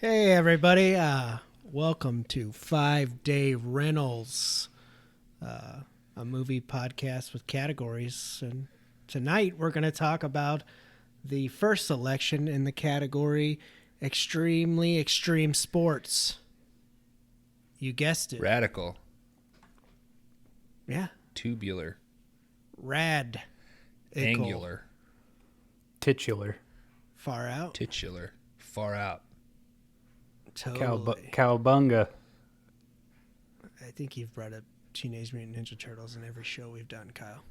Hey everybody, welcome to 5-Day Rentals, a movie podcast with categories. And tonight we're going to talk about the first selection in the category extremely extreme sports. You guessed it. Radical. Yeah. Tubular. Rad. Angular. Titular. Far out. Titular. Far out. Totally. Cowabunga. I think you've brought up Teenage Mutant Ninja Turtles in every show we've done, Kyle.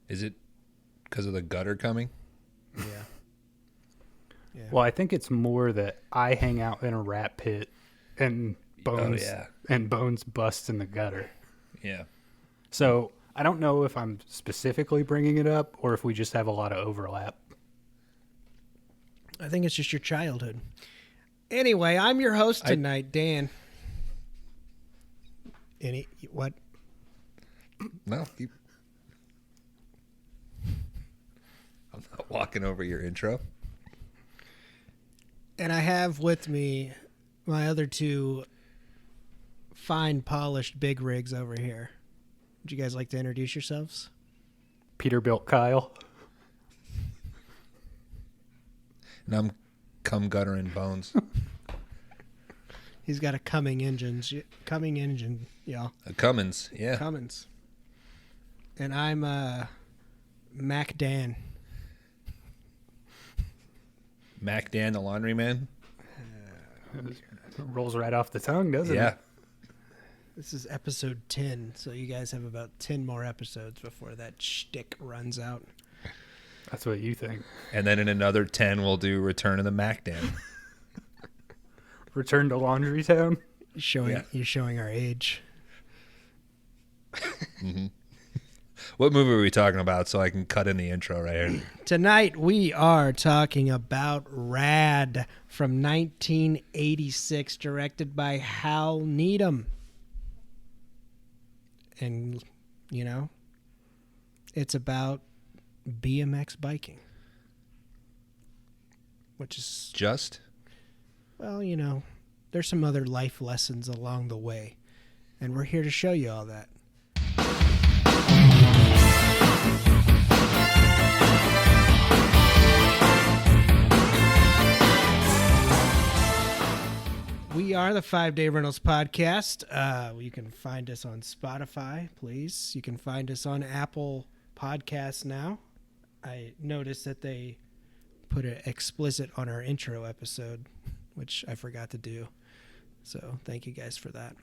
Is it because of the gutter coming? Yeah. Yeah. Well, I think it's more that I hang out in a rat pit and Bones busts in the gutter. Yeah. So I don't know if I'm specifically bringing it up or if we just have a lot of overlap. I think it's just your childhood. Anyway, I'm your host tonight, Dan. What? No. I'm not walking over your intro. And I have with me my other two fine, polished big rigs over here. Would you guys like to introduce yourselves? Peterbilt Kyle. And I'm cum gutter and Bones. He's got a coming engine, y'all. A Cummins, yeah. Cummins. And I'm Mac Dan. Mac Dan, the laundry man. Rolls right off the tongue, doesn't it? Yeah. This is episode 10, so you guys have about 10 more episodes before that shtick runs out. That's what you think. And then in another 10, we'll do Return of the Mac Dan. Return to Laundry Town. You're showing our age. Mm-hmm. What movie are we talking about so I can cut in the intro right here? Tonight we are talking about Rad from 1986, directed by Hal Needham. And, you know, it's about BMX biking. Which is... Just? Well, you know, there's some other life lessons along the way. And we're here to show you all that. We are the 5-Day Rentals podcast. You can find us on Spotify, please. You can find us on Apple Podcasts now. I noticed that they put it explicit on our intro episode, which I forgot to do. So thank you guys for that.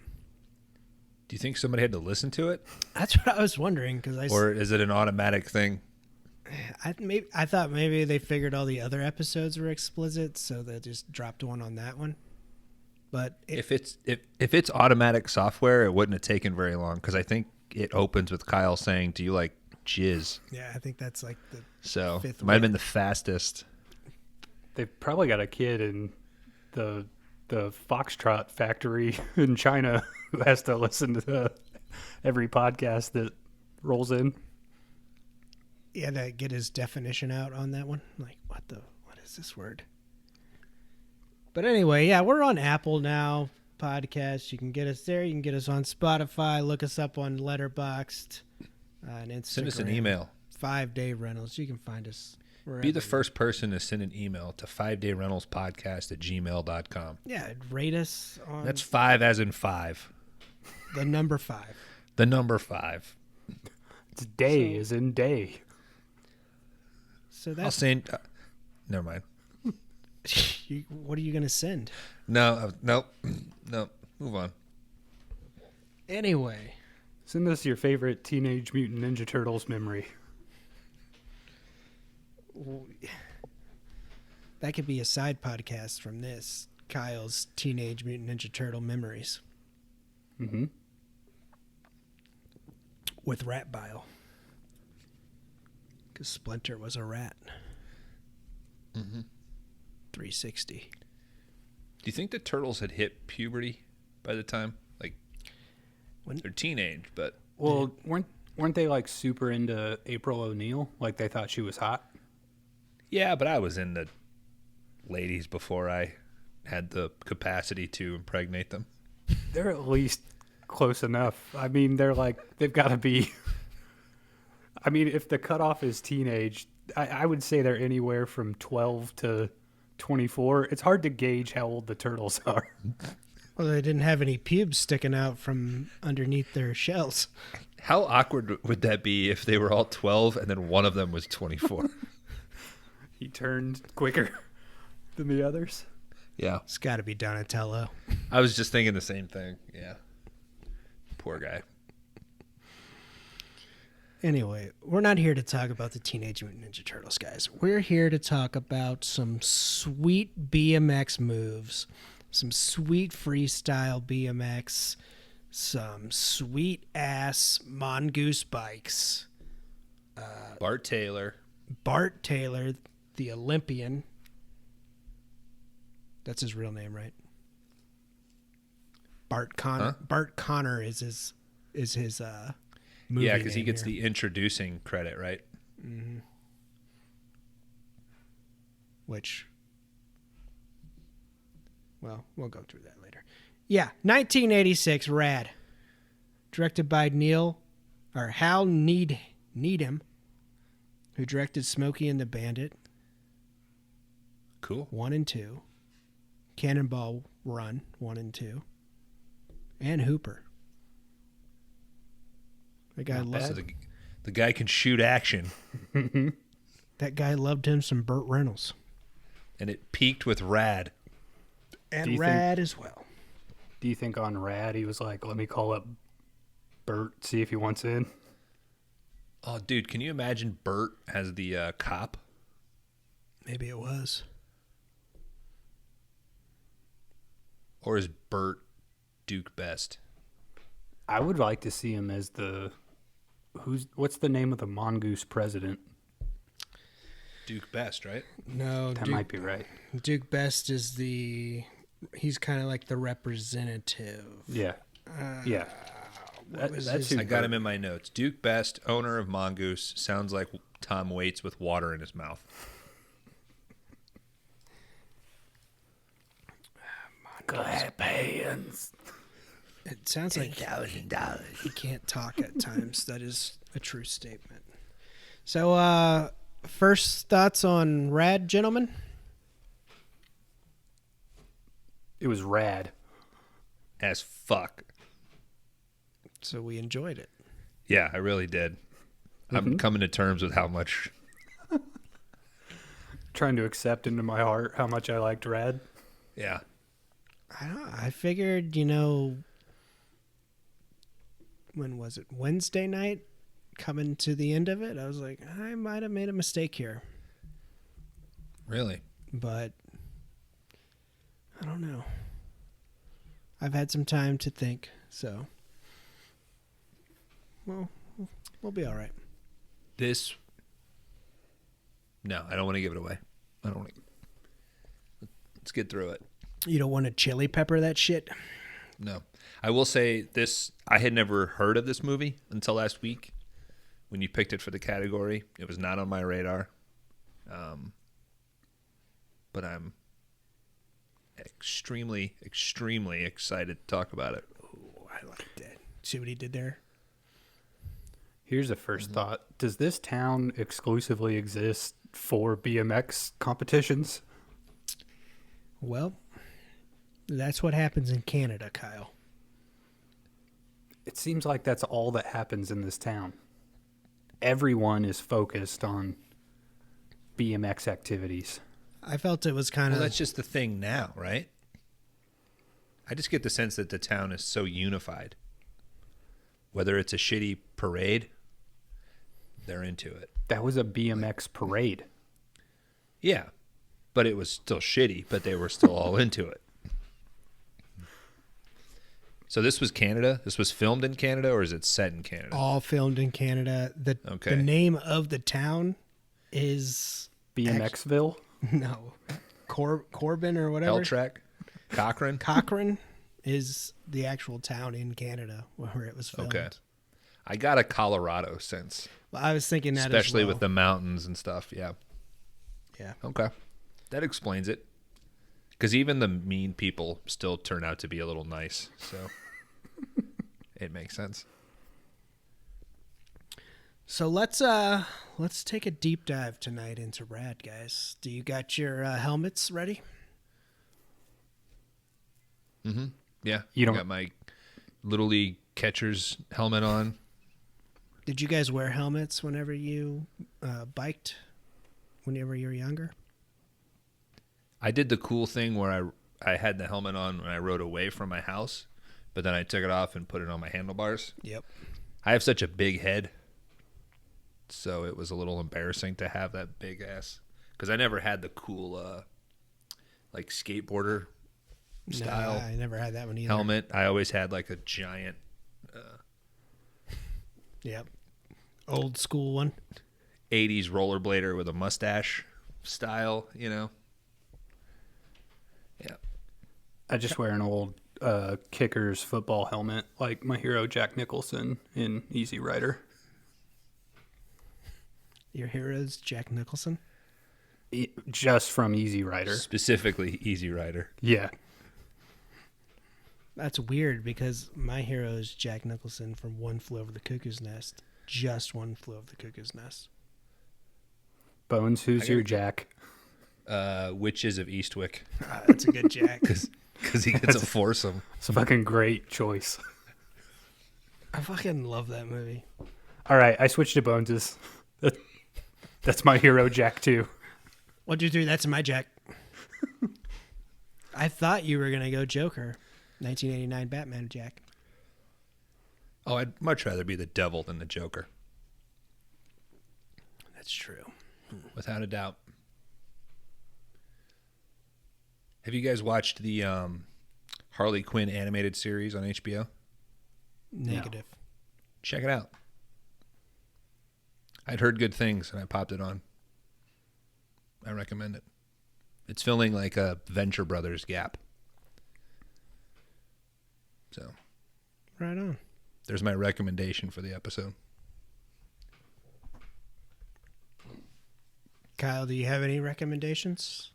Do you think somebody had to listen to it? That's what I was wondering. Or is it an automatic thing? I thought maybe they figured all the other episodes were explicit, so they just dropped one on that one. But if it's automatic software, it wouldn't have taken very long because I think it opens with Kyle saying, "Do you like jizz?" Yeah, I think that's like the fifth. Might have been the fastest. They've probably got a kid in the Foxtrot factory in China who has to listen to every podcast that rolls in. Yeah, to get his definition out on that one. Like, what is this word? But anyway, yeah, we're on Apple now, podcast. You can get us there. You can get us on Spotify. Look us up on Letterboxd and Instagram. Send us an email. 5-Day Rentals. You can find us wherever. Be the first person to send an email to 5dayrentals@gmail.com. Yeah, rate us on... That's 5 as in 5. The number 5. The number 5. It's day as in day. So that's... I'll send... never mind. What are you going to send? No. Move on. Anyway. Send us your favorite Teenage Mutant Ninja Turtles memory. That could be a side podcast from this. Kyle's Teenage Mutant Ninja Turtle memories. Mm-hmm. With rat bile. Because Splinter was a rat. Mm-hmm. 360. Do you think the Turtles had hit puberty by the time? Like, they're teenage, but... Well, weren't they like super into April O'Neil? Like they thought she was hot? Yeah, but I was into ladies before I had the capacity to impregnate them. They're at least close enough. I mean, they've got to be. I mean, if the cutoff is teenage, I would say they're anywhere from 12 to 24. It's hard to gauge how old the turtles are. Well, they didn't have any pubes sticking out from underneath their shells. How awkward would that be if they were all 12 and then one of them was 24? He turned quicker than the others. Yeah. It's got to be Donatello. I was just thinking the same thing. Yeah. Poor guy. Anyway, we're not here to talk about the Teenage Mutant Ninja Turtles, guys. We're here to talk about some sweet BMX moves, some sweet freestyle BMX, some sweet-ass mongoose bikes. Bart Taylor. Bart Taylor, the Olympian. That's his real name, right? Bart Connor. Huh? Bart Connor is his movie Yeah, because he name gets here. the introducing credit, right? Mm-hmm. Which, well, we'll go through that later. Yeah, 1986, Rad. Directed by Hal Needham, who directed Smokey and the Bandit Cool. 1 and 2, Cannonball Run 1 and 2, and Hooper. That guy Not loved So the guy can shoot action, that guy loved him some Burt Reynolds. and it peaked with Rad. Do And you Rad as well. Do you think on Rad he was like, let me call up Bert, see if he wants in? Oh, dude, can you imagine Bert as the cop? Maybe it was. Or is Bert Duke Best? I would like to see him as what's the name of the mongoose president? Duke Best, right? No, That might be right. Duke Best is he's kind of like the representative. Yeah. Yeah. was That's his- who I got Bert- him in my notes. Duke Best, owner of Mongoose, sounds like Tom Waits with water in his mouth. Pants. It sounds like he can't talk at times. That is a true statement. So, first thoughts on Rad, gentlemen? It was rad. As fuck. So we enjoyed it. Yeah, I really did. I'm coming to terms with how much. Trying to accept into my heart how much I liked rad. Yeah. I figured, when was it? Wednesday night? Coming to the end of it, I was like, I might have made a mistake here. Really? But I don't know. I've had some time to think, so we'll be all right. No, I don't want to give it away. I don't want to. Let's get through it. You don't want to chili pepper that shit? No. I will say this, I had never heard of this movie until last week when you picked it for the category. It was not on my radar. But I'm extremely, extremely excited to talk about it. Oh, I like that. See what he did there? Here's a first thought. Does this town exclusively exist for BMX competitions? Well, that's what happens in Canada, Kyle. It seems like that's all that happens in this town. Everyone is focused on BMX activities. I felt it was kind Well, of... that's just the thing now, right? I just get the sense that the town is so unified. Whether it's a shitty parade, they're into it. That was a BMX parade. Yeah, but it was still shitty, but they were still all into it. So this was Canada? This was filmed in Canada, or is it set in Canada? all filmed in Canada. The Okay. name of the town is... BMXville? No. Corbin or whatever. Helltrack? Cochrane? Cochrane is the actual town in Canada where it was filmed. Okay. I got a Colorado sense, Well, I was thinking that especially as well. with the mountains and stuff. Yeah. Yeah. Okay. That explains it. Because even the mean people still turn out to be a little nice. So it makes sense. So let's take a deep dive tonight into Rad, guys. Do you got your helmets ready? Mm-hmm. Yeah. You I don't- got my Little League catcher's helmet on. Did you guys wear helmets whenever you biked, whenever you were younger? I did the cool thing where I had the helmet on when I rode away from my house, but then I took it off and put it on my handlebars. Yep. I have such a big head, so it was a little embarrassing to have that big ass. Because I never had the cool, like skateboarder style No, I never had that one either. helmet. I always had like a giant Yep. Old school one. 80s rollerblader with a mustache style, you know? Yeah. I just wear an old Kickers football helmet, like my hero Jack Nicholson in Easy Rider. Your hero's Jack Nicholson. Just from Easy Rider. Specifically Easy Rider. Yeah. That's weird because my hero is Jack Nicholson from One Flew Over the Cuckoo's Nest. Just One Flew Over the Cuckoo's Nest. Bones, who's your Jack? Witches of Eastwick. That's a good Jack. Because he gets a foursome. It's a fucking great choice. I fucking love that movie. All right, I switched to Bones's. That's my hero Jack too. 1, 2, 3. That's my Jack. I thought you were gonna go Joker, 1989 Batman Jack. Oh, I'd much rather be the devil than the Joker. That's true. Without a doubt. Have you guys watched the Harley Quinn animated series on HBO? Negative. Check it out. I'd heard good things and I popped it on. I recommend it. It's filling like a Venture Brothers gap. So Right on. there's my recommendation for the episode. Kyle, do you have any recommendations?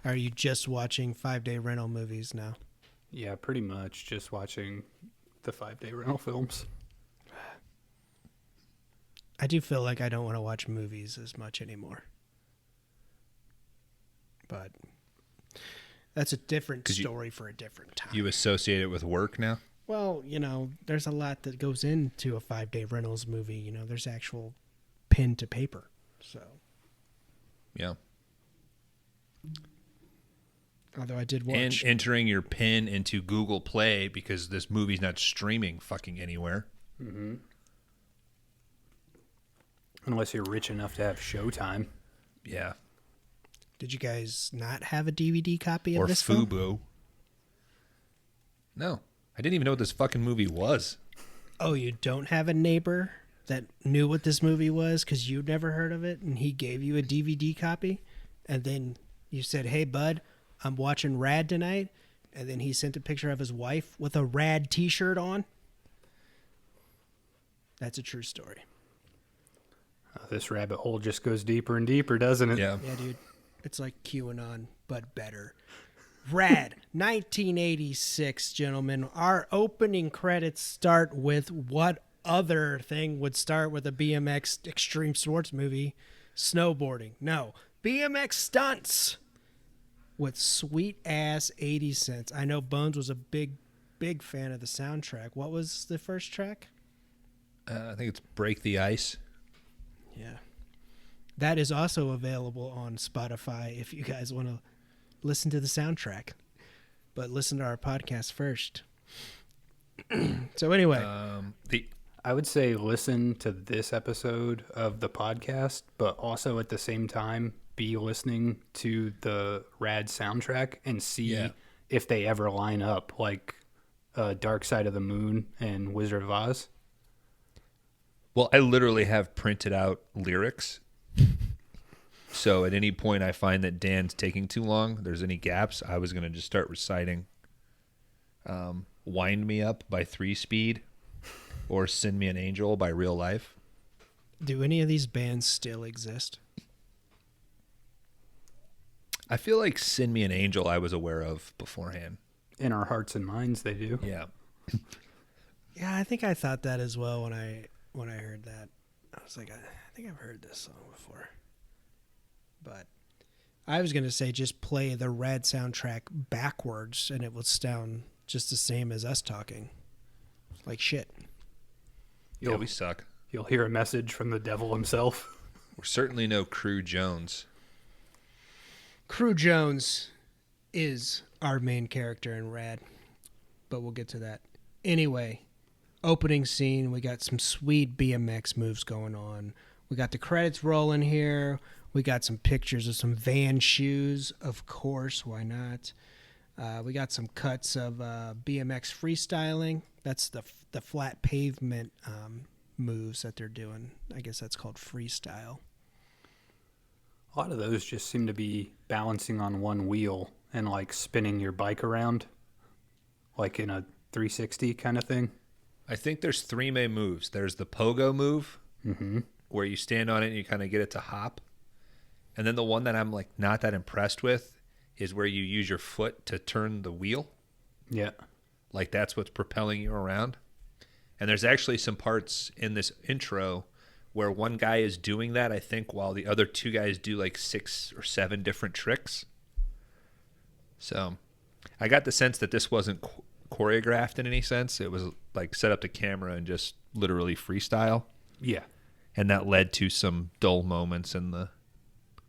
Are you just watching 5-day rental movies now? Yeah, pretty much just watching the 5-day rental films. I do feel like I don't want to watch movies as much anymore. But that's a different 'Cause story for a different time. You associate it with work now? Well, there's a lot that goes into a 5-day rentals movie. There's actual pen to paper. So, Yeah. although I did And watch. entering your PIN into Google Play because this movie's not streaming fucking anywhere. Mm-hmm. Unless you're rich enough to have Showtime. Yeah. Did you guys not have a DVD copy of Or this film? Fubo. No. I didn't even know what this fucking movie was. Oh, you don't have a neighbor that knew what this movie was because you'd never heard of it and he gave you a DVD copy? And then you said, hey, bud, I'm watching Rad tonight. And then he sent a picture of his wife with a Rad t-shirt on. That's a true story. This rabbit hole just goes deeper and deeper, doesn't it? Yeah. Yeah, dude. It's like QAnon, but better. Rad, 1986, gentlemen. Our opening credits start with what other thing would start with a BMX extreme sports movie? Snowboarding. No. BMX stunts with sweet-ass 80 cents. I know Bones was a big fan of the soundtrack. What was the first track? I think it's Break the Ice. Yeah. That is also available on Spotify if you guys want to listen to the soundtrack. But listen to our podcast first. So anyway. I would say listen to this episode of the podcast, but also at the same time be listening to the Rad soundtrack and see if they ever line up, like Dark Side of the Moon and Wizard of Oz. Well, I literally have printed out lyrics. So at any point I find that Dan's taking too long, there's any gaps, I was going to just start reciting Wind Me Up by 3 Speed or Send Me an Angel by Real Life. Do any of these bands still exist? I feel like Send Me an Angel I was aware of beforehand. In our hearts and minds, they do. Yeah. Yeah, I think I thought that as well when I heard that. I was like, I think I've heard this song before. But I was gonna say just play the Red soundtrack backwards, and it would sound just the same as us talking, like shit. Yeah, we suck. You'll hear a message from the devil himself. We're certainly no Crew Jones. Crew Jones is our main character in Rad, but we'll get to that. Anyway, opening scene, we got some sweet BMX moves going on. We got the credits rolling here. We got some pictures of some Van shoes, of course, why not? We got some cuts of BMX freestyling. That's the flat pavement moves that they're doing. I guess that's called freestyle. A lot of those just seem to be balancing on one wheel and like spinning your bike around, like in a 360 kind of thing. I think there's three main moves. There's the pogo move, Mm-hmm. where you stand on it and you kind of get it to hop. And then the one that I'm like not that impressed with is where you use your foot to turn the wheel. Yeah. Like that's what's propelling you around. And there's actually some parts in this intro where one guy is doing that, I think, while the other two guys do like 6 or 7 different tricks. So I got the sense that this wasn't choreographed in any sense. It was like set up the camera and just literally freestyle. Yeah. And that led to some dull moments in the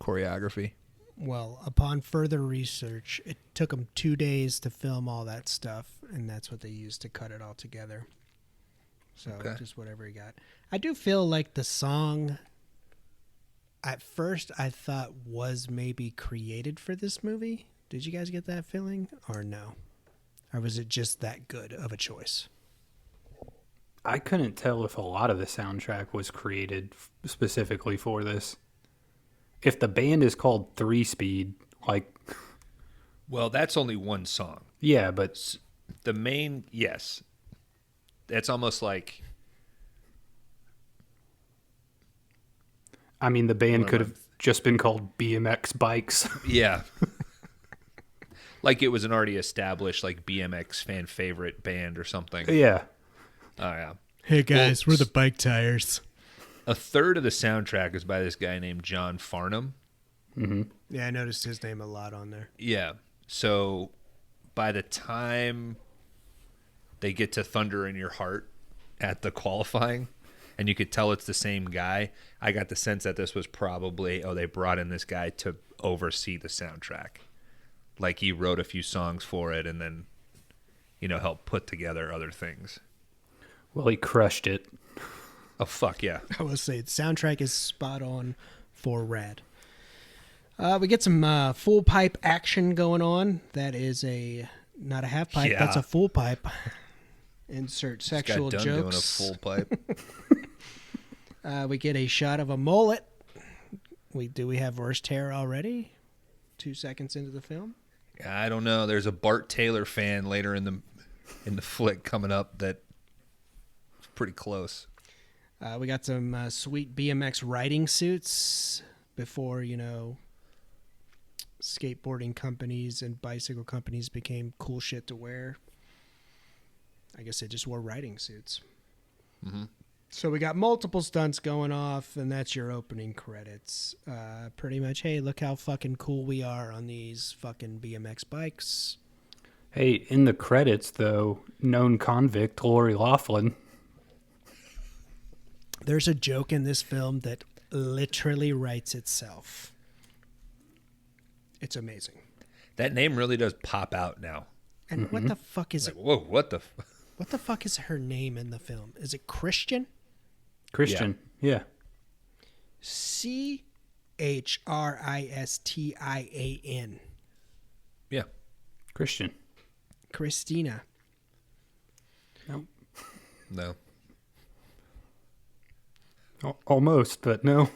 choreography. Well, upon further research, it took them 2 days to film all that stuff, and that's what they used to cut it all together. So Okay. just whatever you got. I do feel like the song, at first, I thought was maybe created for this movie. Did you guys get that feeling, or no? Or was it just that good of a choice? I couldn't tell if a lot of the soundtrack was created specifically for this. If the band is called 3 Speed, like, Well, that's only one song. yeah, but The main, yes. It's almost like, I mean, the band What could am have just been called BMX Bikes. yeah. Like it was an already established like BMX fan favorite band or something. Yeah. Oh, yeah. Hey guys, we're the bike tires. A third of the soundtrack is by this guy named John Farnham. Mm-hmm. Yeah, I noticed his name a lot on there. Yeah. So by the time they get to Thunder in Your Heart at the qualifying, and you could tell it's the same guy, I got the sense that this was probably, they brought in this guy to oversee the soundtrack. Like he wrote a few songs for it and then, helped put together other things. Well, he crushed it. Oh, fuck yeah. I will say the soundtrack is spot on for Rad. We get some full pipe action going on. That is not a half pipe. Yeah. That's a full pipe. Insert Just got sexual done jokes. doing a full pipe. We get a shot of a mullet. Do we have worst hair already? 2 seconds into the film. I don't know. There's a Bart Taylor fan later in the flick coming up that's pretty close. We got some sweet BMX riding suits before, skateboarding companies and bicycle companies became cool shit to wear. I guess they just wore riding suits. Mm-hmm. So we got multiple stunts going off, and that's your opening credits. Pretty much, hey, look how fucking cool we are on these fucking BMX bikes. Hey, in the credits, though, known convict Lori Loughlin. There's a joke in this film that literally writes itself. It's amazing. That name really does pop out now. And what the fuck is Like, it? whoa, what the? What the fuck is her name in the film? Is it Christian? Christian. Yeah. Christian. Yeah. Christian. Christina. Nope. No. Almost, but no.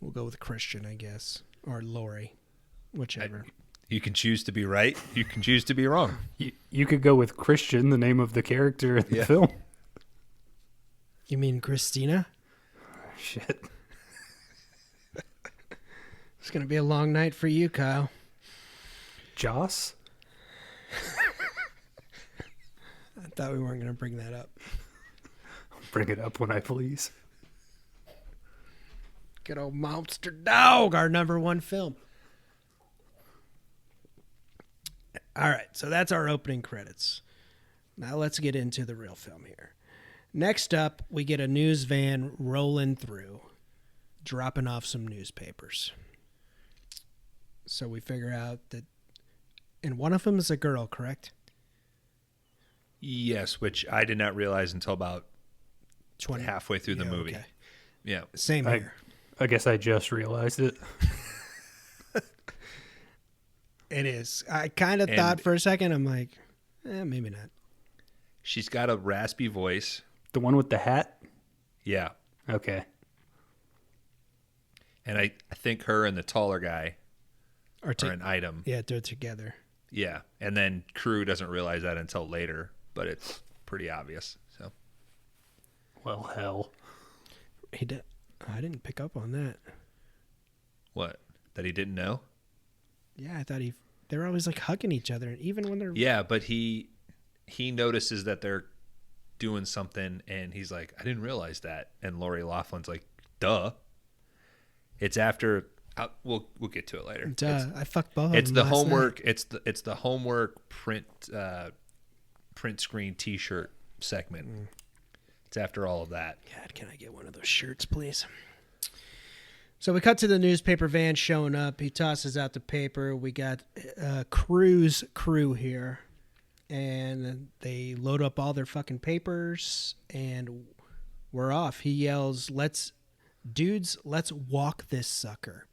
We'll go with Christian, I guess. Or Lori. Whichever. You can choose to be right. You can choose to be wrong. You could go with Christian, the name of the character in the Yeah. film. You mean Christina? Shit. It's going to be a long night for you, Kyle. Joss? I thought we weren't going to bring that up. Bring it up when I please. Good old Monster Dog, our #1 film. All right, so that's our opening credits. Now let's get into the real film here. Next up, we get a news van rolling through, dropping off some newspapers. So we figure out that, and one of them is a girl, correct? Yes, which I did not realize until about 20 halfway through the movie. Okay. Yeah. Same here. I guess I just realized it. It is. I kind of thought for a second, I'm like, maybe not. She's got a raspy voice. The one with the hat? Yeah. Okay. And I think her and the taller guy Or are an item. Yeah, they're together. Yeah. And then Crew doesn't realize that until later, but it's pretty obvious. So Well, hell. He did. I didn't pick up on that. what? That he didn't know? Yeah, I thought they're always like hugging each other, and even when they're Yeah, but he notices that they're doing something, and he's like, I didn't realize that. And Lori Laughlin's like, duh. It's after. We'll get to it later. Duh, I fucked both. It's of the them last homework. night. It's the homework print screen T-shirt segment. It's after all of that. God, can I get one of those shirts, please? So we cut to the newspaper van showing up. He tosses out the paper. We got Crew's crew here, and they load up all their fucking papers, and we're off. He yells, "Let's walk this sucker,"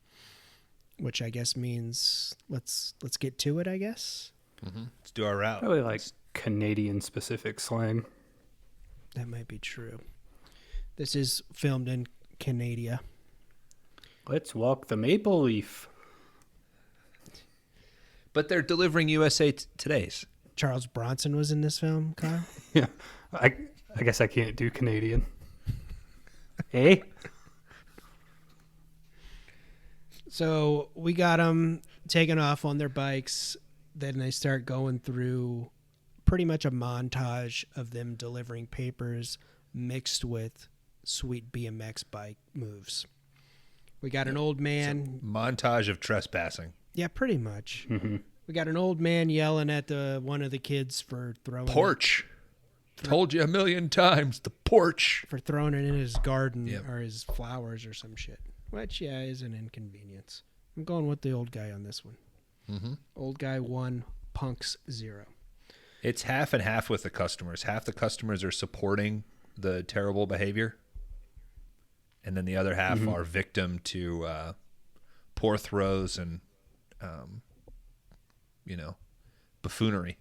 which I guess means let's get to it. I guess Let's do our route. Probably like Canadian specific slang. that might be true. This is filmed in Canada. Let's walk the maple leaf. But they're delivering USA Today's. Charles Bronson was in this film, Kyle. Yeah. I guess I can't do Canadian. Hey? So we got them taking off on their bikes. Then they start going through pretty much a montage of them delivering papers mixed with sweet BMX bike moves. We got an old man. Montage of trespassing. Yeah, pretty much. Mm-hmm. We got an old man yelling at one of the kids for throwing Porch. Told you a million times. The porch. for throwing it in his garden Yep. or his flowers or some shit. Which, yeah, is an inconvenience. I'm going with the old guy on this one. Mm-hmm. Old guy 1, punks 0. It's half and half with the customers. Half the customers are supporting the terrible behavior, and then the other half are victim to poor throws and, buffoonery.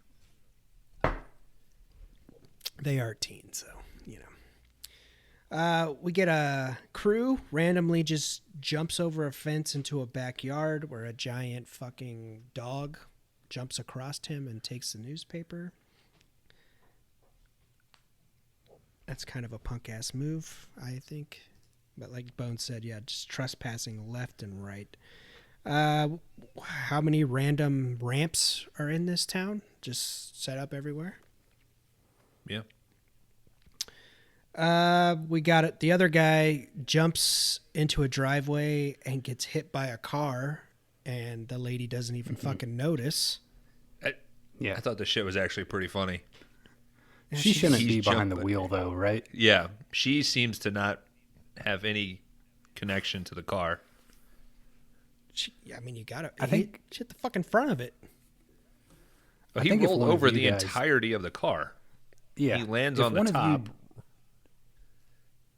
They are teens, so, we get a Crew randomly just jumps over a fence into a backyard where a giant fucking dog jumps across him and takes the newspaper. That's kind of a punk-ass move, I think. But like Bones said, yeah, just trespassing left and right. How many random ramps are in this town? Just set up everywhere? Yeah. We got it. The other guy jumps into a driveway and gets hit by a car, and the lady doesn't even fucking notice. Yeah. I thought the shit was actually pretty funny. Yeah, She shouldn't she's be behind the jumping. wheel, though, right? Yeah. She seems to not have any connection to the car. I mean, you gotta. I think- hit the fucking front of it. But I he think if rolled one of over you the guys- entirety of the car. Yeah. He lands If on the one of you- top.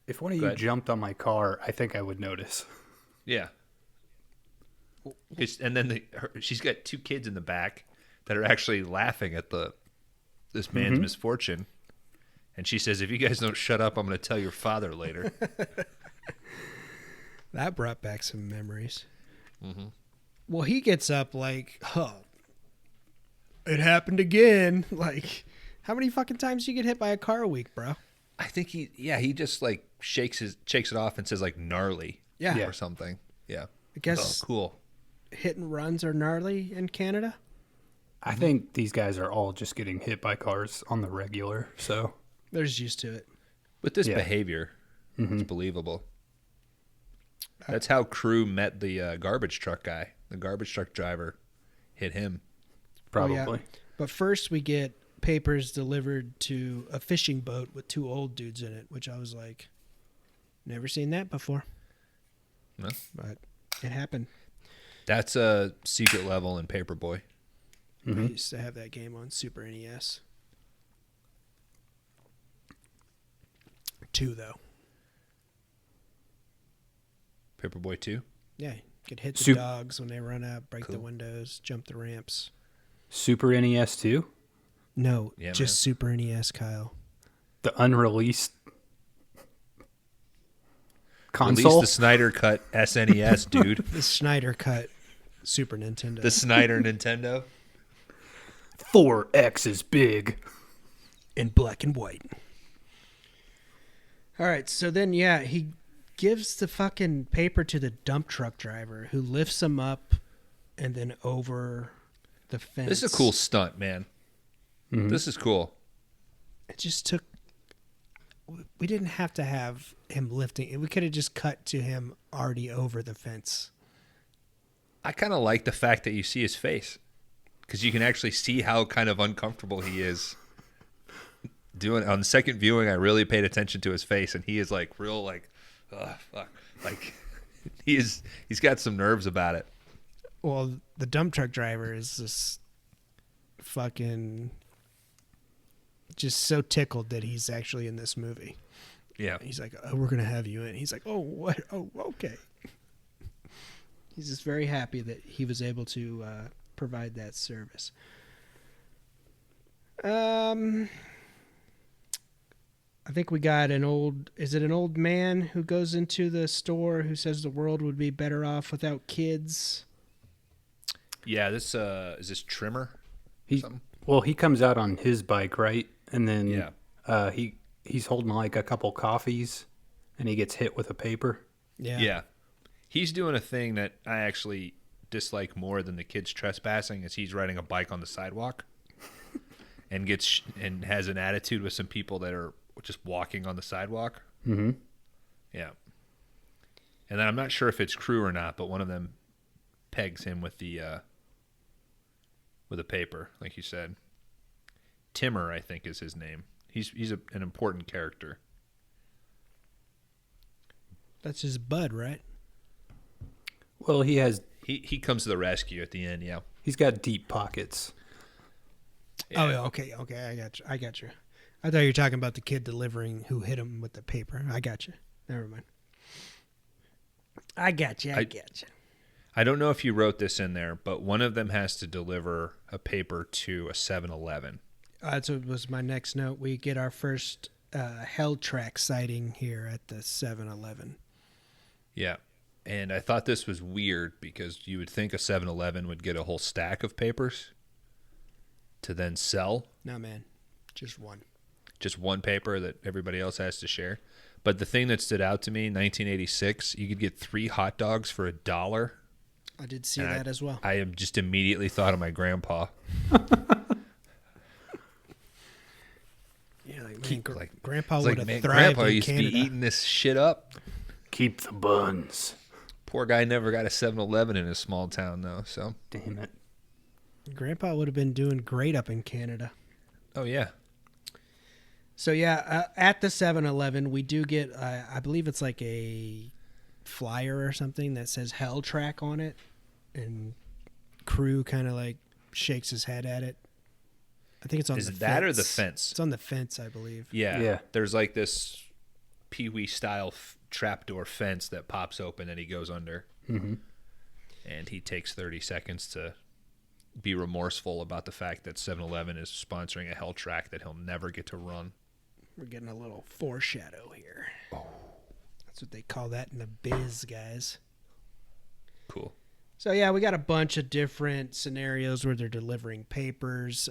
If one of Go you ahead. jumped on my car, I think I would notice. Yeah. And then she's got 2 kids in the back that are actually laughing at this man's misfortune. And she says, if you guys don't shut up, I'm going to tell your father later. That brought back some memories. Mm-hmm. Well, he gets up like, it happened again. Like, how many fucking times do you get hit by a car a week, bro? I think he just like shakes it off and says like gnarly. Yeah. Or something. Yeah. I guess Oh, cool. hit and runs are gnarly in Canada. I think these guys are all just getting hit by cars on the regular. So They're just used to it. With this Yeah. behavior, it's believable. That's how Crew met the garbage truck guy. The garbage truck driver hit him. probably. Oh, yeah. But first we get papers delivered to a fishing boat with two old dudes in it, which I was like, never seen that before. No? But it happened. That's a secret level in Paperboy. I used to have that game on Super NES. 2, though. Paperboy 2? Yeah, you could hit the Sup- dogs when they run out, break the Cool. windows, jump the ramps. Super NES 2, No, Yeah, just man. Super NES, Kyle. the unreleased Release console. the Snyder Cut SNES, dude. The Schneider cut Super Nintendo. The Snyder Nintendo. 4X is big. In black and white. All right, so then, yeah, he gives the fucking paper to the dump truck driver who lifts him up and then over the fence. This is a cool stunt, man. This is cool. It just took. We didn't have to have him lifting. We could have just cut to him already over the fence. I kind of like the fact that you see his face because you can actually see how kind of uncomfortable he is doing it. On the second viewing, I really paid attention to his face, and he is like real, like, ugh, fuck, like he's got some nerves about it. Well, the dump truck driver is just fucking just so tickled that he's actually in this movie. Yeah, He's like, "Oh, we're gonna have you in." He's like, "Oh, what? Oh, okay." He's just very happy that he was able to provide that service. I think we got an old. Is it an old man who goes into the store who says the world would be better off without kids? yeah. This is this Trimmer? He Something? well, he comes out on his bike, right? And then Yeah. he's holding like a couple coffees, and he gets hit with a paper. Yeah. He's doing a thing that I actually dislike more than the kids trespassing is he's riding a bike on the sidewalk and and has an attitude with some people that are just walking on the sidewalk. Mm-hmm. Yeah. And then I'm not sure if it's Crew or not, but one of them pegs him with a paper, like you said. Timmer, I think, is his name. He's an important character. That's his bud, right? Well, He comes to the rescue at the end, yeah. he's got deep pockets. Oh, yeah, okay. I got you. I thought you were talking about the kid delivering who hit him with the paper. I got you. Never mind. I got you. I don't know if you wrote this in there, but one of them has to deliver a paper to a 7-Eleven. That's what was my next note. We get our first Hell Track sighting here at the 7-Eleven. Yeah. And I thought this was weird because you would think a 7-Eleven would get a whole stack of papers to then sell. No, man. Just one. Just one paper that everybody else has to share. But the thing that stood out to me, 1986, you could get 3 hot dogs for $1. I did see And that as well. I just immediately thought of my grandpa. Yeah, man, Grandpa It's would like, have man, thrived Grandpa in used Canada. to be eating this shit up. Keep the buns. Poor guy never got a 7-Eleven in his small town, though. So, Damn it. Grandpa would have been doing great up in Canada. oh yeah, So yeah, at the 7-Eleven, we do get, I believe it's like a flyer or something that says Hell Track on it, and Crew kind of like shakes his head at it. I think it's on is the it that fence. or the fence? It's on the fence, I believe. Yeah. Yeah. There's like this Pee-wee style trapdoor fence that pops open and he goes under. Mm-hmm. And he takes 30 seconds to be remorseful about the fact that 7-Eleven is sponsoring a hell track that he'll never get to run. We're getting a little foreshadow here. Oh. That's what they call that in the biz, guys. Cool. So yeah, we got a bunch of different scenarios where they're delivering papers.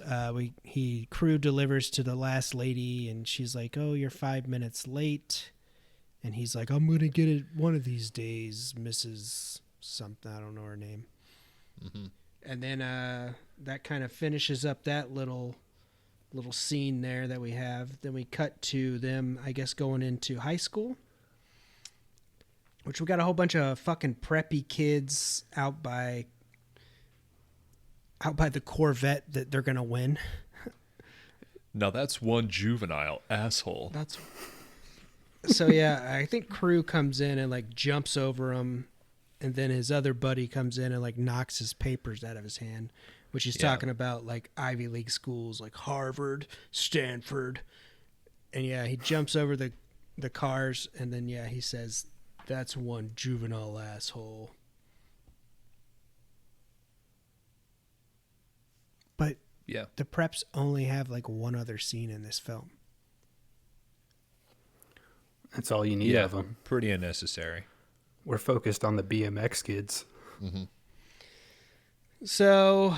Crew delivers to the last lady, and she's like, "Oh, you're 5 minutes late," and he's like, "I'm gonna get it one of these days, Mrs. Something. I don't know her name." Mm-hmm. And then that kind of finishes up that little scene there that we have. Then we cut to them, I guess, going into high school, which we got a whole bunch of fucking preppy kids out by the Corvette that they're gonna win. Now that's one juvenile asshole. That's so yeah. I think Crew comes in and like jumps over him, and then his other buddy comes in and like knocks his papers out of his hand, which he's talking about like Ivy League schools like Harvard, Stanford, and yeah, he jumps over the cars, and then yeah, he says, "That's one juvenile asshole." But Yeah. the preps only have like one other scene in this film. That's all you need of them. Pretty unnecessary. We're focused on the BMX kids. Mm-hmm. So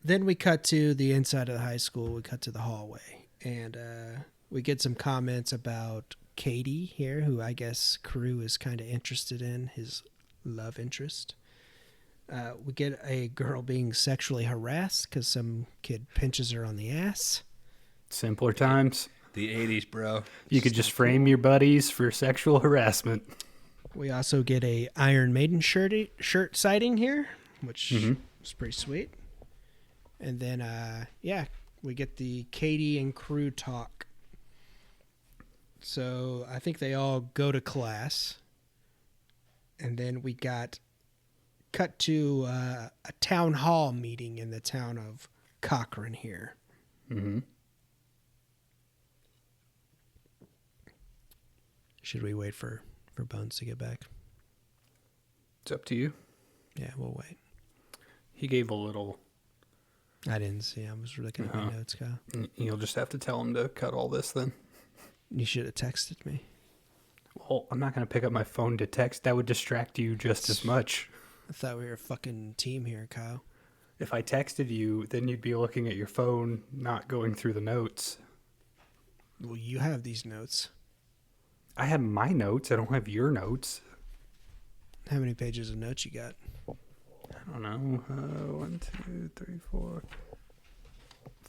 then we cut to the inside of the high school. We cut to the hallway, and we get some comments about Katie here, who I guess Crew is kind of interested in, his love interest. We get a girl being sexually harassed because some kid pinches her on the ass. Simpler times. The 80s, bro. You could just frame your buddies for sexual harassment. We also get a Iron Maiden shirt sighting here, which is pretty sweet. And then, we get the Katie and Crew talk. So I think they all go to class. And then we got cut to a town hall meeting in the town of Cochrane here. Mm-hmm. Should we wait for Bones to get back? It's up to you. Yeah, we'll wait. He gave a little. I didn't see. I was looking at my notes, Kyle. You'll just have to tell him to cut all this then. You should have texted me. Well, I'm not going to pick up my phone to text. That would distract you just as much. I thought we were a fucking team here, Kyle. If I texted you, then you'd be looking at your phone, not going through the notes. Well, you have these notes. I have my notes. I don't have your notes. How many pages of notes you got? I don't know. 1, 2, 3, 4.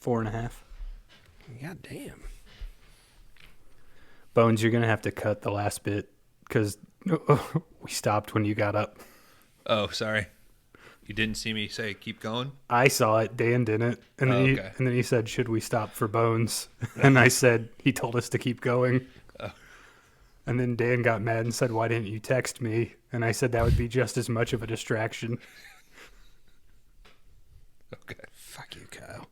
4.5. God damn. Bones, you're going to have to cut the last bit because we stopped when you got up. Oh, sorry. You didn't see me say keep going? I saw it. Dan didn't. And then, and then he said, should we stop for Bones? And I said, he told us to keep going. Oh. And then Dan got mad and said, why didn't you text me? And I said that would be just as much of a distraction. Okay. Fuck you, Kyle.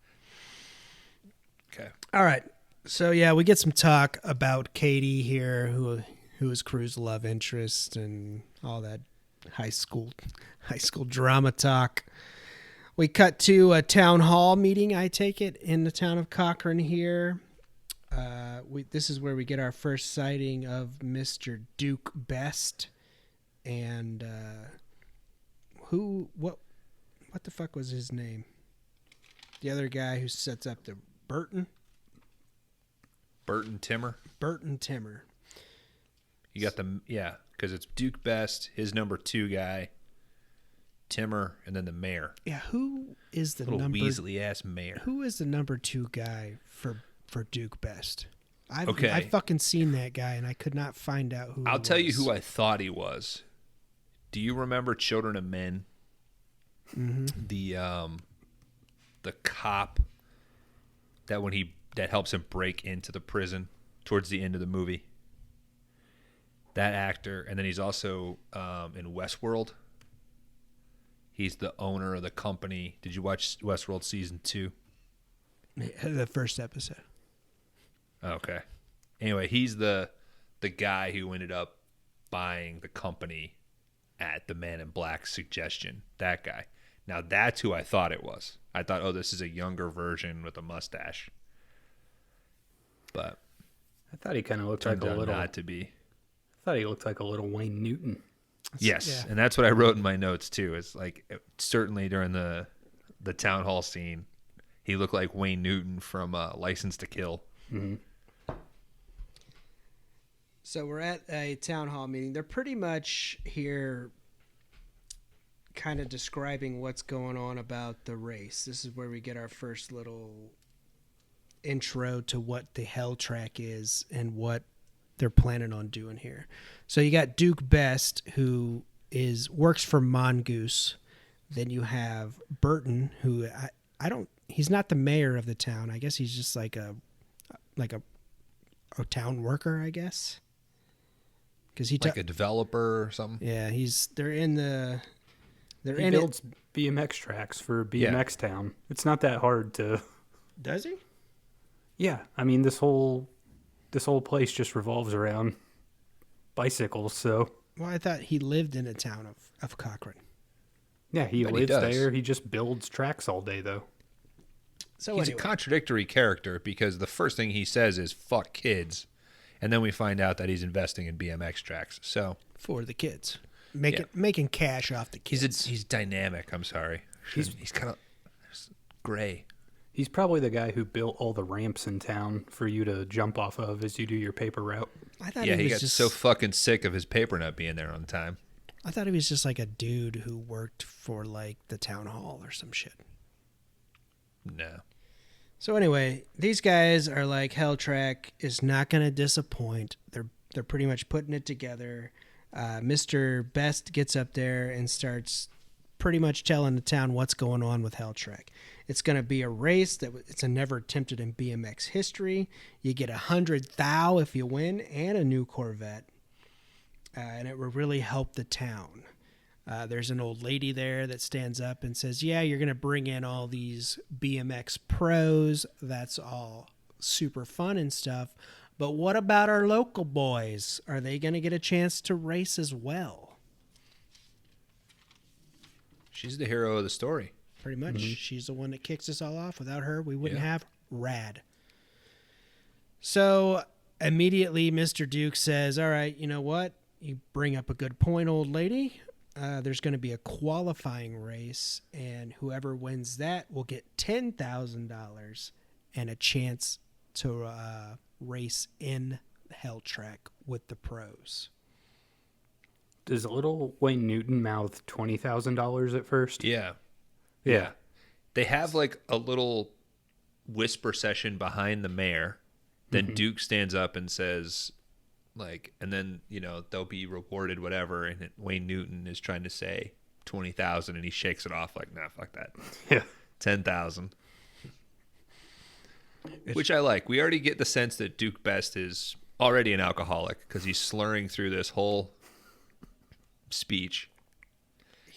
Okay. All right. So, yeah, we get some talk about Katie here, who is Crew's love interest and all that high school drama talk. We cut to a town hall meeting, I take it, in the town of Cochrane here. This is where we get our first sighting of Mr. Duke Best. And what the fuck was his name? The other guy who sets up the Burton Timmer. Burton Timmer. You got because it's Duke Best, his number 2 guy, Timmer, and then the mayor. Yeah, who is the little number Weasley ass mayor? Who is the number 2 guy for Duke Best? I've fucking seen that guy and I could not find out who. I'll tell you who I thought he was. Do you remember Children of Men? Mm-hmm. The cop that helps him break into the prison towards the end of the movie. That actor, and then he's also in Westworld. He's the owner of the company. Did you watch Westworld season 2? The first episode. Okay. Anyway, he's the guy who ended up buying the company at the Man in Black's suggestion. That guy. Now that's who I thought it was. I thought, oh, this is a younger version with a mustache. But I thought he kind of looked like a little. Not to be. I thought he looked like a little Wayne Newton. Yes, and that's what I wrote in my notes too. It's like certainly during the town hall scene, he looked like Wayne Newton from License to Kill. Mm-hmm. So we're at a town hall meeting. They're pretty much here kind of describing what's going on about the race. This is where we get our first little intro to what the Hell Track is and what they're planning on doing here. So you got Duke Best, who works for Mongoose. Then you have Burton, who he's not the mayor of the town. I guess he's just like a town worker, I guess. Because like a developer or something. Yeah, he builds BMX tracks for BMX Town. It's not that hard to. Does he? Yeah, I mean this whole place just revolves around bicycles. So. Well, I thought he lived in a town of Cochrane. Yeah, he lives there. He just builds tracks all day, though. So he's a contradictory character because the first thing he says is "fuck kids," and then we find out that he's investing in BMX tracks. So for the kids, making cash off the kids. He's dynamic. I'm sorry. He's kind of gray. He's probably the guy who built all the ramps in town for you to jump off of as you do your paper route. I thought he got so fucking sick of his paper not being there on time. I thought he was just like a dude who worked for like the town hall or some shit. No. So anyway, these guys are like, Hell Track is not going to disappoint. They're pretty much putting it together. Mr. Best gets up there and starts pretty much telling the town what's going on with Hell Track. It's going to be a race it's a never attempted in BMX history. You get 100,000 if you win and a new Corvette. And it will really help the town. There's an old lady there that stands up and says, yeah, you're going to bring in all these BMX pros. That's all super fun and stuff. But what about our local boys? Are they going to get a chance to race as well? She's the hero of the story. Pretty much. Mm-hmm. She's the one that kicks us all off. Without her, we wouldn't have Rad. So immediately Mr. Duke says, all right, you know what? You bring up a good point, old lady. There's going to be a qualifying race, and whoever wins that will get $10,000 and a chance to race in Hell Track with the pros. Does little Wayne Newton mouth $20,000 at first? Yeah. They have like a little whisper session behind the mayor. Then Duke stands up and says, like, and then, you know, they'll be rewarded whatever. And Wayne Newton is trying to say 20,000 and he shakes it off like, nah, fuck that. Yeah. 10,000. Which I like. We already get the sense that Duke Best is already an alcoholic because he's slurring through this whole speech.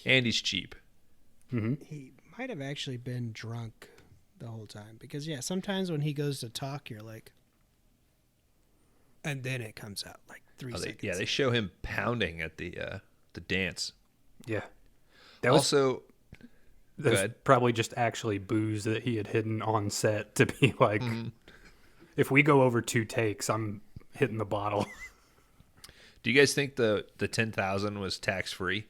And he's cheap. Mm-hmm. He might have actually been drunk the whole time because, sometimes when he goes to talk, you're like, and then it comes out like 3 seconds. Yeah, they show him pounding at the dance. Yeah. That's probably just actually booze that he had hidden on set to be like, if we go over 2 takes, I'm hitting the bottle. Do you guys think the 10,000 was tax free?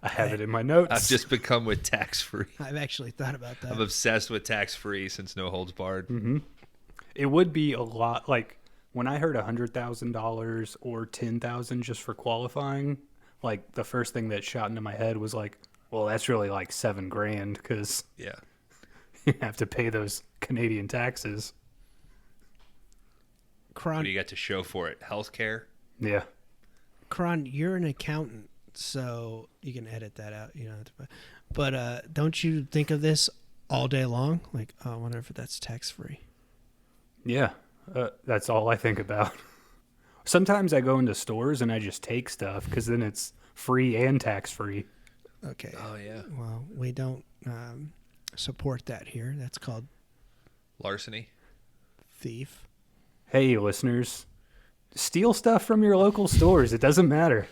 I have it in my notes. I've just become with tax free. I've actually thought about that. I'm obsessed with tax free since No Holds Barred. Mm-hmm. It would be a lot. Like when I heard $100,000 or 10,000 just for qualifying, like the first thing that shot into my head was like, well, that's really like $7,000 because you have to pay those Canadian taxes. What do you got to show for it? Healthcare? Yeah. Kron, you're an accountant, so you can edit that out. You know, but don't you think of this all day long? Like, oh, I wonder if that's tax free. Yeah, that's all I think about. Sometimes I go into stores and I just take stuff because then it's free and tax free. Okay. Oh yeah. Well, we don't support that here. That's called larceny. Thief. Hey, listeners, steal stuff from your local stores. It doesn't matter.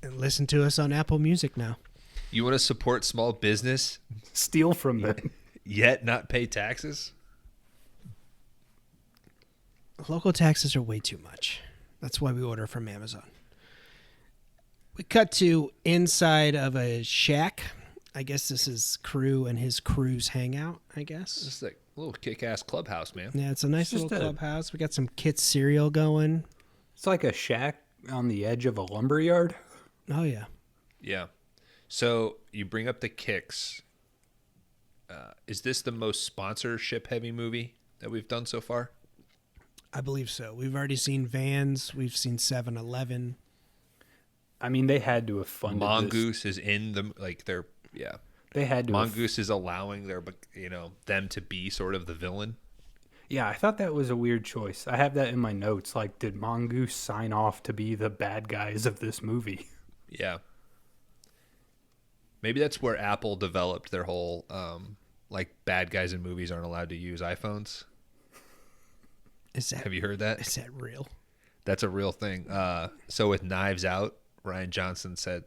And listen to us on Apple Music now. You want to support small business? Steal from them. Yet not pay taxes? Local taxes are way too much. That's why we order from Amazon. We cut to inside of a shack. I guess this is Crew and his crew's hangout, I guess. It's like a little kick-ass clubhouse, man. Yeah, it's a nice little clubhouse. We got some Kit cereal going. It's like a shack on the edge of a lumberyard. Oh, yeah. Yeah. So you bring up the kicks. Is this the most sponsorship heavy movie that we've done so far? I believe so. We've already seen Vans. We've seen 7-Eleven. I mean, they had to have funded Mongoose is in the they're yeah. They had to. Mongoose is allowing them to be sort of the villain. Yeah, I thought that was a weird choice. I have that in my notes. Like, did Mongoose sign off to be the bad guys of this movie? Yeah. Maybe that's where Apple developed their whole bad guys in movies aren't allowed to use iPhones. Have you heard that? Is that real? That's a real thing. So with Knives Out, Rian Johnson said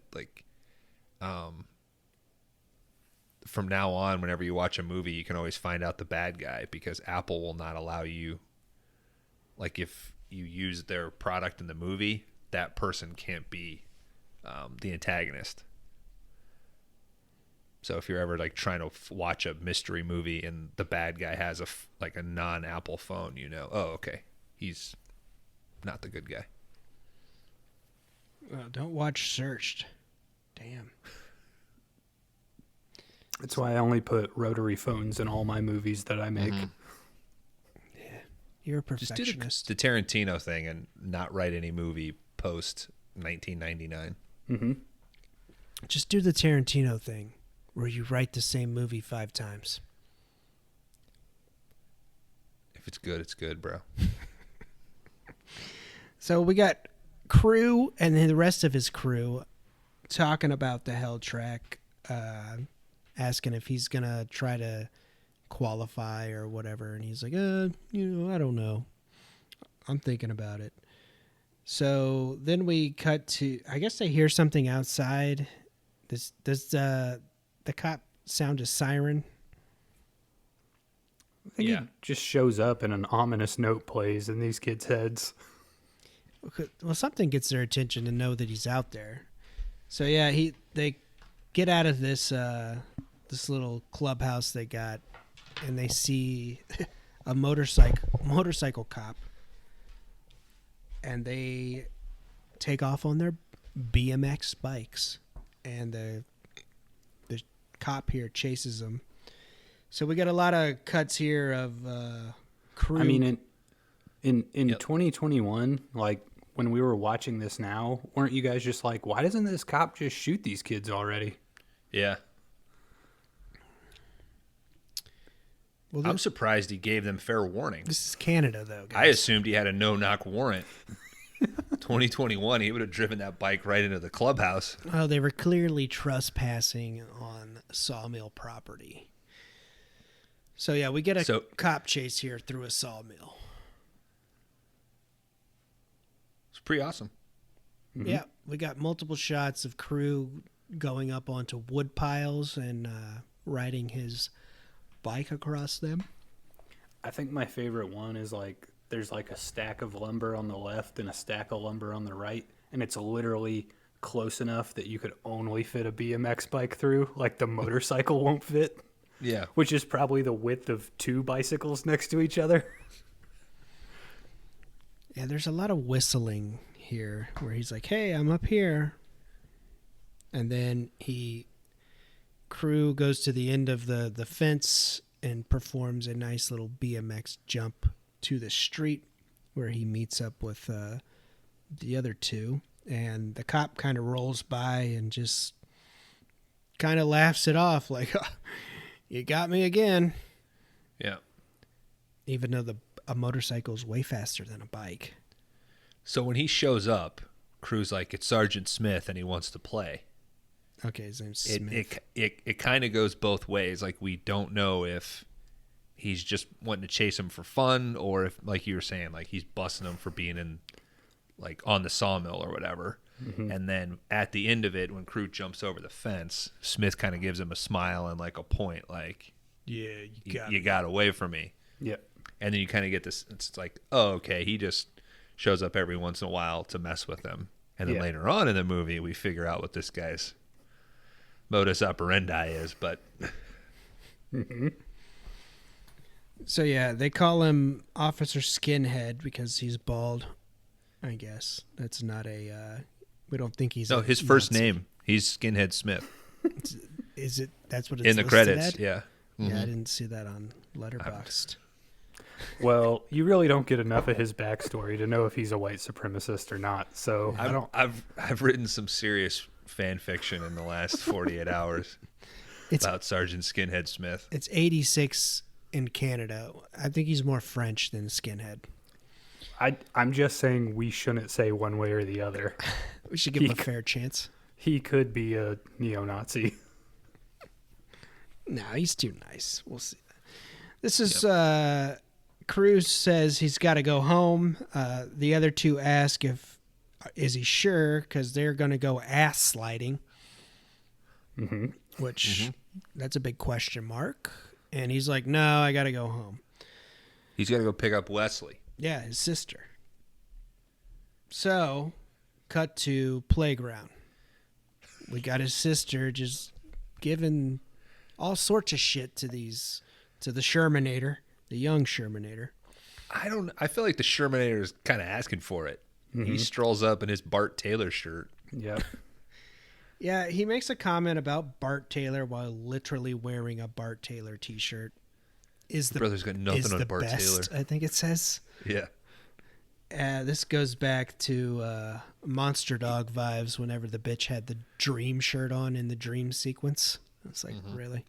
from now on, whenever you watch a movie, you can always find out the bad guy because Apple will not allow you. Like if you use their product in the movie, that person can't be the antagonist. So if you're ever trying to watch a mystery movie and the bad guy has a non-Apple phone, oh, okay, he's not the good guy. Well, don't watch Searched. Damn. That's why I only put rotary phones in all my movies that I make. Yeah, you're a Just do perfectionist. the Tarantino thing and not write any movie post 1999. Mm-hmm. Just do the Tarantino thing, where you write the same movie 5 times. If it's good, it's good, bro. So we got crew and then the rest of his crew talking about the hell track, asking if he's gonna try to qualify or whatever, and he's like, I don't know. I'm thinking about it. So then we cut to, I guess I hear something outside. Does the cop sound a siren? I think he just shows up and an ominous note plays in these kids' heads. Well, something gets their attention to know that he's out there. So yeah, they get out of this little clubhouse they got, and they see a motorcycle cop, and they take off on their BMX bikes, and the cop here chases them. So we got a lot of cuts here of crew. I mean, in 2021, when we were watching this now, weren't you guys just like, why doesn't this cop just shoot these kids already? Yeah. Well, I'm surprised he gave them fair warning. This is Canada, though, guys. I assumed he had a no-knock warrant. 2021, he would have driven that bike right into the clubhouse. Oh, they were clearly trespassing on sawmill property. So, yeah, we get a cop chase here through a sawmill. It's pretty awesome. Mm-hmm. Yeah, we got multiple shots of crew going up onto wood piles and riding his bike across them. I think my favorite one is there's a stack of lumber on the left and a stack of lumber on the right, and it's literally close enough that you could only fit a BMX bike through. The motorcycle won't fit. Yeah. Which is probably the width of 2 bicycles next to each other. Yeah, there's a lot of whistling here where he's like, hey, I'm up here. And then crew goes to the end of the fence and performs a nice little BMX jump to the street where he meets up with the other 2. And the cop kind of rolls by and just kind of laughs it off like, you got me again. Yeah. Even though a motorcycle is way faster than a bike. So when he shows up, Crew's like, it's Sergeant Smith, and he wants to play. Okay, his name's Smith. It kind of goes both ways. We don't know if he's just wanting to chase him for fun, or if, like you were saying, he's busting him for being in, on the sawmill or whatever. Mm-hmm. And then at the end of it, when Crew jumps over the fence, Smith kind of gives him a smile and a point, yeah, you got away from me. Yeah. And then you kind of get this, it's like, oh, okay, he just shows up every once in a while to mess with them. And then later on in the movie, we figure out what this guy's modus operandi is, but... Mm-hmm. So, yeah, they call him Officer Skinhead because he's bald, I guess. That's not a... we don't think he's... No, his first name He's Skinhead Smith Is it? That's what it's in the listed credits. at? Yeah. Yeah, I didn't see that on Letterboxd. Well, you really don't get enough of his backstory to know if he's a white supremacist or not. So I don't. I've written some serious fan fiction in the last 48 hours about Sergeant Skinhead Smith. It's 86 in Canada. I think he's more French than Skinhead. I'm just saying we shouldn't say one way or the other. We should give him a fair chance. He could be a neo-Nazi. No, he's too nice. We'll see. This is Cruz says he's got to go home. The other two ask is he sure, because they're going to go ass sliding, which that's a big question mark. And he's like, no, I got to go home. He's got to go pick up Wesley. Yeah, his sister. So, cut to playground. We got his sister just giving all sorts of shit to the Shermanator, the young Shermanator. I feel like the Shermanator is kind of asking for it. He strolls up in his Bart Taylor shirt. Yep. Yeah, he makes a comment about Bart Taylor while literally wearing a Bart Taylor t-shirt. Brother's got nothing on Bart best, Taylor. I think it says. Yeah. This goes back to Monster Dog vibes whenever the bitch had the Dream shirt on in the Dream sequence. It's like, really?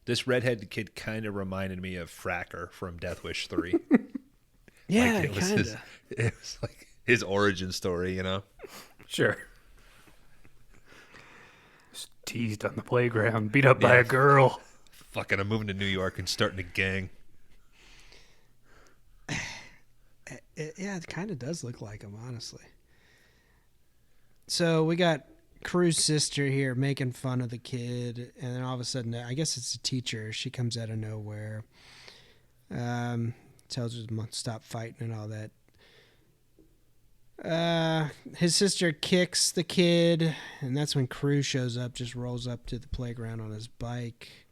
This redhead kid kind of reminded me of Fracker from Death Wish 3. Yeah, like kind of. It was like his origin story, you know? Sure. Just teased on the playground, beat up by a girl. Fucking, I'm moving to New York and starting a gang. It kind of does look like him, honestly. So we got Cruz's sister here making fun of the kid, and then all of a sudden, I guess it's a teacher. She comes out of nowhere, tells her to stop fighting and all that. His sister kicks the kid, and that's when Cruz shows up, just rolls up to the playground on his bike.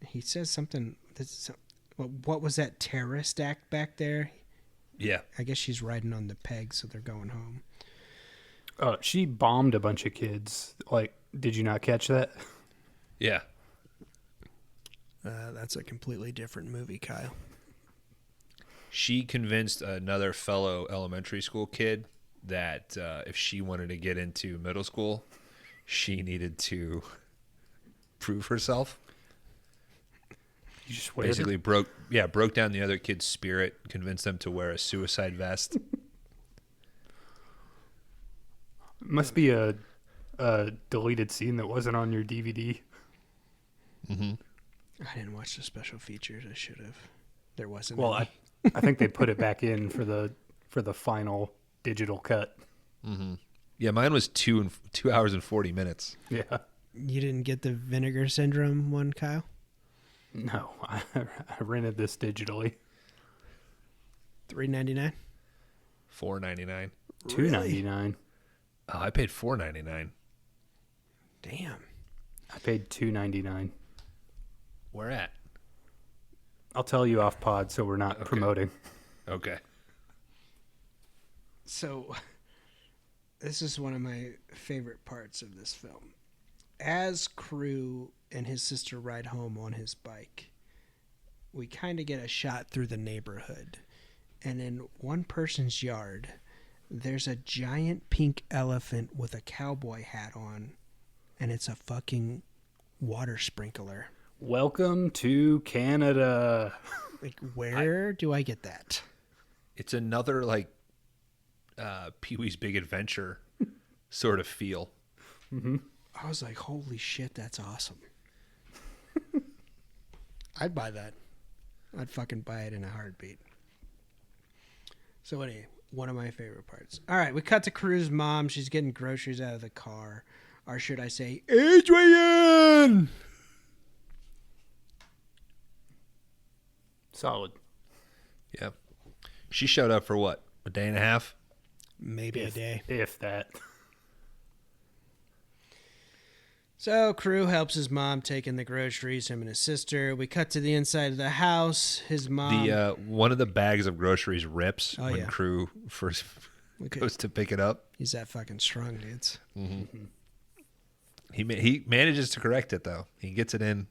He says something. What was that terrorist act back there? Yeah. I guess she's riding on the peg, so they're going home. She bombed a bunch of kids. Like, did you not catch that? Yeah. That's a completely different movie, Kyle. She convinced another fellow elementary school kid that if she wanted to get into middle school, she needed to prove herself. You just Basically broke down the other kid's spirit, convinced them to wear a suicide vest. Must be a deleted scene that wasn't on your DVD. I didn't watch the special features. I should have. There wasn't. Well, any. I think they put it back in for the final digital cut. Yeah, mine was 2 hours and 40 minutes. Yeah. You didn't get the Vinegar Syndrome one, Kyle? No, I rented this digitally. $3.99. $4.99. $2.99. Oh, I paid $4.99. Damn. I paid $2.99. Where at? I'll tell you off pod, so we're not promoting. Okay. So, this is one of my favorite parts of this film. As Crew and his sister ride home on his bike, we kind of get a shot through the neighborhood. And in one person's yard, there's a giant pink elephant with a cowboy hat on, and it's a fucking water sprinkler. Welcome to Canada. Like, where do I get that? It's another, like, Pee-wee's Big Adventure sort of feel. I was like, holy shit, that's awesome. I'd buy that. I'd fucking buy it in a heartbeat. So anyway, one of my favorite parts. All right, we cut to Cruz's mom. She's getting groceries out of the car. Or should I say, Adrian! Solid. Yeah. She showed up for what? A day and a half? Maybe a day. If that. So Crew helps his mom take in the groceries, him and his sister. We cut to the inside of the house. His mom... One of the bags of groceries rips Oh, when yeah. Crew first goes to pick it up. He's that fucking strong, dudes. Mm-hmm. He manages to correct it, though. He gets it in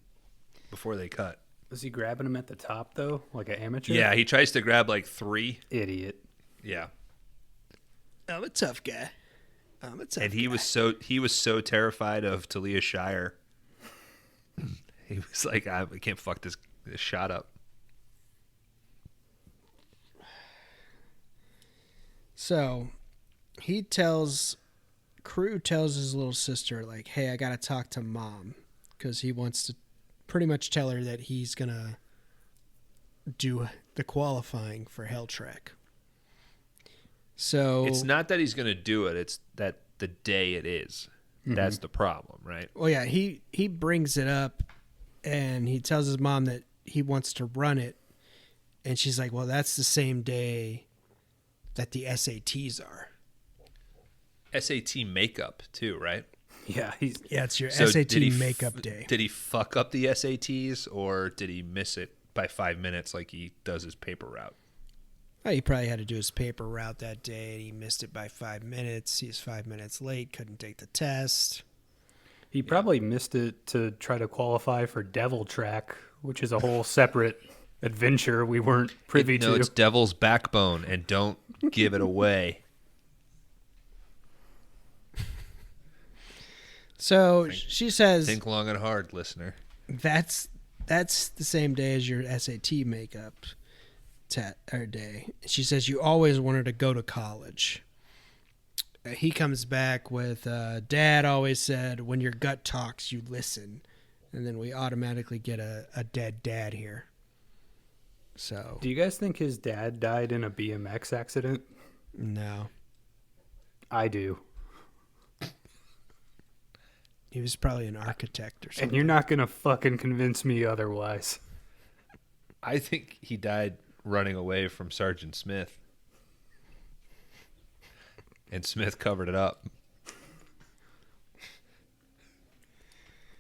before they cut. Was he grabbing him at the top, though? Like an amateur? Yeah, he tries to grab like 3. Idiot. Yeah. I'm a tough guy. And he was so terrified of Talia Shire. He was like, I can't fuck this shot up. So Crew tells his little sister, like, hey, I got to talk to Mom, because he wants to pretty much tell her that he's going to do the qualifying for Hell Track. So it's not that he's going to do it. It's that the day it is. Mm-hmm. That's the problem, right? Well, yeah, he brings it up, and he tells his mom that he wants to run it. And she's like, well, that's the same day that the SATs are. SAT makeup, too, right? Yeah, it's your SAT makeup day. Did he fuck up the SATs, or did he miss it by 5 minutes like he does his paper route? Oh, he probably had to do his paper route that day, and he missed it by 5 minutes. He was 5 minutes late, couldn't take the test. He probably missed it to try to qualify for Devil Track, which is a whole separate adventure we weren't privy to. No, it's Devil's Backbone, and don't give it away. So she says, think long and hard, listener. That's the same day as your SAT makeup day. She says, you always wanted to go to college. He comes back with, Dad always said, when your gut talks, you listen. And then we automatically get a dead dad here. So, do you guys think his dad died in a BMX accident? No. I do. He was probably an architect or something. And you're not going to fucking convince me otherwise. I think he died running away from Sergeant Smith. And Smith covered it up.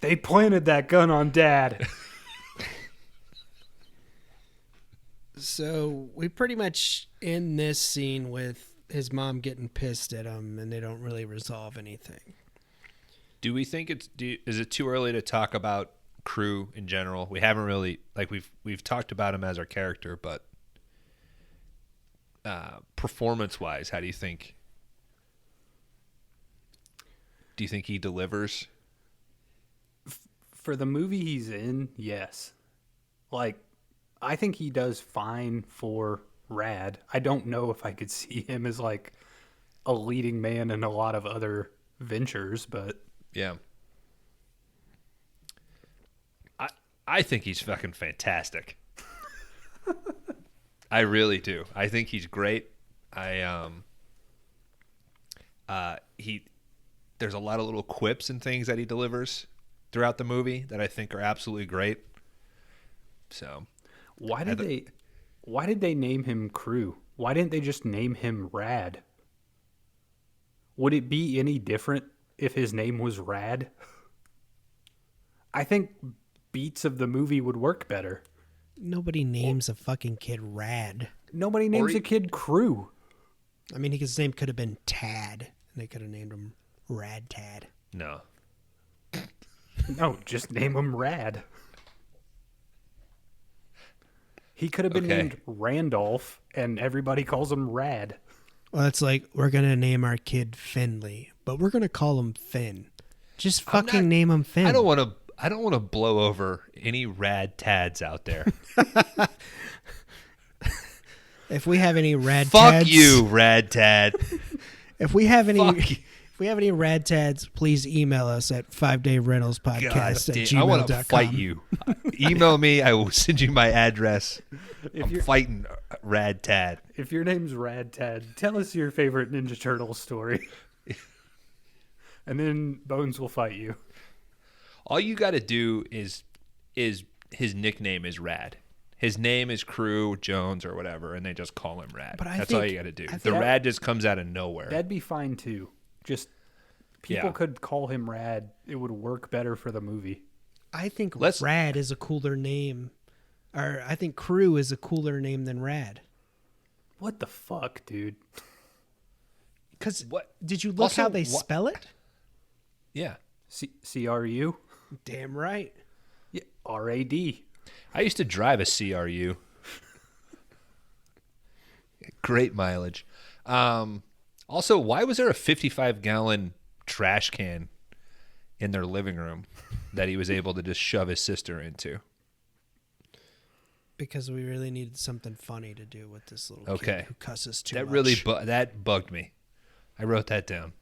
They planted that gun on Dad. So we pretty much end this scene with his mom getting pissed at him, and they don't really resolve anything. Do we think is it too early to talk about Crew in general? We haven't really, like, we've talked about him as our character, but performance-wise, how do you think? Do you think he delivers? For the movie he's in, yes. Like, I think he does fine for Rad. I don't know if I could see him as like a leading man in a lot of other ventures, but yeah. I think he's fucking fantastic. I really do. I think he's great. There's a lot of little quips and things that he delivers throughout the movie that I think are absolutely great. So, why did they name him Crew? Why didn't they just name him Rad? Would it be any different if his name was Rad? I think beats of the movie would work better. Nobody names a fucking kid Rad. Nobody names a kid Crew. I mean, his name could have been Tad, and they could have named him Rad Tad. No. No, just name him Rad. He could have been named Randolph, and everybody calls him Rad. Well, it's like, we're going to name our kid Finley, but we're going to call him Finn. Just fucking name him Finn. I don't want to blow over any Rad Tads out there. If we have any Rad Fuck Tads, you, Rad Tad. If we have any Rad Tads, please email us at 5dayrentals@gmail.com. I want to fight you. Email me. I will send you my address. I'm fighting Rad Tad. If your name's Rad Tad, tell us your favorite Ninja Turtle story. And then Bones will fight you. All you got to do is his nickname is Rad. His name is Crew Jones or whatever, and they just call him Rad. That's all you got to do. The Rad just comes out of nowhere. That'd be fine too. Just people could call him Rad. It would work better for the movie. I think Rad is a cooler name. Or I think Crew is a cooler name than Rad. What the fuck, dude? Because What? did you look Also, how they spell it? Yeah. CRU? Damn right. Yeah, RAD. I used to drive a CRU. Great mileage. Also, why was there a 55-gallon trash can in their living room that he was able to just shove his sister into? Because we really needed something funny to do with this little Okay. kid who cusses too That much. really that bugged me. I wrote that down.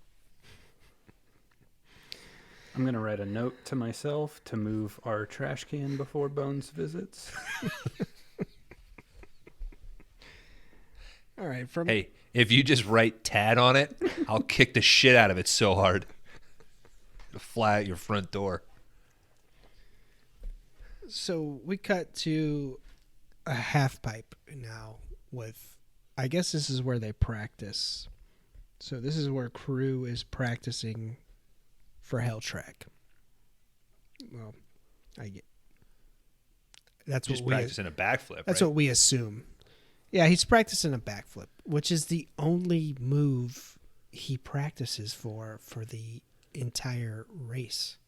I'm going to write a note to myself to move our trash can before Bones visits. All right. Hey, if you just write Tad on it, I'll kick the shit out of it so hard. It'll fly out your front door. So we cut to a half pipe now with, I guess this is where they practice. So this is where crew is practicing for Hell Track. Well, that's Just what we practicing a backflip, That's right? what we assume. Yeah, he's practicing a backflip, which is the only move he practices for the entire race.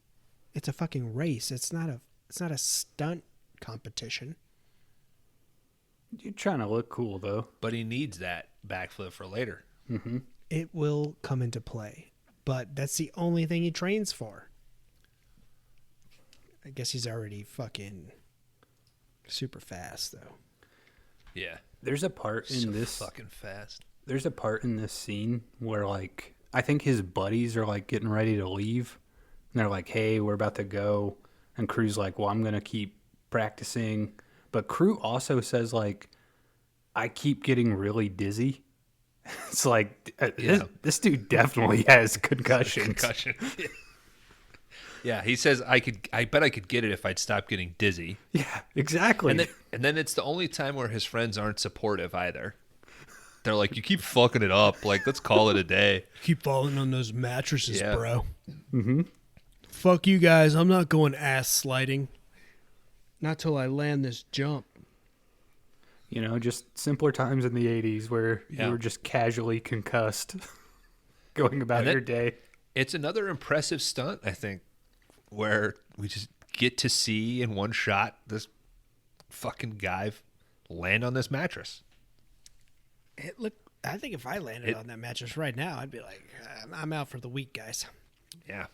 It's a fucking race. It's not a stunt competition. You're trying to look cool, though. But he needs that backflip for later. Mm-hmm. It will come into play, but that's the only thing he trains for. I guess he's already fucking super fast, though. Yeah. There's a part in this fucking fast. There's a part in this scene where, like, I think his buddies are, like, getting ready to leave. And they're like, hey, we're about to go. And Crew's like, well, I'm going to keep practicing. But Crew also says, like, I keep getting really dizzy. It's like, this dude definitely has concussions. Concussion. Yeah, he says I bet I could get it if I'd stop getting dizzy. Yeah, exactly. And then it's the only time where his friends aren't supportive either. They're like, you keep fucking it up. Like, let's call it a day. Keep falling on those mattresses, Yeah. bro. Mm-hmm. Fuck you guys. I'm not going ass sliding. Not till I land this jump. You know, just simpler times in the 80s where Yeah. you were just casually concussed going about your day. It's another impressive stunt, I think, where we just get to see in one shot this fucking guy land on this mattress. I think if I landed on that mattress right now, I'd be like, I'm out for the week, guys. Yeah.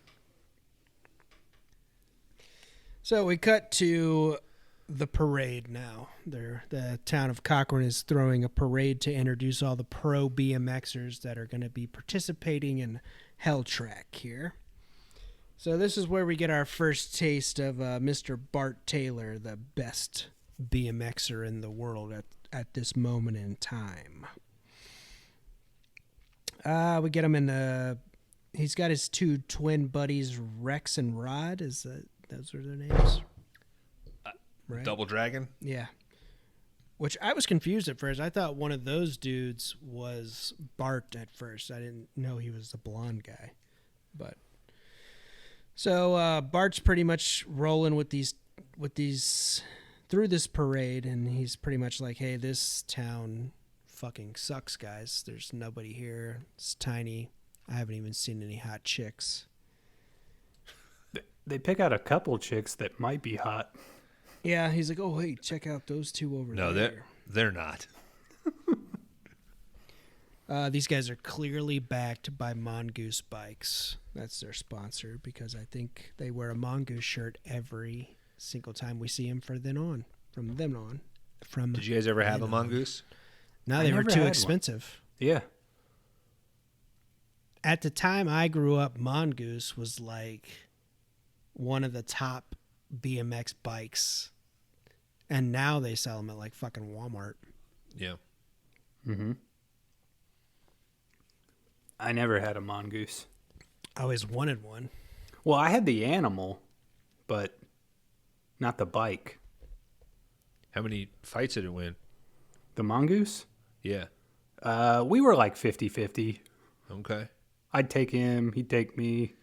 So we cut to the parade now. The town of Cochrane is throwing a parade to introduce all the pro BMXers that are going to be participating in Hell Track here. So this is where we get our first taste of Mr. Bart Taylor, the best BMXer in the world at this moment in time. We get him in the... He's got his two twin buddies, Rex and Rod. Those are their names? Right? Double Dragon? Yeah. Which I was confused at first. I thought one of those dudes was Bart at first. I didn't know he was the blonde guy. But so Bart's pretty much rolling with these through this parade, and he's pretty much like, hey, this town fucking sucks, guys. There's nobody here. It's tiny. I haven't even seen any hot chicks. They pick out a couple chicks that might be hot. Yeah, he's like, oh, hey, check out those two over there. No, they're not. These guys are clearly backed by Mongoose Bikes. That's their sponsor, because I think they wear a Mongoose shirt every single time we see them from then on. Did you guys ever have a mongoose? No, I they were never too had one. expensive. Yeah. At the time I grew up, Mongoose was like one of the top BMX bikes. And now they sell them at like fucking Walmart. Yeah. Mm-hmm. I never had a mongoose. I always wanted one. Well, I had the animal, but not the bike. How many fights did it win? The mongoose? Yeah. We were like 50-50. Okay. I'd take him, he'd take me.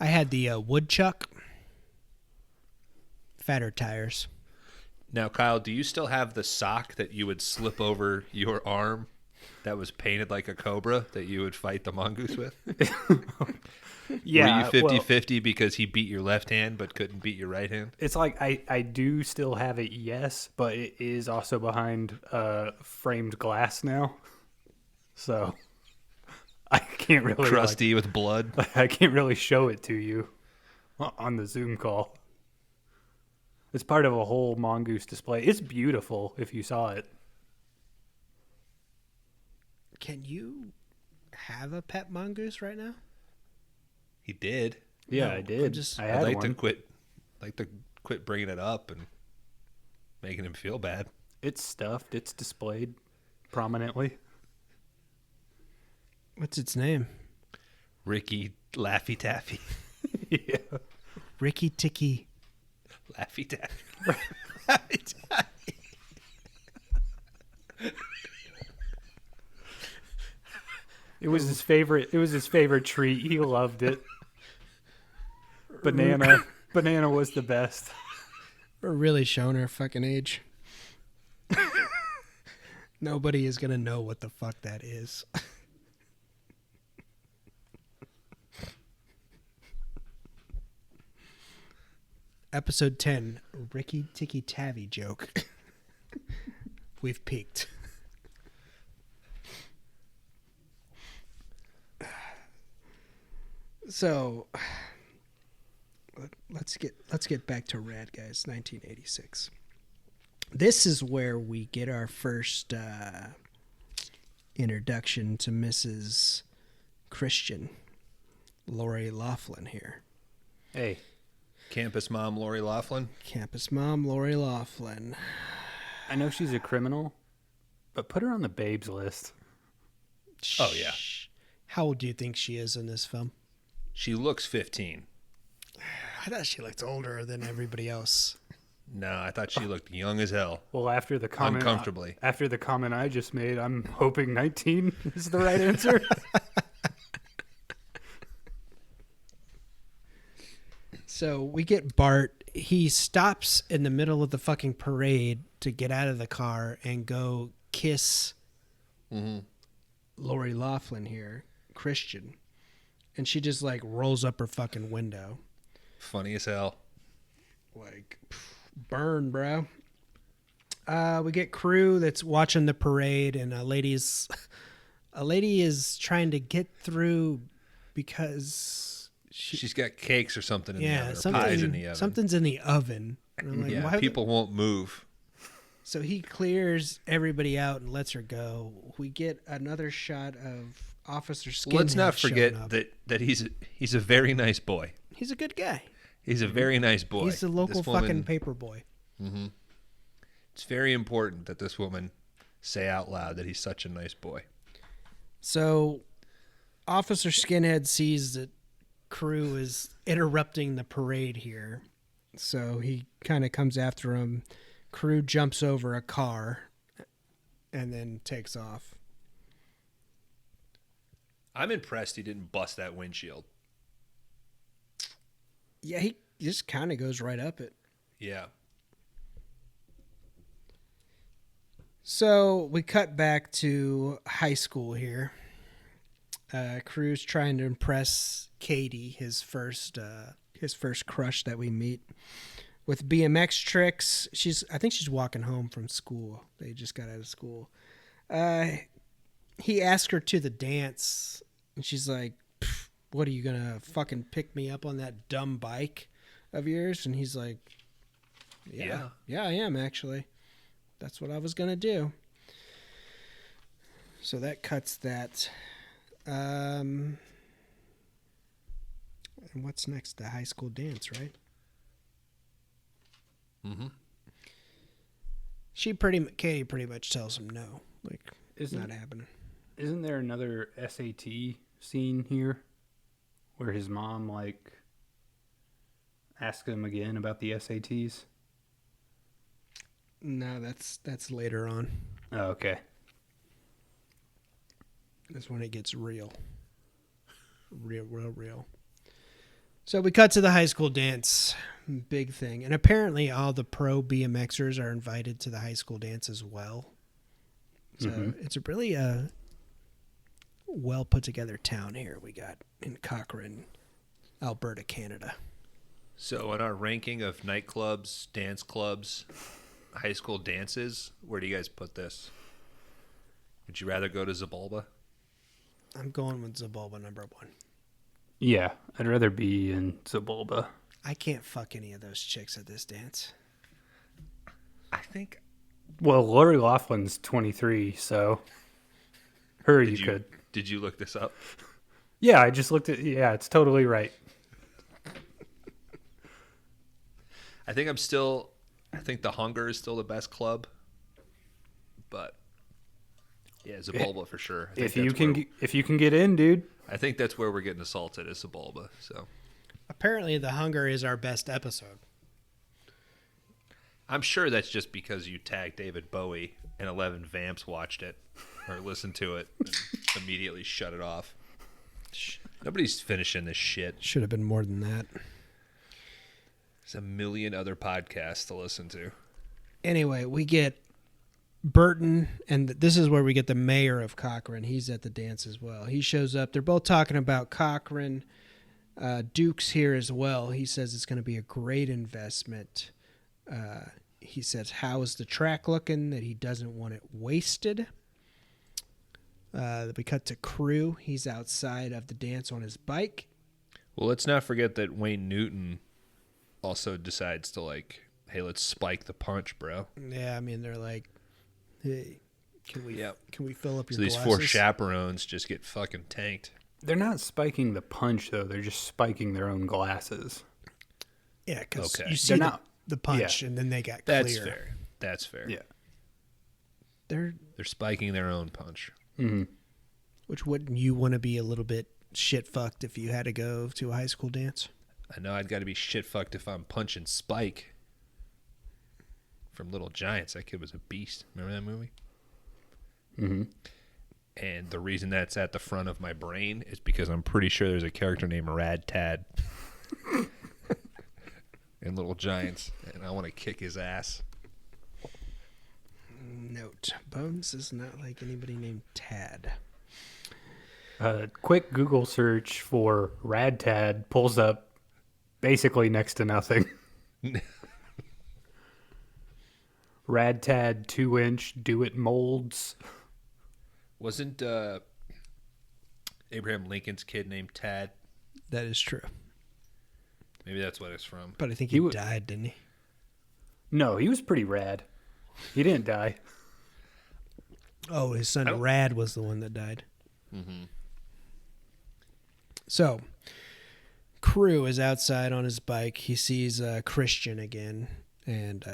I had the woodchuck. Fatter tires. Now, Kyle, do you still have the sock that you would slip over your arm that was painted like a cobra that you would fight the mongoose with? Yeah. Were you 50-50 because he beat your left hand but couldn't beat your right hand? It's like I do still have it, yes, but it is also behind framed glass now. So I can't really Crusty with blood. I can't really show it to you on the Zoom call. It's part of a whole mongoose display. It's beautiful if you saw it. Can you have a pet mongoose right now? He did. Yeah, No, I did. I had I'd like one. to quit bringing it up and making him feel bad. It's stuffed. It's displayed prominently. What's its name? Ricky Laffy Taffy. Yeah. Ricky Ticky. Laffy Taffy. Laffy Taffy. It was his favorite. It was his favorite treat. He loved it. Banana was the best. We're really showing our fucking age. Nobody is gonna know what the fuck that is. Episode 10, Ricky Ticky Tavi joke. We've peaked. So let's get back to Rad Guys 1986. This is where we get our first introduction to Mrs. Christian, Lori Loughlin here. Hey, Campus mom Lori Loughlin. Campus mom Lori Loughlin. I know she's a criminal, but put her on the babes list. Oh, yeah. How old do you think she is in this film? She looks 15. I thought she looked older than everybody else. No, I thought she looked young as hell. Well, after the comment, Uncomfortably. After the comment I just made, I'm hoping 19 is the right answer. So we get Bart. He stops in the middle of the fucking parade to get out of the car and go kiss Lori Loughlin here, Christian. And she just like rolls up her fucking window. Funny as hell. Like, burn, bro. We get crew that's watching the parade, and a lady is trying to get through because She's got cakes or something in the oven. Or something, pies in the oven. something's in the oven. And I'm like, Yeah, why would- people won't move. So he clears everybody out and lets her go. We get another shot of Officer Skinhead. Let's not showing forget up. that he's a very nice boy. He's a good guy. He's a very nice boy. He's the local This woman- fucking paper boy. It's very important that this woman say out loud that he's such a nice boy. So Officer Skinhead sees that crew is interrupting the parade here. So he kind of comes after him. Crew jumps over a car and then takes off. I'm impressed he didn't bust that windshield. Yeah, he just kind of goes right up it. Yeah. So we cut back to high school here. Crew's trying to impress Katie, his first crush that we meet, with BMX tricks. I think she's walking home from school. They just got out of school. He asked her to the dance, and she's like, "What are you gonna fucking pick me up on that dumb bike of yours?" And he's like, "Yeah, I am actually. That's what I was gonna do." So that cuts that. And what's next? The high school dance, right? Mm-hmm. Katie pretty much tells him no. Like, it's not happening. Isn't there another SAT scene here where his mom like asks him again about the SATs? No, that's later on. Oh, okay. That's when it gets real. Real. So we cut to the high school dance. Big thing. And apparently all the pro BMXers are invited to the high school dance as well. It's a really well put together town here we got in Cochrane, Alberta, Canada. So in our ranking of nightclubs, dance clubs, high school dances, where do you guys put this? Would you rather go to Zabulba? I'm going with Zabulba number 1. Yeah, I'd rather be in Zabulba. I can't fuck any of those chicks at this dance. I think. Well, Lori Laughlin's 23, so her you could. Did you look this up? Yeah, I just looked at. Yeah, it's totally right. I think the Hunger is still the best club, but yeah, Zabulba for sure. If you can get in, dude. I think that's where we're getting assaulted is Zabulba. So Apparently, The Hunger is our best episode. I'm sure that's just because you tagged David Bowie and 11 Vamps watched it or listened to it and immediately shut it off. Nobody's finishing this shit. Should have been more than that. There's a million other podcasts to listen to. Anyway, we get Burton, and this is where we get the mayor of Cochrane. He's at the dance as well. He shows up. They're both talking about Cochrane. Duke's here as well. He says it's going to be a great investment. He says, how is the track looking? That he doesn't want it wasted. We cut to Crew. He's outside of the dance on his bike. Well, let's not forget that Wayne Newton also decides to hey, let's spike the punch, bro. Yeah, I mean, they're like, hey, can we fill up your So these glasses? 4 chaperones just get fucking tanked. They're not spiking the punch though. They're just spiking their own glasses. Yeah, because Okay. you see They're not- the punch, and then they got That's clear. fair. That's fair. Yeah. They're spiking their own punch. Mm-hmm. Which wouldn't you want to be a little bit shit fucked if you had to go to a high school dance? I know I'd got to be shit fucked if I'm punching Spike from Little Giants. That kid was a beast. Remember that movie? Mm-hmm. And the reason that's at the front of my brain is because I'm pretty sure there's a character named Rad Tad in Little Giants, and I want to kick his ass. Note: Bones is not like anybody named Tad. Quick Google search for Rad Tad pulls up basically next to nothing. Rad Tad 2-inch Do It molds. Wasn't Abraham Lincoln's kid named Tad? That is true. Maybe that's what it's from. But I think He he wa- died, didn't he? No, he was pretty rad. He didn't die. Oh, his son Rad was the one that died. Mm-hmm. So, Crew is outside on his bike. He sees Christian again, and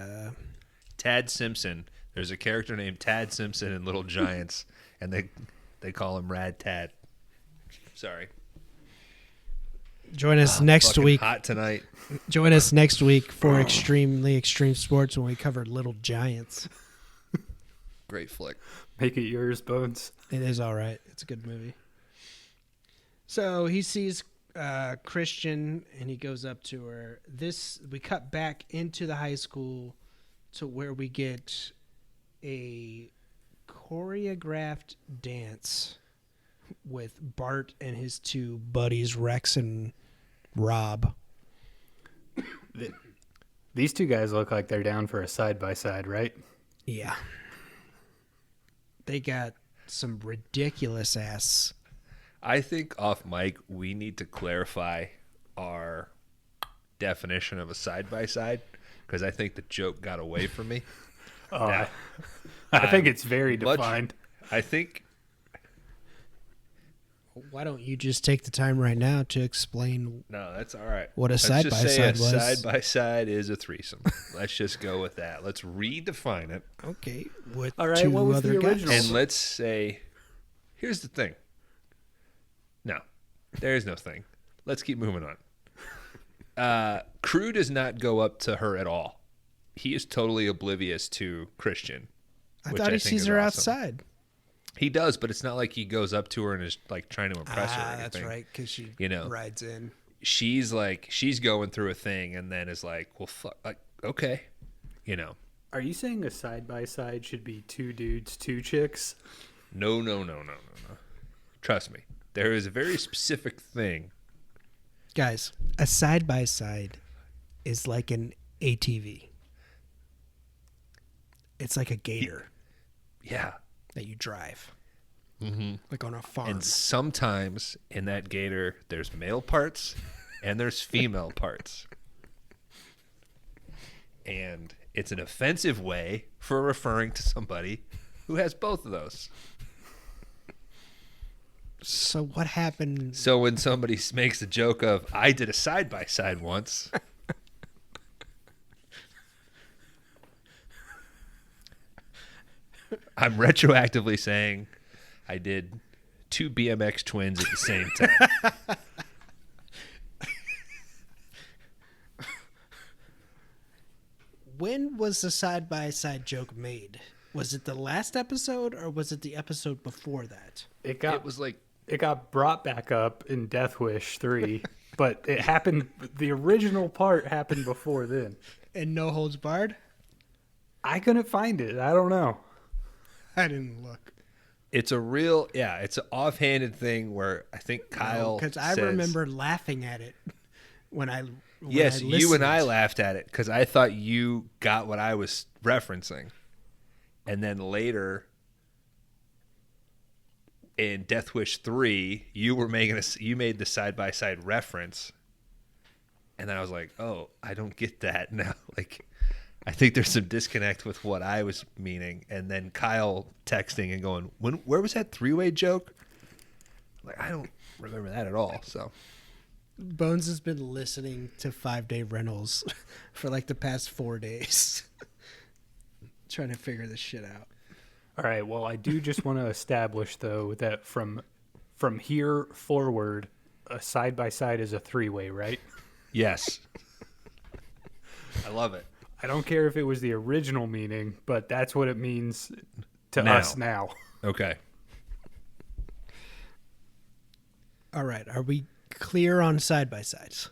Tad Simpson. There's a character named Tad Simpson in Little Giants, and they call him Rad Tad. Sorry. join us next Fucking week. hot tonight. Join us next week for Extremely Extreme Sports when we cover Little Giants. Great flick. Make it yours, Bones. It is all right. It's a good movie. So he sees Christian and he goes up to her. We cut back into the high school to where we get a choreographed dance with Bart and his 2 buddies, Rex and Rob. These 2 guys look like they're down for a side-by-side, right? Yeah. They got some ridiculous ass. I think off mic, we need to clarify our definition of a side-by-side because I think the joke got away from me. Oh, Now, I think it's very much- defined. I think Why don't you just take the time right now to explain no, that's all right. what a Let's just say side-by-side was? Side-by-side is a threesome. Let's just go with that. Let's redefine it. Okay, with All right, 2 what was other the guys. original? And let's say, here's the thing. No, there is no thing. Let's keep moving on. Crew does not go up to her at all. He is totally oblivious to Christian. I which thought he think sees is her awesome. outside. He does, but it's not like he goes up to her and is like trying to impress her or anything. That's right, because she rides in. She's going through a thing and then is like, well, fuck, like, okay, Are you saying a side-by-side should be 2 dudes, 2 chicks? No. Trust me. There is a very specific thing. Guys, a side by side is like an ATV. It's like a gator Yeah. that you drive. Mm-hmm. Like on a farm. And sometimes in that gator, there's male parts and there's female parts. And it's an offensive way for referring to somebody who has both of those. So what happened? So when somebody makes the joke of, I did a side-by-side once, I'm retroactively saying I did 2 BMX twins at the same time. When was the side by side joke made? Was it the last episode or was it the episode before that? It was like, got brought back up in Death Wish 3, but it happened. The original part happened before then. And No Holds Barred? I couldn't find it. I don't know. I didn't look. it's a real, it's an offhanded thing where I think Kyle because I says- remember laughing at it when I Yes, I you and I listened. laughed at it because I thought you got what I was referencing. And then later in Death Wish 3, you made the side-by-side reference. And then I was like, oh, I don't get that now. Like, I think there's some disconnect with what I was meaning. And then Kyle texting and going, where was that three-way joke? Like, I don't remember that at all. So Bones has been listening to 5 Day Rentals for like the past 4 days, trying to figure this shit out. All right. Well, I do just want to establish though that from here forward, a side by side is a 3-way, right? yes. I love it. I don't care if it was the original meaning, but that's what it means to Now. us now. Okay. All right, are we clear on side by sides?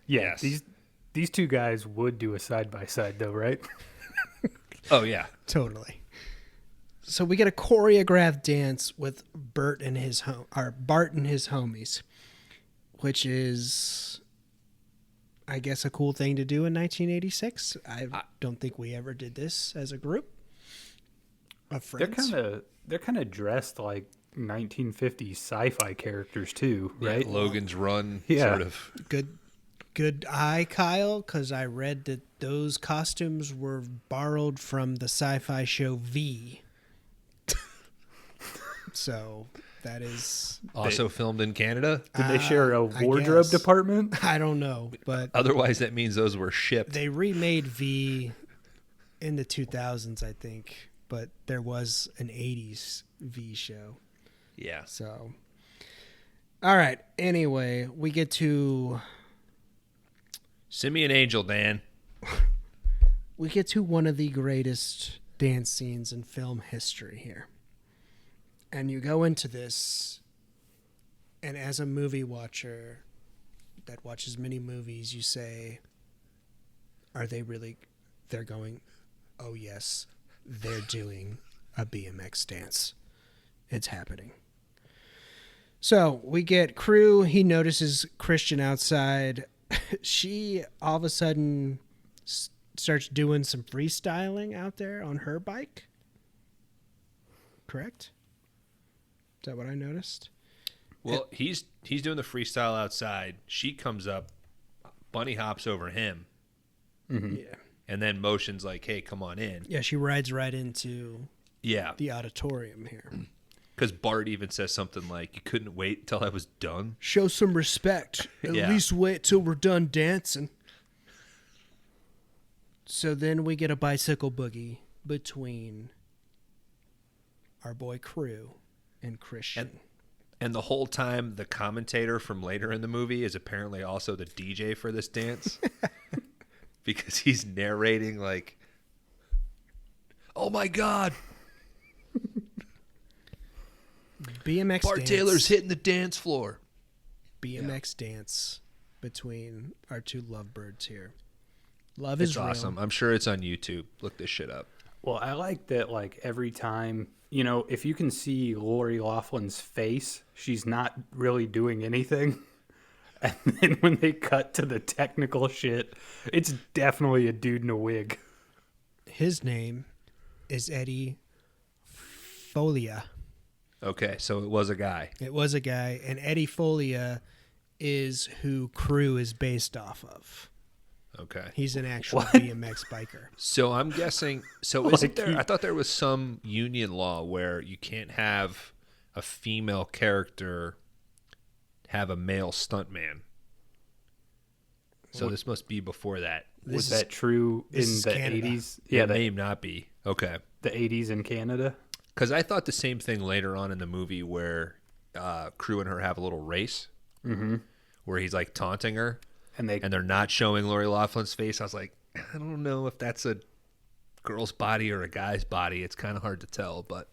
Yeah. Yes. These two guys would do a side by side though, right? Oh, yeah. Totally. So we get a choreographed dance with Bart and his homies, which is, I guess, a cool thing to do in 1986. I don't think we ever did this as a group of friends. They're kind of dressed like 1950s sci-fi characters too, right? Logan's Run, Yeah. sort of. Good eye, Kyle, because I read that those costumes were borrowed from the sci-fi show V. So that is, Also filmed in Canada. Did they share a I wardrobe guess. department? I don't know, but Otherwise, that means those were shipped. they remade V in the 2000s, I think, but there was an 80s V show. Yeah. So, all right. Anyway, we get to Simian Angel, Dan. one of the greatest dance scenes in film history here. And you go into this, and as a movie watcher that watches many movies, you say, are they really, they're going, oh yes, they're doing a BMX dance. It's happening. So we get Crew. He notices Christian outside. She all of a sudden starts doing some freestyling out there on her bike. Correct? Is that what I noticed? Well, he's doing the freestyle outside. She comes up, bunny hops over him, Mm-hmm. Yeah. and then motions like, hey, come on in. Yeah, she rides right into Yeah. the auditorium here. Because Bart even says something like, you couldn't wait till I was done. Show some respect. At Yeah. least wait till we're done dancing. So then we get a bicycle boogie between our boy Crew and Christian. And the whole time, the commentator from later in the movie is apparently also the DJ for this dance. Because he's narrating like, oh my God, BMX Bart dance. Taylor's hitting the dance floor. BMX dance between our two lovebirds here. Love is It's real. awesome. I'm sure it's on YouTube. Look this shit up. Well, I like that, like, every time, if you can see Lori Loughlin's face, she's not really doing anything. And then when they cut to the technical shit, it's definitely a dude in a wig. His name is Eddie Folia. Okay, so it was a guy. It was a guy, and Eddie Folia is who Crew is based off of. Okay. He's an actual BMX biker. So I'm guessing. So Like isn't there? I thought there was some union law where you can't have a female character have a male stuntman. So this must be before that. Was that true in this is the Canada. 80s? Yeah, Yeah, it may not be. Okay. the 80s in Canada. Because I thought the same thing later on in the movie where Crew and her have a little race where he's like taunting her And they're not showing Lori Loughlin's face. I was like, I don't know if that's a girl's body or a guy's body. It's kind of hard to tell, but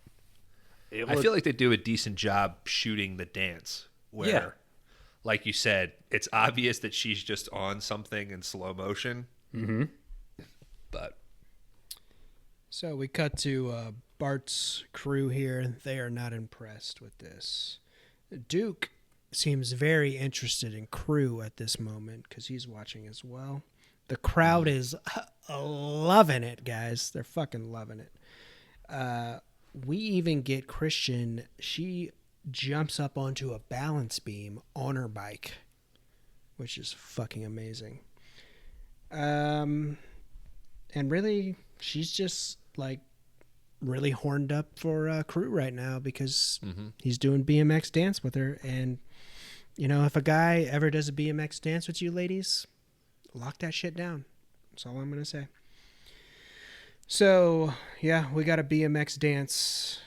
I feel like they do a decent job shooting the dance where, like you said, it's obvious that she's just on something in slow motion. Mm-hmm. But So we cut to Bart's crew here, and they are not impressed with this. Duke seems very interested in Crew at this moment because he's watching as well. The crowd is loving it, guys. They're fucking loving it. We even get Christian. She jumps up onto a balance beam on her bike, which is fucking amazing. And really, she's just like really horned up for Crew right now because he's doing BMX dance with her. And if a guy ever does a BMX dance with you ladies, lock that shit down. That's all I'm gonna say. So yeah, we got a BMX dance,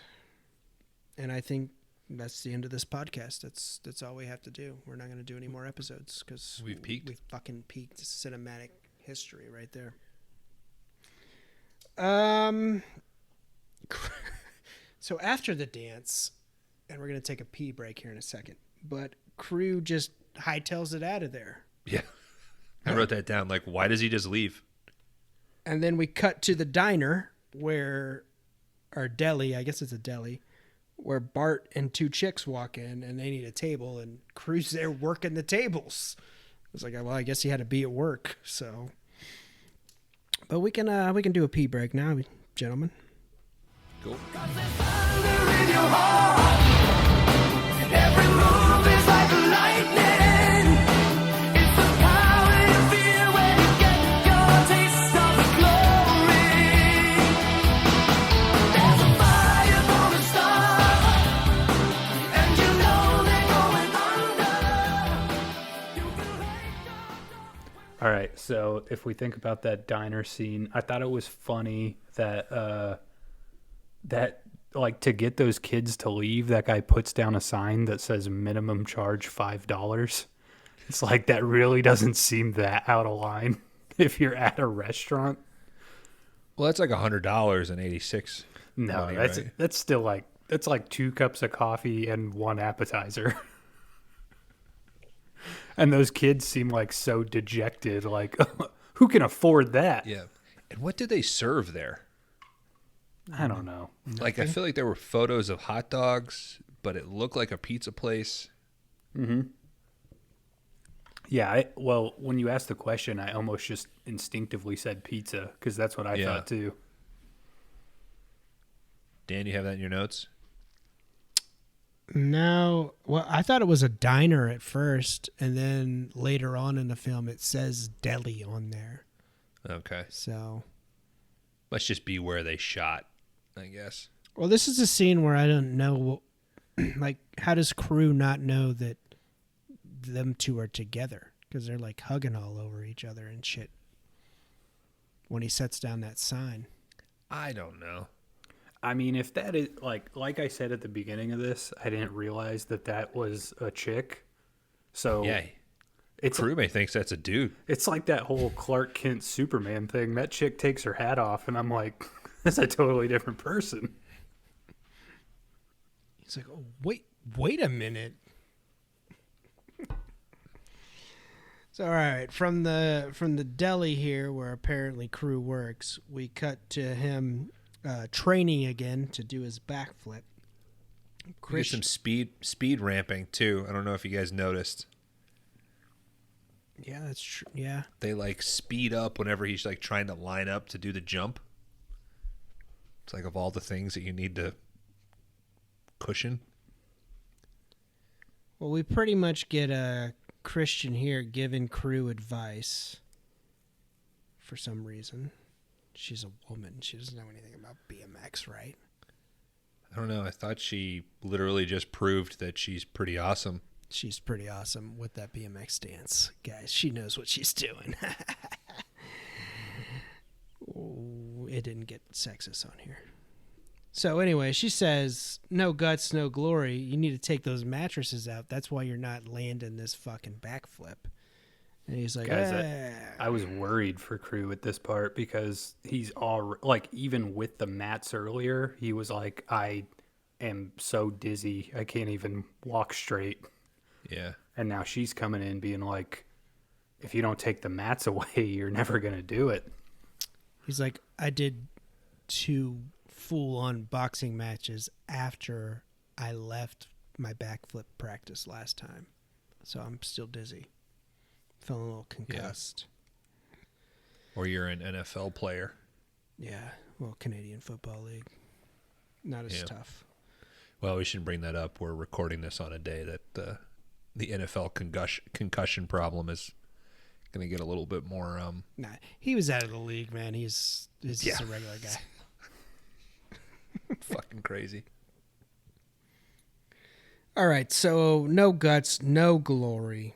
and I think that's the end of this podcast. That's all we have to do. We're not gonna do any more episodes because We've peaked. We fucking peaked. Cinematic history right there. So after the dance, and we're gonna take a pee break here in a second, but Crew just hightails it out of there. yeah, I wrote that down. Like, why does he just leave? And then we cut to the diner or deli, I guess it's a deli, where Bart and two chicks walk in and they need a table, and Crew's there working the tables. It's like, well, I guess he had to be at work, so. But we can do a pee break now, gentlemen. Cool. Every move is like lightning. It's the power you feel when you get your taste of glory. There's a fire gonna start, and you know they're going under. You can break All right, so if we think about that diner scene, I thought it was funny that like to get those kids to leave, that guy puts down a sign that says minimum charge $5. It's like that really doesn't seem that out of line if you're at a restaurant. Well, that's like $100.86. No, money, that's right? that's still like 2 cups of coffee and 1 appetizer. And those kids seem like so dejected, like who can afford that? Yeah. And what did they serve there? I don't know. Like, I feel like there were photos of hot dogs, but it looked like a pizza place. Yeah, well, when you asked the question, I almost just instinctively said pizza because that's what I Yeah. thought too. Dan, you have that in your notes? No, well, I thought it was a diner at first, and then later on in the film it says deli on there. Okay. So, Must just be where they shot, I guess. well, this is a scene where I don't know, like, how does Crew not know that them two are together? Because they're like hugging all over each other and shit when he sets down that sign. I don't know. I mean, if that is like I said at the beginning of this, I didn't realize that was a chick. So Yeah. it's Crewmate thinks that's a dude. it's like that whole Clark Kent Superman thing. That chick takes her hat off, and I'm like, that's a totally different person. He's like, oh, wait a minute. So all right, from the deli here, where apparently Crew works, we cut to him training again to do his backflip. There's some speed ramping too. I don't know if you guys noticed. Yeah, that's true. Yeah, They like speed up whenever he's like trying to line up to do the jump. It's like of all the things that you need to cushion. well, we pretty much get a Christian here giving Crew advice for some reason. She's a woman. She doesn't know anything about BMX, right? I don't know. I thought she literally just proved that she's pretty awesome. She's pretty awesome with that BMX dance. Guys, she knows what she's doing. Ooh, it didn't get sexist on here. So anyway, she says, no guts, no glory. You need to take those mattresses out. That's why you're not landing this fucking backflip. And he's like, Guys, I was worried for Crew at this part because he's all like, even with the mats earlier, he was like, I am so dizzy, I can't even walk straight. Yeah. And now she's coming in being like, if you don't take the mats away, you're never going to do it. He's like, I did 2 full-on boxing matches after I left my backflip practice last time. So I'm still dizzy. Feeling a little concussed. Or you're an NFL player. Yeah. Well, Canadian Football League. Not as Yeah. tough. Well, we should bring that up. We're recording this on a day that the NFL concussion problem is going to get a little bit more. Nah, he was out of the league, man. He's just a regular guy. Fucking crazy. All right, so no guts, no glory.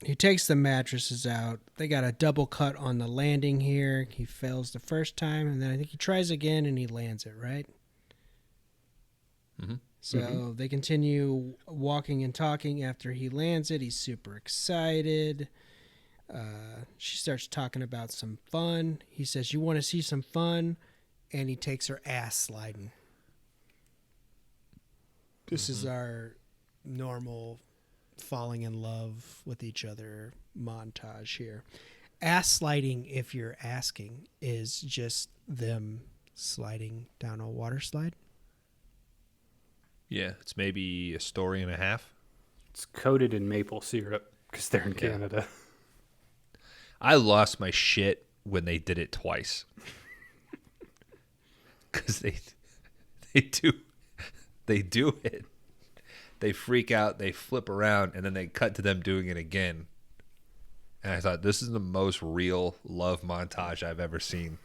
He takes the mattresses out. They got a double cut on the landing here. He fails the first time, and then I think he tries again, and he lands it, right? Mm-hmm. So they continue walking and talking after he lands it. He's super excited. She starts talking about some fun. He says, you want to see some fun? And he takes her ass sliding. This is our normal falling in love with each other montage here. Ass sliding, if you're asking, is just them sliding down a water slide. Yeah, it's maybe a story and a half. It's coated in maple syrup because they're in Yeah. Canada. I lost my shit when they did it twice. Because they do it. They freak out, they flip around, and then they cut to them doing it again. And I thought, this is the most real love montage I've ever seen.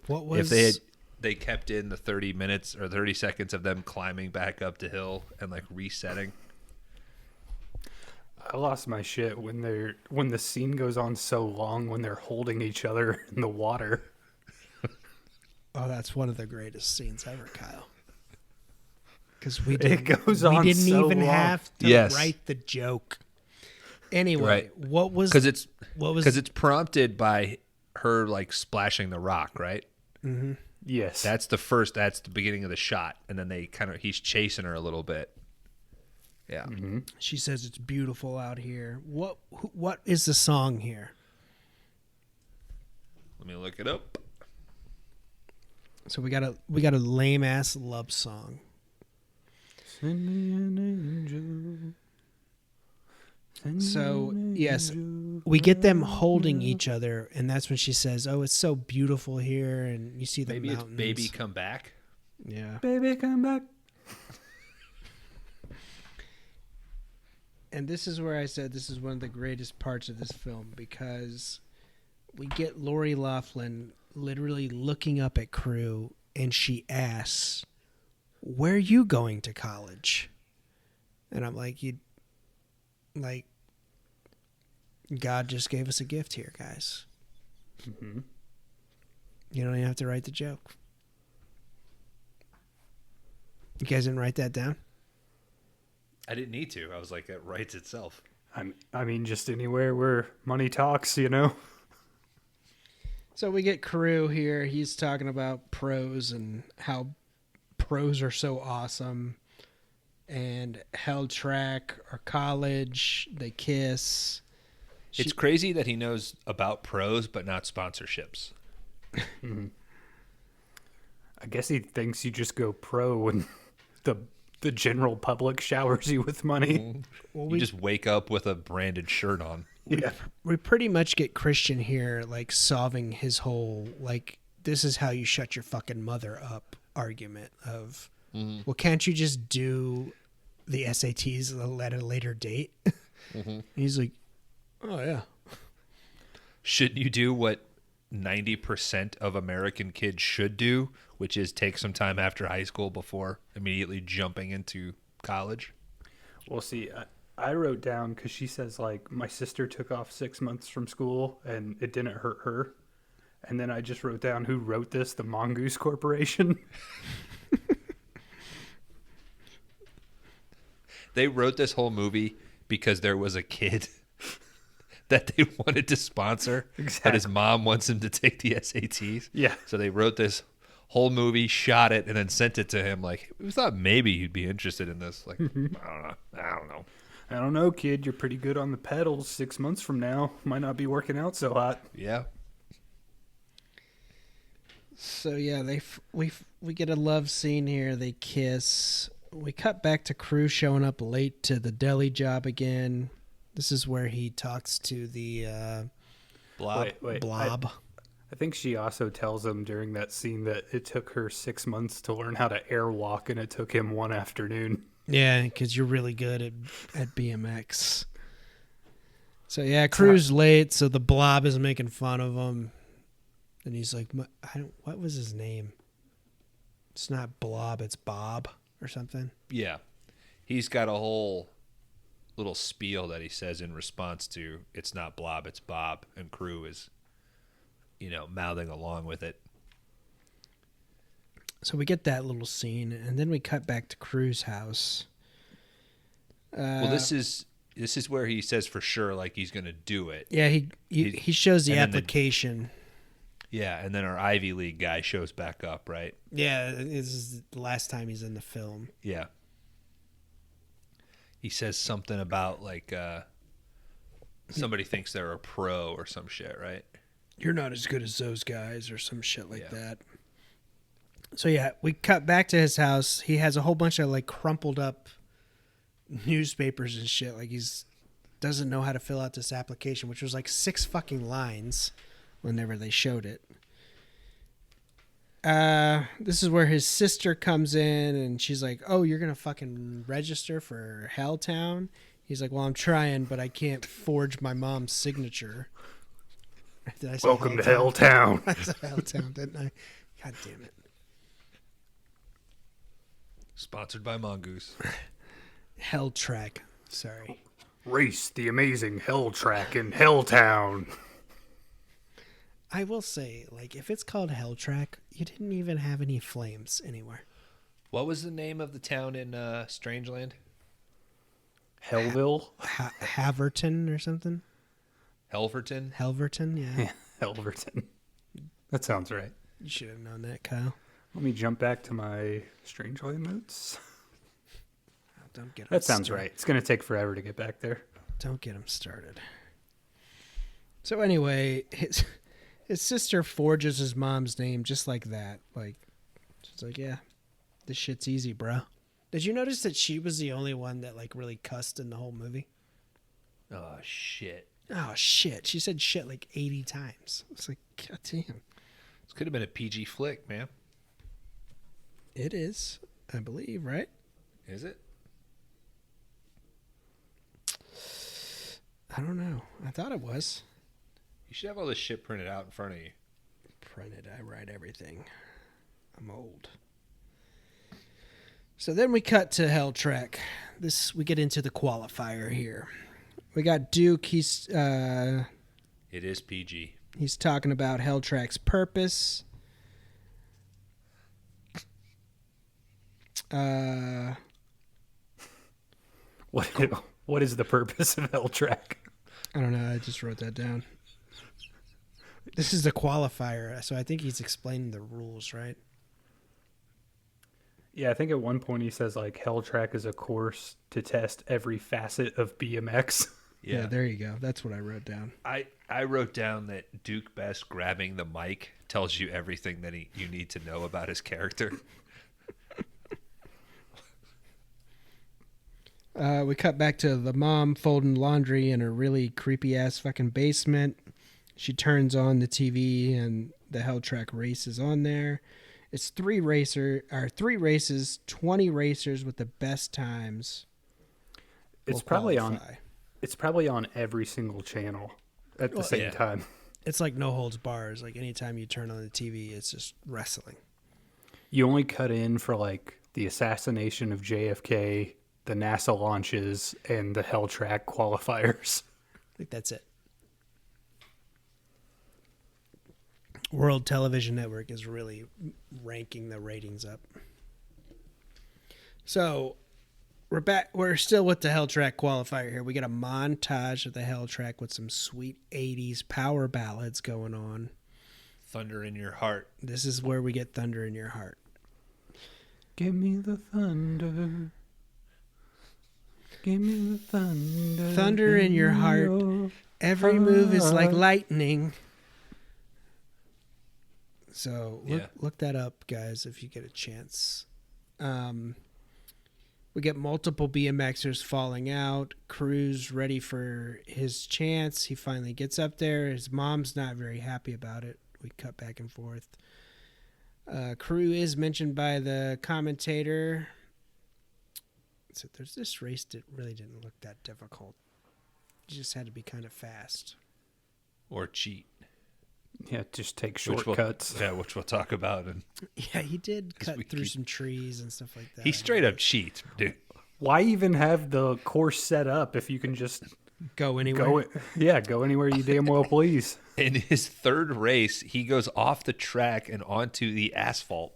What was If they kept in the 30 minutes or 30 seconds of them climbing back up the hill and like resetting. I lost my shit when the scene goes on so long when they're holding each other in the water. Oh, that's one of the greatest scenes ever, Kyle. Because we It goes on didn't so even long. have to Yes. write the joke. Anyway, Right. what was Because it's prompted by her like splashing the rock, right? Yes. That's the beginning of the shot, and then he's chasing her a little bit. Yeah. Mm-hmm. She says it's beautiful out here. What is the song here? Let me look it up. So we got a lame ass love song. Send me an angel. So yes, we get them holding each other, and that's when she says, "Oh, it's so beautiful here," and you see the Maybe mountains. it's Baby Come Back. Yeah. Baby, come back. And this is where I said this is one of the greatest parts of this film, because we get Lori Loughlin literally looking up at Crew, and she asks, "Where are you going to college?" And I'm like, God just gave us a gift here, guys. Mm-hmm. You don't even have to write the joke. You guys didn't write that down? I didn't need to. I was like, it writes itself. I mean, just anywhere where money talks, you know? So we get Carew here. He's talking about pros and how pros are so awesome. And held track or college, they kiss. It's crazy that he knows about pros but not sponsorships. I guess he thinks you just go pro and the general public showers you with money. Well, You just wake up with a branded shirt on. Yeah. we pretty much get Christian here, like solving his whole like this is how you shut your fucking mother up argument of, well, can't you just do the SATs at a later date? He's like, oh yeah. Should you do what 90% of American kids should do, which is take some time after high school before immediately jumping into college? Well, see, I wrote down because she says, like, my sister took off 6 months from school and it didn't hurt her. And then I just wrote down who wrote this, the Mongoose Corporation. They wrote this whole movie because there was a kid that they wanted to sponsor, but his mom wants him to take the SATs. Yeah. So they wrote this whole movie, shot it, and then sent it to him. Like, we thought maybe you'd be interested in this. Like, I don't know. I don't know, kid. You're pretty good on the pedals. 6 months from now, might not be working out so hot. Yeah. So yeah, we get a love scene here. They kiss. We cut back to Crew showing up late to the deli job again. This is where he talks to the Blob. Wait. blob. I think she also tells him during that scene that it took her 6 months to learn how to airwalk, and it took him one afternoon. Yeah, because you're really good at BMX. So yeah, Crew's late, so the blob is making fun of him, and he's like, what was his name? It's not Blob, it's Bob or something. Yeah. He's got a whole little spiel that he says in response to it's not Blob, it's Bob, and Crew is, mouthing along with it. So we get that little scene, and then we cut back to Crew's house. Well, this is where he says for sure, like, he's going to do it. Yeah, he shows the and then application. Yeah, and then our Ivy League guy shows back up, right? Yeah, this is the last time he's in the film. Yeah. He says something about, like, somebody thinks they're a pro or some shit, right? You're not as good as those guys or some shit like Yeah. that. So yeah, we cut back to his house. He has a whole bunch of like crumpled up newspapers and shit. Like doesn't know how to fill out this application, which was like 6 fucking lines whenever they showed it. This is where his sister comes in and she's like, "Oh, you're gonna fucking register for Helltown?" He's like, "Well, I'm trying, but I can't forge my mom's signature." Did I say Welcome to Helltown? Helltown. I said Helltown, didn't I? God damn it. Sponsored by Mongoose. Hell Track. Sorry. Race the amazing Hell Track in Helltown. I will say, like, if it's called Hell Track, you didn't even have any flames anywhere. What was the name of the town in Strangeland? Hellville? Haverton or something? Helverton? Helverton, yeah. Helverton. That sounds right. You should have known that, Kyle. Let me jump back to my Strangeland notes. Oh, don't get 'em That sounds started. right. It's going to take forever to get back there. Don't get him started. So anyway, his sister forges his mom's name just like that. Like, she's like, "Yeah, this shit's easy, bro." Did you notice that she was the only one that like really cussed in the whole movie? Oh, shit. Oh shit! She said shit like 80 times. It's like, God damn. This could have been a PG flick, man. It is, I believe, right? Is it? I don't know. I thought it was. You should have all this shit printed out in front of you. Printed. I write everything. I'm old. So then we cut to Hell Track. We get into the qualifier here. We got Duke. He's It is PG. he's talking about Hell Track's purpose. What is the purpose of Hell Track? I don't know. I just wrote that down. This is the qualifier, so I think he's explaining the rules, right? Yeah, I think at one point he says like Hell Track is a course to test every facet of BMX. Yeah, there you go. That's what I wrote down. I wrote down that Duke Best grabbing the mic tells you everything that you need to know about his character. We cut back to the mom folding laundry in a really creepy ass fucking basement. She turns on the TV and the Hell Track race is on there. It's three races, 20 racers with the best times. It's will probably qualify. it's probably on every single channel at the same yeah. time. It's like no holds bars. Like anytime you turn on the TV, it's just wrestling. You only cut in for like the assassination of JFK, the NASA launches, and the Hell Track qualifiers. I think that's it. World Television Network is really ranking the ratings up. So we're back. We're still with the Hell Track qualifier here. We get a montage of the Hell Track with some sweet 80s power ballads going on. Thunder in Your Heart. This is where we get Thunder in Your Heart. Give me the thunder. Give me the thunder. Thunder in your heart. Every move is like lightning. So look that up, guys, if you get a chance. We get multiple BMXers falling out. Crew's ready for his chance. He finally gets up there. His mom's not very happy about it. We cut back and forth. Crew is mentioned by the commentator. So there's this race that really didn't look that difficult. You just had to be kind of fast. Or cheat. Yeah, just take Which shortcuts. which we'll talk about. And Yeah, he did cut through some trees and stuff like that. he straight up cheats, dude. Why even have the course set up if you can just Go anywhere. go anywhere you damn well please? In his third race, he goes off the track and onto the asphalt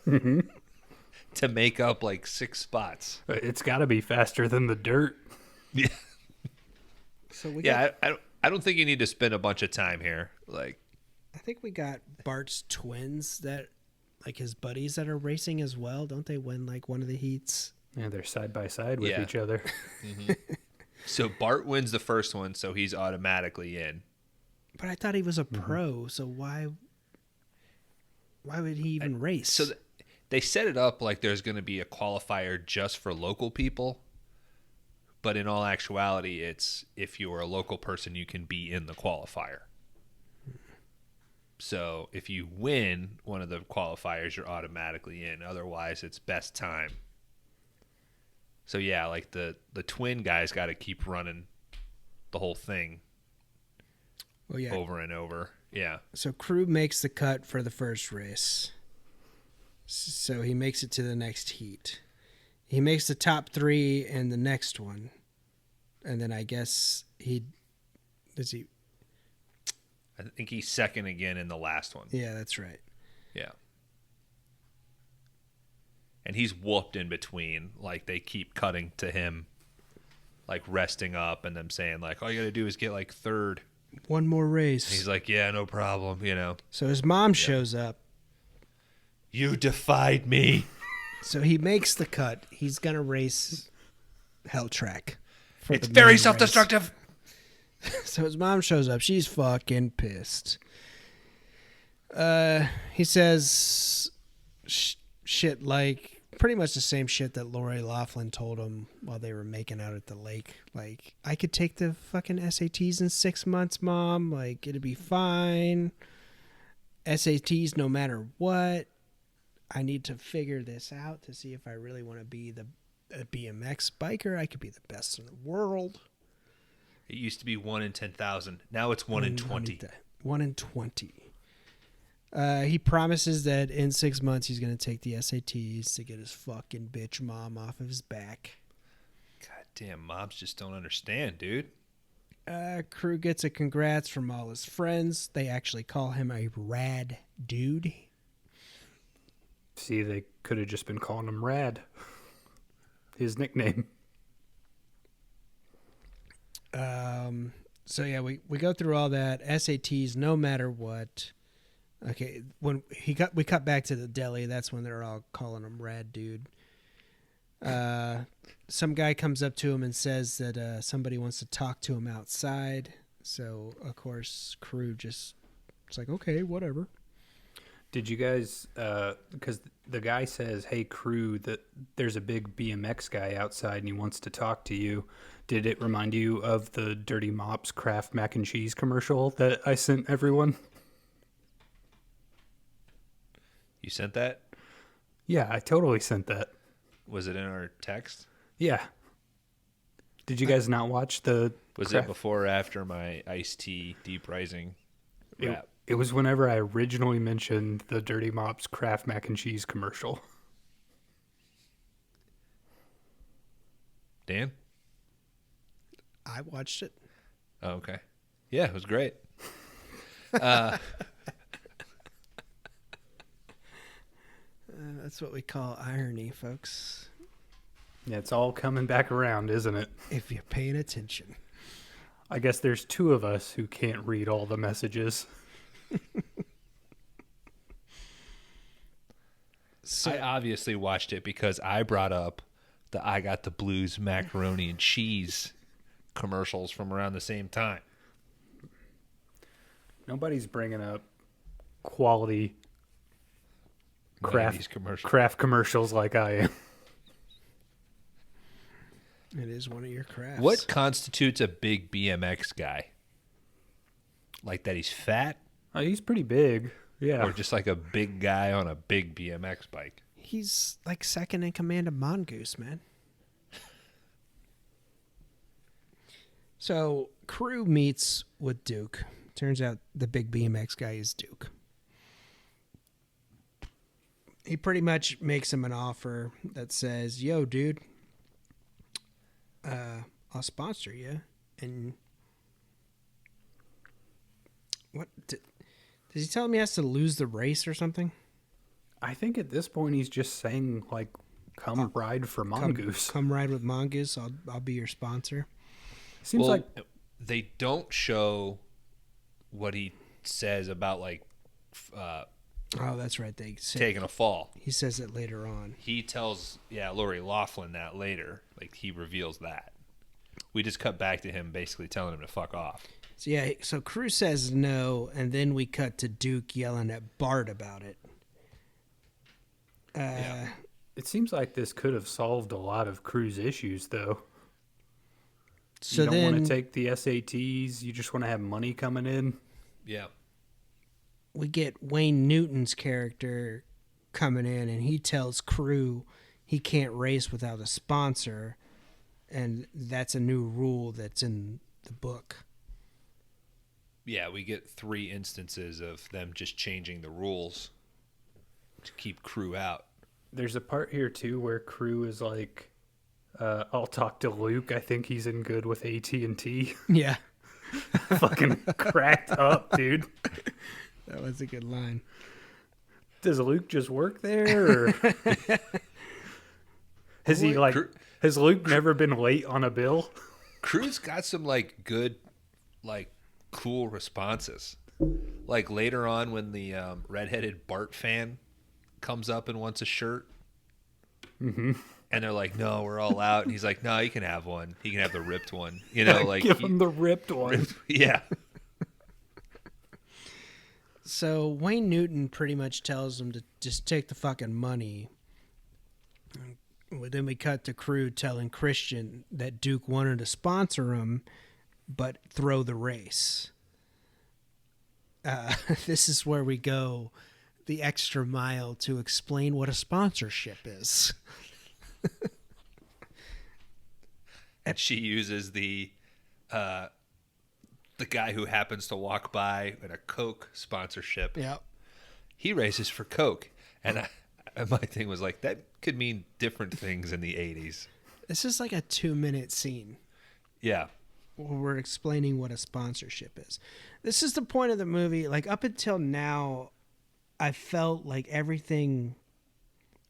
to make up like 6 spots. It's got to be faster than the dirt. Yeah, So we yeah. I don't think you need to spend a bunch of time here. Like, I think we got Bart's twins that, like his buddies that are racing as well. Don't they win like one of the heats? Yeah, they're side by side with Yeah. each other. so Bart wins the first one, so he's automatically in. But I thought he was a pro, so why would he even race? So they set it up like there's going to be a qualifier just for local people. But in all actuality, it's if you're a local person, you can be in the qualifier. So if you win one of the qualifiers, you're automatically in. Otherwise, it's best time. So yeah, like the twin guys got to keep running the whole thing well, yeah. over and over. Yeah. So Crew makes the cut for the first race. So he makes it to the next heat. He makes the top 3 in the next one. And then I guess I think he's second again in the last one. Yeah, that's right. Yeah. And he's whooped in between. Like, they keep cutting to him, like, resting up and them saying, like, all you got to do is get, like, third. One more race. And he's like, yeah, no problem, you know. So his mom shows up. You defied me. So he makes the cut. He's going to race Hell Track. It's very self-destructive. So his mom shows up. She's fucking pissed. He says shit like pretty much the same shit that Lori Loughlin told him while they were making out at the lake. Like, I could take the fucking SATs in 6 months, Mom. Like, it'd be fine. SATs no matter what. I need to figure this out to see if I really want to be a BMX biker. I could be the best in the world. It used to be 1 in 10,000. Now it's 1 in 20. 1 in 20. He promises that in 6 months he's going to take the SATs to get his fucking bitch mom off of his back. God damn, moms just don't understand, dude. Crew gets a congrats from all his friends. They actually call him a rad dude. See, they could have just been calling him Rad. His nickname. So yeah, we go through all that. SATs no matter what. Okay, when we cut back to the deli, that's when they're all calling him Rad Dude. Some guy comes up to him and says that somebody wants to talk to him outside. So, of course, Crew just, it's like, okay, whatever. Did you guys, because the guy says, hey, Crew, that there's a big BMX guy outside and he wants to talk to you. Did it remind you of the Dirty Mops Kraft mac and cheese commercial that I sent everyone? You sent that? Yeah, I totally sent that. Was it in our text? Yeah. Did you guys not watch the Was Kraft? it before or after my iced tea deep rising rap? It was whenever I originally mentioned the Dirty Mops Kraft mac and cheese commercial. Dan? I watched it. Oh, okay. Yeah, it was great. That's what we call irony, folks, Yeah, it's all coming back around, isn't it? if you're paying attention. I guess there's two of us who can't read all the messages. So, I obviously watched it because I brought up the I Got the Blues macaroni and cheese commercials from around the same time. Nobody's bringing up quality 90s commercial. craft commercials like I am. it is one of your crafts. What constitutes a big BMX guy? Like that he's fat Oh, he's pretty big. Yeah. or just like a big guy on a big BMX bike? He's like second in command of Mongoose, man. So, Crew meets with Duke. Turns out the big BMX guy is Duke. He pretty much makes him an offer that says, yo, dude, I'll sponsor you. And what? Does he tell him he has to lose the race or something? I think at this point he's just saying, like, come ride for Mongoose. Come ride with Mongoose. I'll be your sponsor. Seems like they don't show what he says about like Oh, that's right. They say, taking a fall. he says it later on. He tells Lori Laughlin that later. Like he reveals that. We just cut back to him basically telling him to fuck off. So yeah, so Crew says no, and then we cut to Duke yelling at Bart about it. it seems like this could have solved a lot of Crew's issues, though. So you don't then want to take the SATs. You just want to have money coming in. Yeah. we get Wayne Newton's character coming in, and he tells Crew he can't race without a sponsor, and that's a new rule that's in the book. Yeah, we get 3 instances of them just changing the rules to keep Crew out. There's a part here, too, where Crew is like, I'll talk to Luke. I think he's in good with AT&T. Yeah, Fucking cracked up, dude. that was a good line. Does Luke just work there? Or has he, like, has Luke never been late on a bill? Crew's got some like good, like cool responses. Like later on when the redheaded Bart fan comes up and wants a shirt. Mm-hmm. And they're like, no, we're all out. And he's like, no, you can have one. He can have the ripped one. You know, like Give him the ripped one. yeah. So Wayne Newton pretty much tells him to just take the fucking money. Well, then we cut to Crew telling Christian that Duke wanted to sponsor him, but throw the race. This is where we go the extra mile to explain what a sponsorship is. And she uses the guy who happens to walk by in a Coke sponsorship. Yeah. He races for Coke. And my thing was like, that could mean different things in the 80s. This is like a 2-minute scene Yeah. where we're explaining what a sponsorship is. This is the point of the movie. Like, up until now, I felt like everything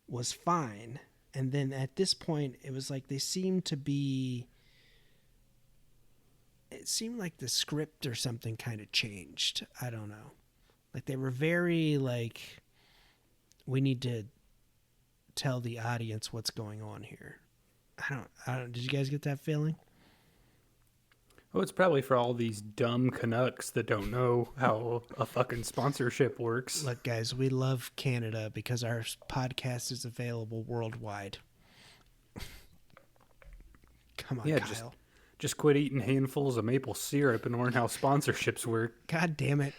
was fine. And then at this point, it was like they seemed to be... It seemed like the script or something kind of changed. I don't know. Like, they were very, like... We need to tell the audience what's going on here. I don't. Did you guys get that feeling? Oh, it's probably for all these dumb Canucks that don't know how a fucking sponsorship works. Look, guys, we love Canada because our podcast is available worldwide. Come on, Yeah, Kyle. just quit eating handfuls of maple syrup and learn how sponsorships work. God damn it.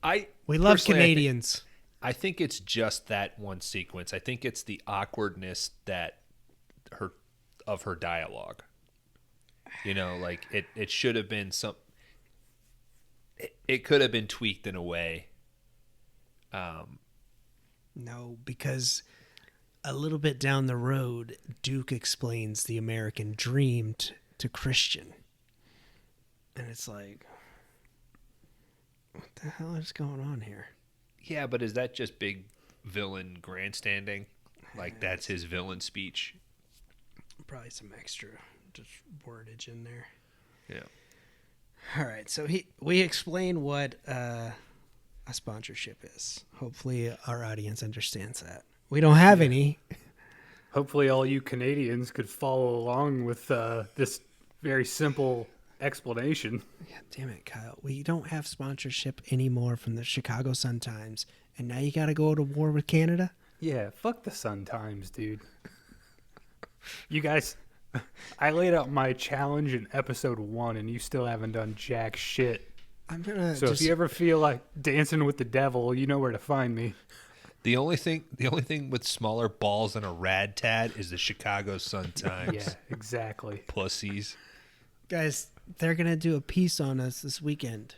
I We love personally, Canadians. I think it's just that one sequence. I think it's the awkwardness of her dialogue. You know, like it should have been it could have been tweaked in a way. No, because a little bit down the road, Duke explains the American dream to Christian. And it's like, what the hell is going on here? Yeah, but is that just big villain grandstanding? Like that's his villain speech? Probably some extra just wordage in there. Yeah. All right, so we explain what a sponsorship is. Hopefully our audience understands that. We don't have any. Hopefully, all you Canadians could follow along with this very simple explanation. Yeah, damn it, Kyle. We don't have sponsorship anymore from the Chicago Sun-Times, and now you got to go to war with Canada? Yeah, fuck the Sun Times, dude. You guys, I laid out my challenge in episode 1, and you still haven't done jack shit. I'm gonna So if you ever feel like dancing with the devil, you know where to find me. The only thing with smaller balls than a rad tad is the Chicago Sun-Times. Yeah, exactly. Pussies. guys, they're gonna do a piece on us this weekend.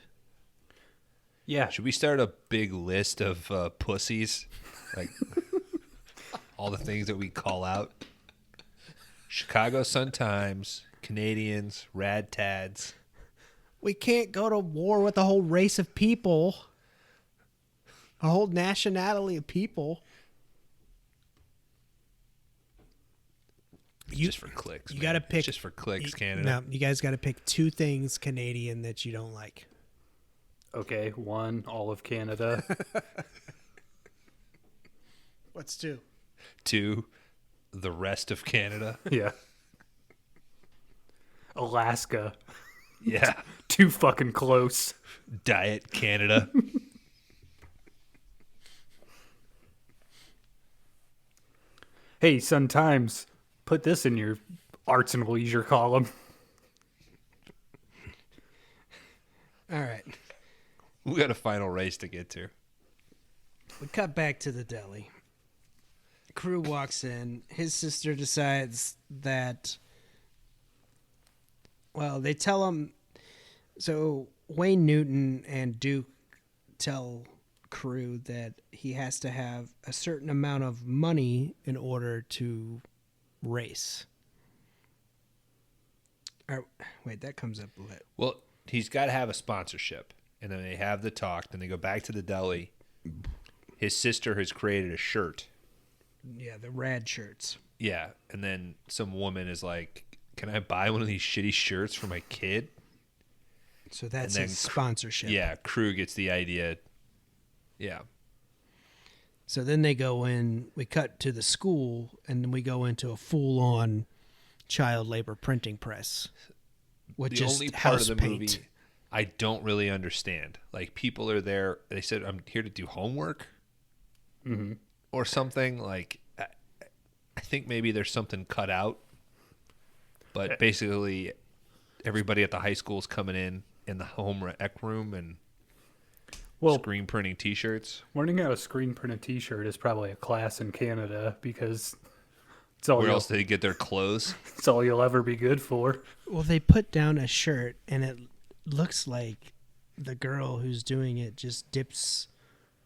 Yeah, Should we start a big list of pussies? Like all the things that we call out. Chicago Sun-Times, Canadians, rad tads. We can't go to war with a whole race of people, a whole nationality of people. Just for clicks. You man. got to pick. It's just for clicks, Canada. No, you guys got to pick 2 things Canadian that you don't like. okay, 1, all of Canada. What's 2? 2, the rest of Canada. Yeah. Alaska. Yeah. Too fucking close. Diet Canada. Hey, Sun Times, put this in your arts and leisure column. All right. We got a final race to get to. We cut back to the deli. Crew walks in. His sister decides that, well, they tell him. So Wayne Newton and Duke tell Crew that he has to have a certain amount of money in order to race. Or, wait, that comes up lit. Well, he's got to have a sponsorship. And then they have the talk. Then they go back to the deli. His sister has created a shirt. Yeah, the rad shirts. Yeah. And then some woman is like, can I buy one of these shitty shirts for my kid? So that's And then his sponsorship. Yeah. Crew gets the idea. Yeah. So then they go in, we cut to the school, and then we go into a full-on child labor printing press. With The just only part house of the paint. movie I don't really understand. Like, people are there. They said, I'm here to do homework or something. Like, I think maybe there's something cut out. But basically, everybody at the high school is coming in the home ec room and screen printing T-shirts. Learning how to screen print a T-shirt is probably a class in Canada because it's all, Where else do they get their clothes? it's all you'll ever be good for. Well, they put down a shirt, and it looks like the girl who's doing it just dips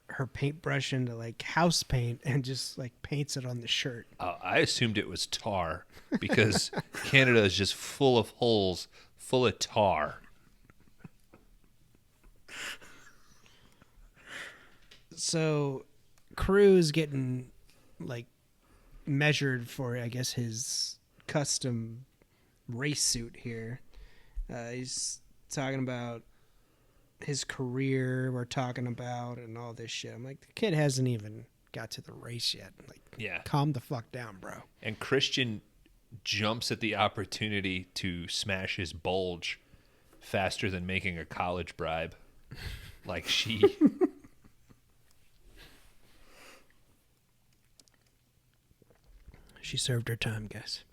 her paintbrush into, like, house paint and just, like, paints it on the shirt. I assumed it was tar because Canada is just full of holes, full of tar. So Crew's getting, like, measured for, I guess, his custom race suit here. He's talking about his career, we're talking about, and all this shit. I'm like, the kid hasn't even got to the race yet. Like, Yeah. calm the fuck down, bro. And Christian jumps at the opportunity to smash his bulge faster than making a college bribe. Like she... She served her time, guys.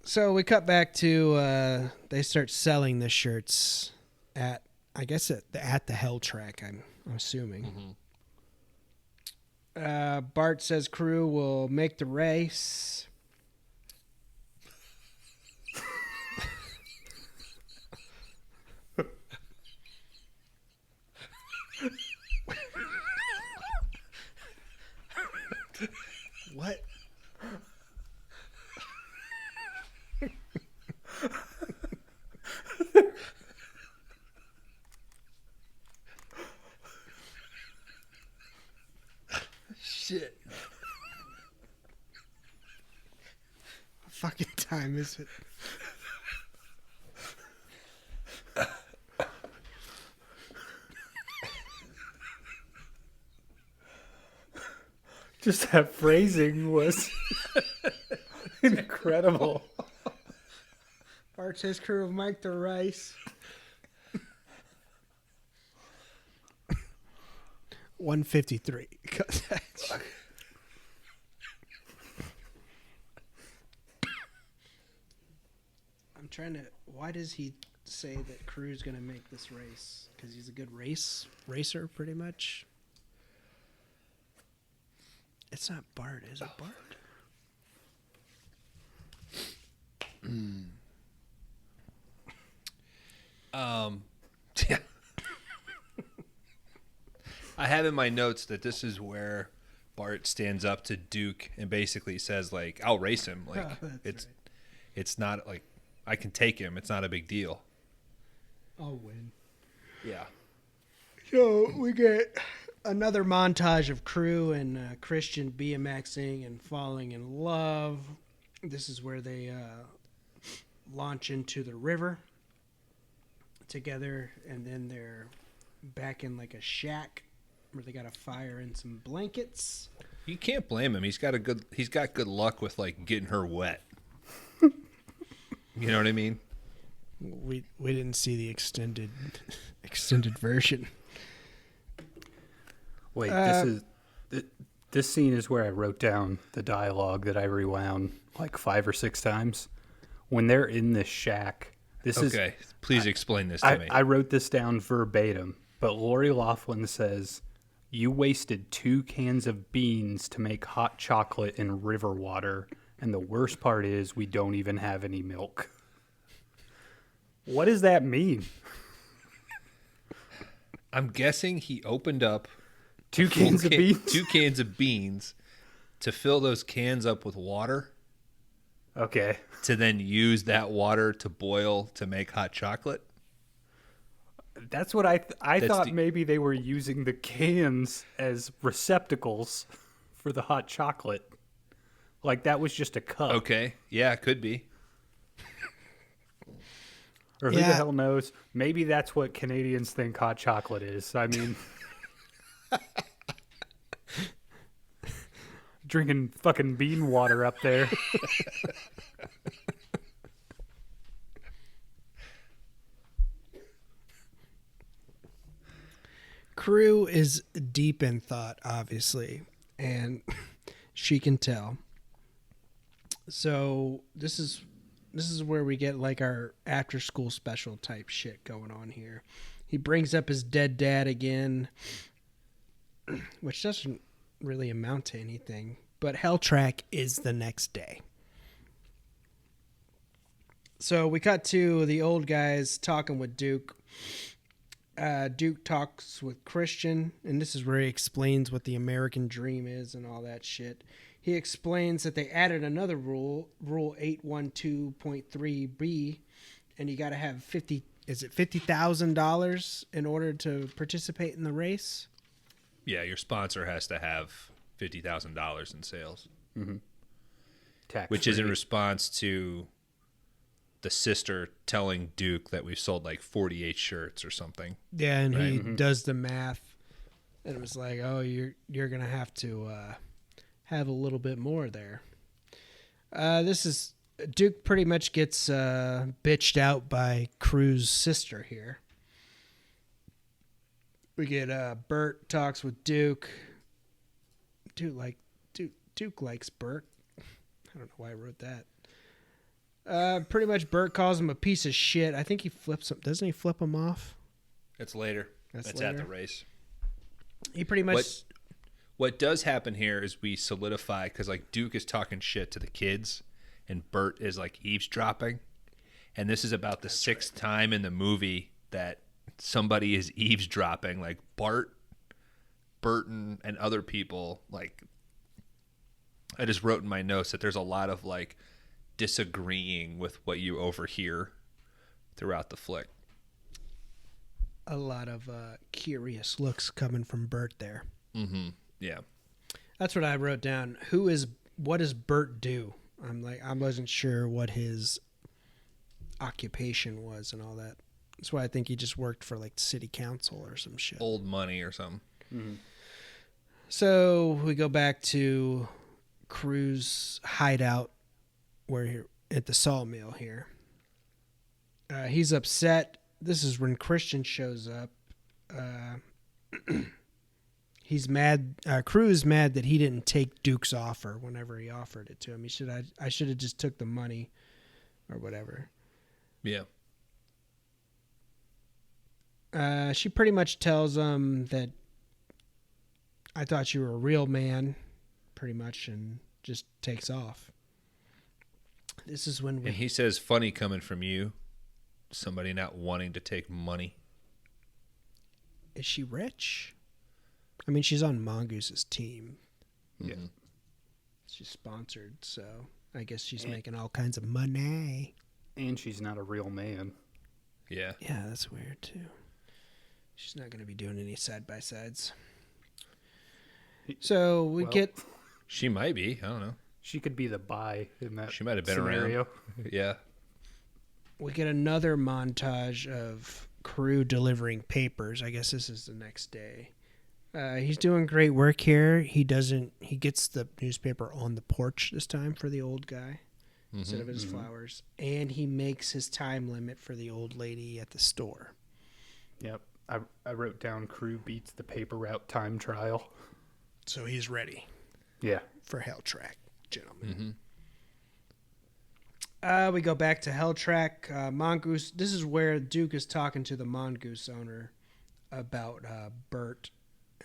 So we cut back to they start selling the shirts at, I guess, at the Hell Track, I'm assuming. Bart says crew will make the race. What? Shit. What fucking time is it? Just that phrasing was incredible. Bart says crew of Mike the Rice. 153. I'm trying to. Why does he say that Crew's gonna make this race? Because he's a good racer, pretty much. It's not Bart, is it, Bart? Yeah. I have in my notes that this is where Bart stands up to Duke and basically says, like, I'll race him. Like, it's not like I can take him. It's not a big deal. I'll win. Yeah. So we get another montage of Crew and Christian BMXing and falling in love. This is where they launch into the river together, and then they're back in like a shack where they got a fire and some blankets. You can't blame him. He's got good luck with like getting her wet. You know what I mean? We didn't see the extended version. Wait, this scene is where I wrote down the dialogue that I rewound like 5 or 6 times. When they're in this shack, Okay, please explain this to me. I wrote this down verbatim, but Lori Loughlin says, "You wasted 2 cans of beans to make hot chocolate in river water, and the worst part is we don't even have any milk." What does that mean? I'm guessing he opened up 2 cans of beans? 2 cans of beans to fill those cans up with water. Okay. To then use that water to boil to make hot chocolate. That's what I thought maybe they were using the cans as receptacles for the hot chocolate. Like that was just a cup. Okay. Yeah, it could be. Or who the hell knows? Maybe that's what Canadians think hot chocolate is. I mean, drinking fucking bean water up there. Crew is deep in thought, obviously, and she can tell. So this is where we get like our after school special type shit going on here. He brings up his dead dad again, which doesn't really amount to anything. But Hell Track is the next day. So we cut to the old guys talking with Duke. Duke talks with Christian, and this is where he explains what the American dream is and all that shit. He explains that they added another rule 812.3b, and you got to have $50,000 in order to participate in the race? Yeah, your sponsor has to have $50,000 in sales. Mm-hmm. Which is in response to the sister telling Duke that we've sold like 48 shirts or something. Yeah, and he does the math, and it was like, oh, you're gonna have to have a little bit more there. This is Duke pretty much gets bitched out by Crew's sister here. We get Bert talks with Duke. Duke likes Bert. I don't know why I wrote that. Pretty much Bert calls him a piece of shit. I think he flips him. Doesn't he flip him off? It's later. That's It's later? at the race. He pretty much... What does happen here is we solidify, because like Duke is talking shit to the kids and Bert is like eavesdropping. And this is about the sixth time in the movie that somebody is eavesdropping. Like Bert and other people, like, I just wrote in my notes that there's a lot of like disagreeing with what you overhear throughout the flick. A lot of curious looks coming from Bert there. Mm-hmm. Yeah. That's what I wrote down. What does Bert do? I wasn't sure what his occupation was and all that. That's why I think he just worked for like city council or some shit. Old money or something. Mm-hmm. So we go back to Crew's hideout at the sawmill here. He's upset. This is when Christian shows up. He's mad. Crew's mad that he didn't take Duke's offer whenever he offered it to him. I should have just took the money or whatever. Yeah. She pretty much tells him that I thought you were a real man, pretty much, and just takes off. This is when And he says, funny coming from you, somebody not wanting to take money. Is she rich? I mean, she's on Mongoose's team. Yeah. Mm-hmm. She's sponsored, so I guess she's making all kinds of money. And she's not a real man. Yeah. Yeah, that's weird, too. She's not going to be doing any side-by-sides. So we get... She might be. I don't know. She could be the bi in that She might have been scenario. around. Yeah. We get another montage of Crew delivering papers. I guess this is the next day. He's doing great work here. He gets the newspaper on the porch this time for the old guy instead of his flowers. And he makes his time limit for the old lady at the store. Yep. I wrote down Crew beats the paper route time trial. So he's ready Yeah. for Hell Track, gentlemen. We go back to Hell Track. Mongoose. This is where Duke is talking to the Mongoose owner about Bert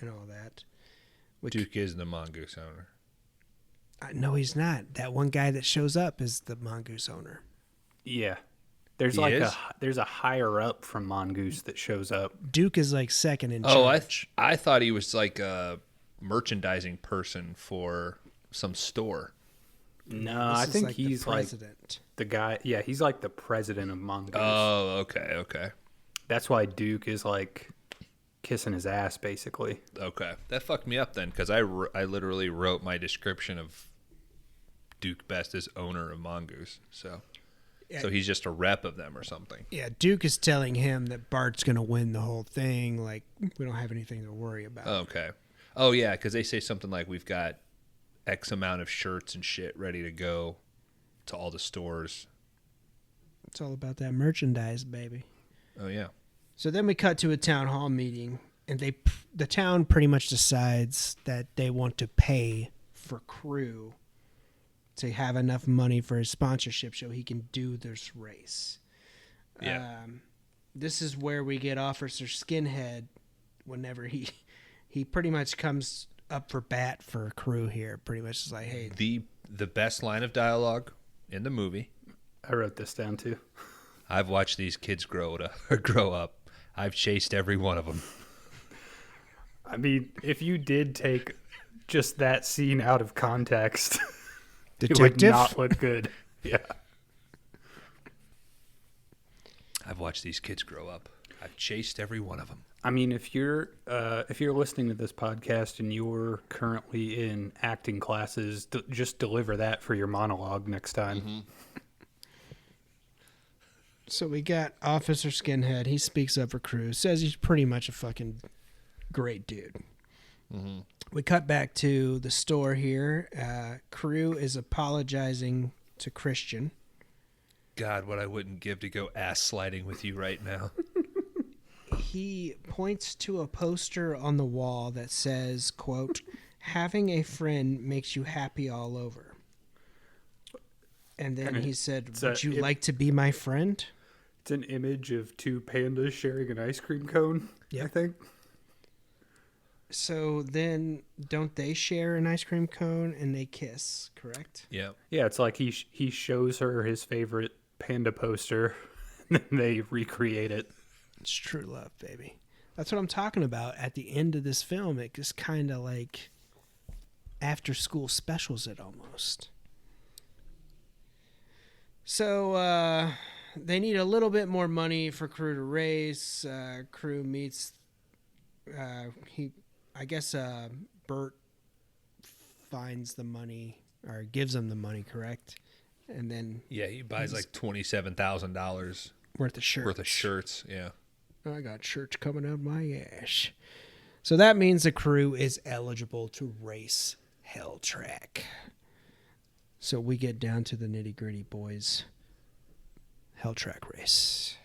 and all that. Duke is the mongoose owner. No, he's not. That one guy that shows up is the Mongoose owner. Yeah. There's there's a higher up from Mongoose that shows up. Duke is like second in Oh, charge. I thought he was like a merchandising person for some store. No, This I is think like he's the like president. the guy. Yeah, he's like the president of Mongoose. Oh, okay. That's why Duke is like kissing his ass, basically. Okay. That fucked me up then, because I literally wrote my description of Duke Best as owner of Mongoose. So he's just a rep of them or something. Yeah, Duke is telling him that Bart's going to win the whole thing. Like, we don't have anything to worry about. Okay. Oh, yeah, because they say something like we've got X amount of shirts and shit ready to go to all the stores. It's all about that merchandise, baby. Oh, yeah. So then we cut to a town hall meeting, and the town pretty much decides that they want to pay for Crew to have enough money for his sponsorship so he can do this race. Yeah. This is where we get Officer Skinhead whenever he pretty much comes up for bat for Crew here. Pretty much is like, hey, The best line of dialogue in the movie. I wrote this down too. I've watched these kids grow up. I've chased every one of them. I mean, if you did take just that scene out of context, it would Detective? not look good. Yeah. I've watched these kids grow up. I've chased every one of them. I mean, if you're listening to this podcast and you're currently in acting classes, just deliver that for your monologue next time. So we got Officer Skinhead. He speaks up for Crew. Says he's pretty much a fucking great dude. We cut back to the store here. Crew is apologizing to Christian. God, what I wouldn't give to go ass sliding with you right now. He points to a poster on the wall that says, quote, "Having a friend makes you happy all over." And then he said, "Would you like to be my friend?" It's an image of two pandas sharing an ice cream cone, I think. So then don't they share an ice cream cone and they kiss, correct? Yeah. Yeah, it's like he shows her his favorite panda poster, and then they recreate it. It's true love, baby. That's what I'm talking about. At the end of this film, it just kind of like after school specials it almost. So they need a little bit more money for Crew to race. Crew meets Bert finds the money or gives him the money, correct? And then He buys like $27,000 worth of shirts. Yeah. I got shirts coming out my ass. So that means the Crew is eligible to race Hell Track. So we get down to the nitty gritty, boys. Hell Track race.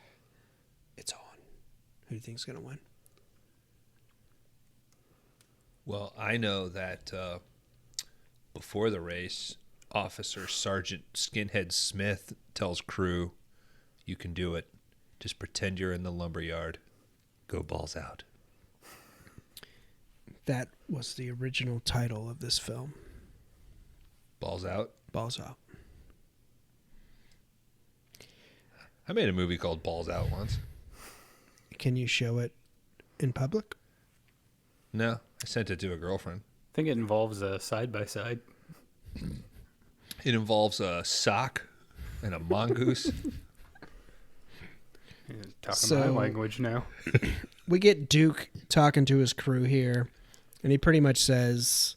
It's on. Who do you think's gonna win? Well, I know that before the race, Officer Sergeant Skinhead Smith tells Crew, "You can do it. Just pretend you're in the lumberyard. Go balls out." That was the original title of this film. Balls out? Balls Out. I made a movie called Balls Out once. Can you show it in public? No, I sent it to a girlfriend. I think it involves a side-by-side. It involves a sock and a mongoose. Talking my language now. We get Duke talking to his crew here, and he pretty much says,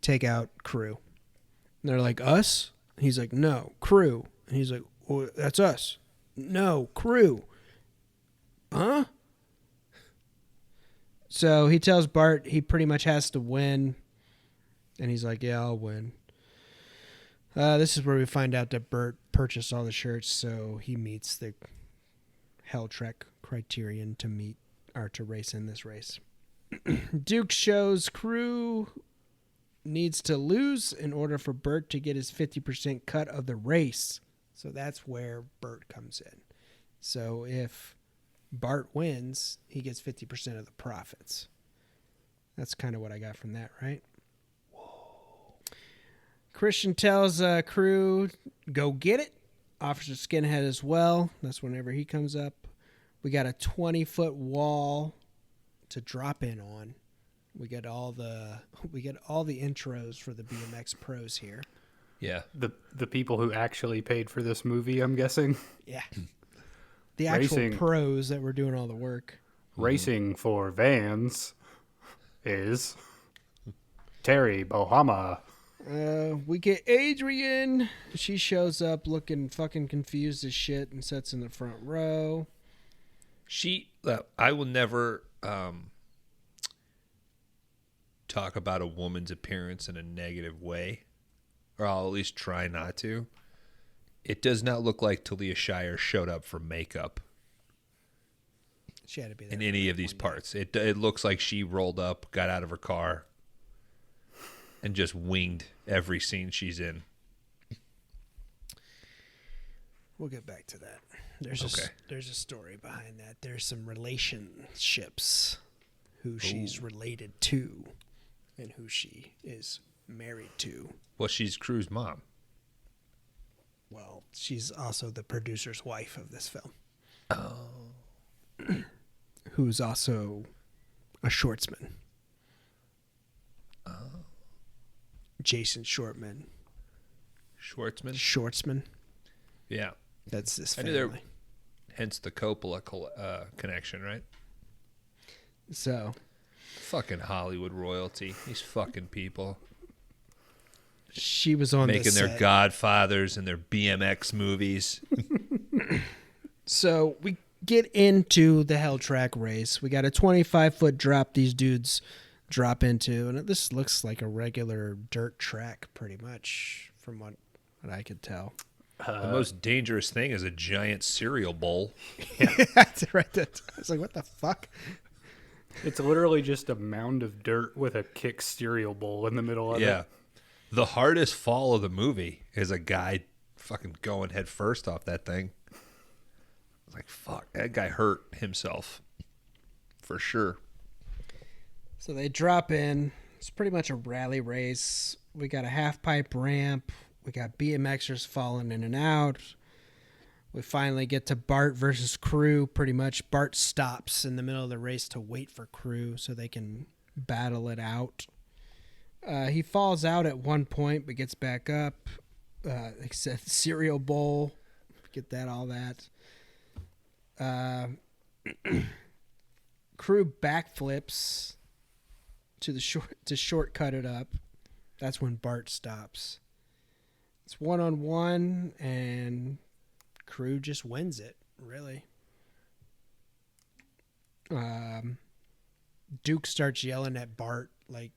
"Take out Crew." And they're like, "Us?" And he's like, "No, Crew." And he's like, "Well, that's us." "No, Crew." Huh? So he tells Bart he pretty much has to win, and he's like, "Yeah, I'll win." This is where we find out that Bert purchased all the shirts, so he meets the Hell Track criterion to meet or to race in this race. Duke shows Crew needs to lose in order for Bert to get his 50% cut of the race. So that's where Bert comes in. So if Bart wins, he gets 50% of the profits. That's kind of what I got from that, right? Whoa. Christian tells Crew, "Go get it." Officer Skinhead as well. That's whenever he comes up. We got a 20-foot wall to drop in on. We get all the intros for the BMX pros here. Yeah. The people who actually paid for this movie, I'm guessing. Yeah. The actual Racing. pros that were doing all the work. Racing for vans is Terry Bohama. We get Adrian. She shows up looking fucking confused as shit and sits in the front row. I will never talk about a woman's appearance in a negative way, or I'll at least try not to. It does not look like Talia Shire showed up for makeup She had to be there in for any that of these one day. parts. It looks like she rolled up, got out of her car, and just winged every scene she's in. We'll get back to that. There's a story behind that. There's some relationships, who she's related to, and who she is married to. Well, she's Crew's mom. Well, she's also the producer's wife of this film. Who's also a shortsman. Jason Shortman. Shortsman. Yeah. That's this I family. knew there, hence the Coppola connection, right? So Fucking Hollywood royalty. These fucking people. she was on Making the their set. Godfathers and their BMX movies. So we get into the Hell Track race. We got a 25-foot drop these dudes drop into, and this looks like a regular dirt track pretty much from what I could tell. The most dangerous thing is a giant cereal bowl. That's right. I was like, what the fuck? It's literally just a mound of dirt with a kick cereal bowl in the middle of Yeah. it. The hardest fall of the movie is a guy fucking going head first off that thing. I was like, fuck, that guy hurt himself. For sure. So they drop in. It's pretty much a rally race. We got a half pipe ramp. We got BMXers falling in and out. We finally get to Bart versus Crew. Pretty much Bart stops in the middle of the race to wait for Crew so they can battle it out. He falls out at one point but gets back up. Except cereal bowl. Get that, all that. Crew backflips to shortcut it up. That's when Bart stops. It's 1-on-1, and Crew just wins it, really. Duke starts yelling at Bart, like,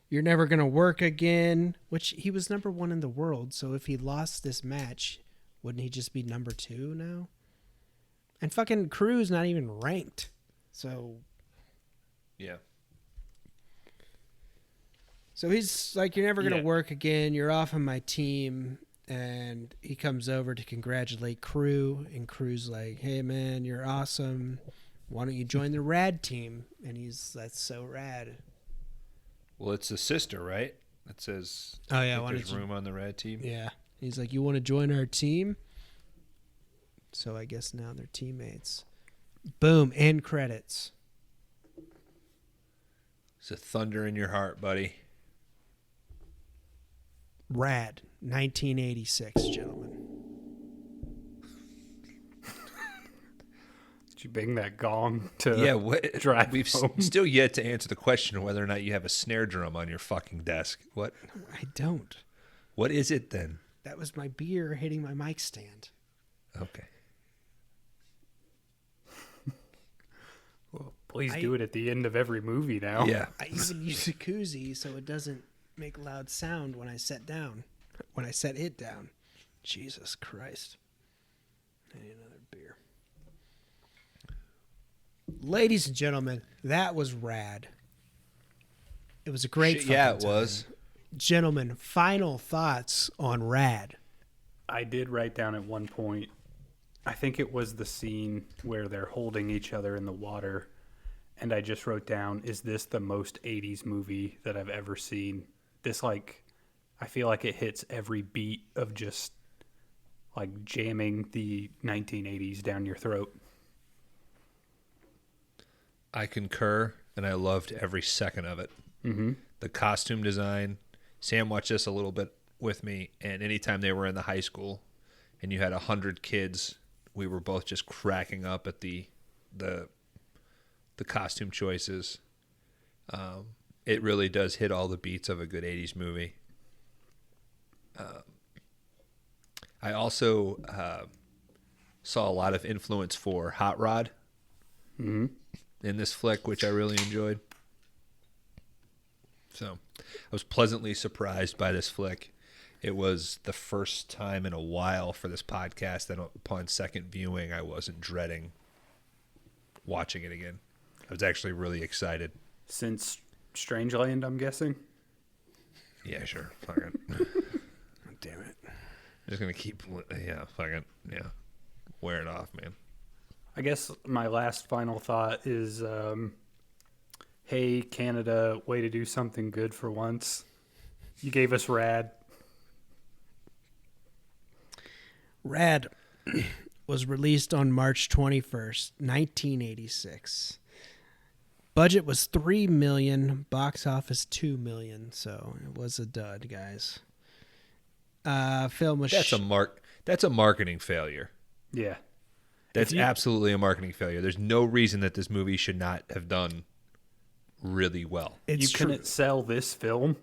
you're never going to work again, which he was number 1 in the world, so if he lost this match, wouldn't he just be number 2 now? And fucking Crew's not even ranked, so... Yeah. So he's like, you're never going to Yeah. work again. You're off on my team. And he comes over to congratulate Crew. And Crew's like, hey, man, you're awesome. Why don't you join the rad team? And that's so rad. Well, it's a sister, right? It says Oh, yeah. I think Why there's don't you? room on the red team. Yeah. He's like, you want to join our team? So I guess now they're teammates. Boom. End credits. It's a thunder in your heart, buddy. Rad. 1986, gentlemen. Did you bang that gong to Yeah, what? drive We've home? still yet to answer the question of whether or not you have a snare drum on your fucking desk. What? I don't. What is it then? That was my beer hitting my mic stand. Okay. Well, please do it at the end of every movie now. Yeah. I even use a koozie so it doesn't make loud sound when I set it down. Jesus Christ. I need another beer. Ladies and gentlemen, that was rad. It was a great Yeah, fucking it was. time. Gentlemen, final thoughts on rad. I did write down at one point, I think it was the scene where they're holding each other in the water, and I just wrote down, is this the most 80s movie that I've ever seen? This, like, I feel like it hits every beat of just, like, jamming the 1980s down your throat. I concur, and I loved every second of it. Mm-hmm. The costume design. Sam watched this a little bit with me, and anytime they were in the high school and you had 100 kids, we were both just cracking up at the costume choices. It really does hit all the beats of a good 80s movie. I also saw a lot of influence for Hot Rod in this flick, which I really enjoyed. So I was pleasantly surprised by this flick. It was the first time in a while for this podcast that upon second viewing, I wasn't dreading watching it again. I was actually really excited. Since Strangeland, I'm guessing. Yeah, sure. Fucking. Damn it. Just going to keep, wear it off, man. I guess my last final thought is, hey, Canada, way to do something good for once. You gave us Rad. Rad was released on March 21st, 1986. Budget was $3 million, box office $2 million, so it was a dud, guys. Film was That's a marketing failure. Yeah. That's absolutely a marketing failure. There's no reason that this movie should not have done really well. It's You true. couldn't sell this film.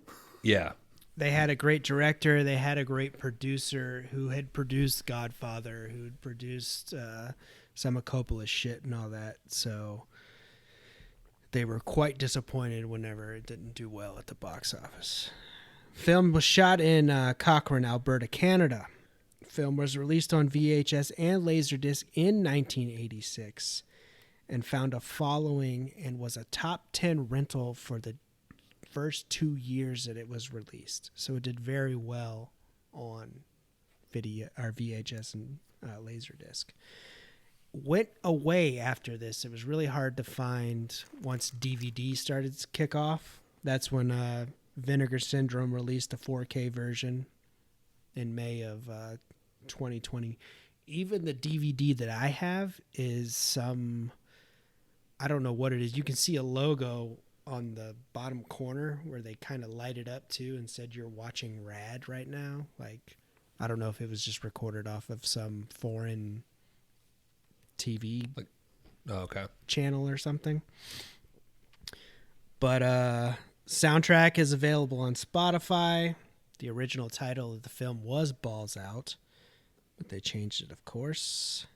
Yeah. They had a great director. They had a great producer who had produced Godfather, who had produced some of Coppola's shit and all that. So they were quite disappointed whenever it didn't do well at the box office. Film was shot in Cochrane, Alberta, Canada. Film was released on VHS and Laserdisc in 1986 and found a following and was a top 10 rental for the first 2 years that it was released. So it did very well on video or VHS and Laserdisc. Went away after this. It was really hard to find once DVD started to kick off. That's when Vinegar Syndrome released a 4K version in May of 2020. Even the DVD that I have is some, I don't know what it is. You can see a logo on the bottom corner where they kind of light it up too and said you're watching Rad right now. Like, I don't know if it was just recorded off of some foreign TV channel or something. But soundtrack is available on Spotify. The original title of the film was Balls Out, but they changed it, of course.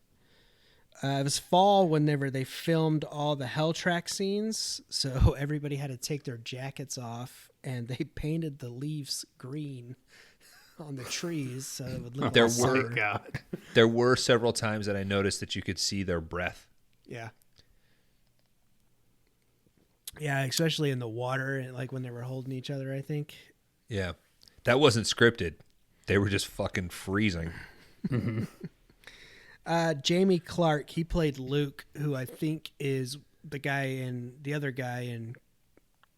It was fall whenever they filmed all the Hell Track scenes, so everybody had to take their jackets off, and they painted the leaves green on the trees so it would look There like were- summer. God. There were several times that I noticed that you could see their breath. Yeah. Yeah, especially in the water, and like when they were holding each other, I think. Yeah. That wasn't scripted. They were just fucking freezing. Jamie Clark, he played Luke, who I think is the other guy in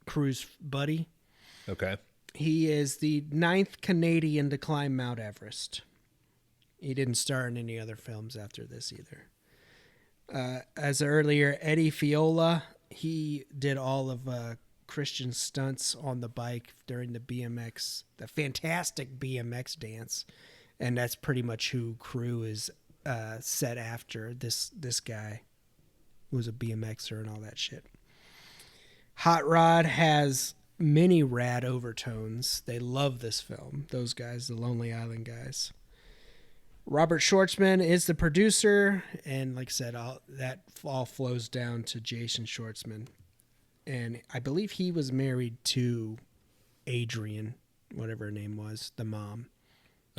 Crew's buddy. Okay. He is the 9th Canadian to climb Mount Everest. He didn't star in any other films after this either. As earlier, Eddie Fiola, he did all of Christian's stunts on the bike during the fantastic BMX dance. And that's pretty much who Crew is set after, this guy who was a BMXer and all that shit. Hot Rod has many rad overtones. They love this film. Those guys, the Lonely Island guys. Robert Schwartzman is the producer, and like I said, that all flows down to Jason Schwartzman. And I believe he was married to Adrian, whatever her name was, the mom.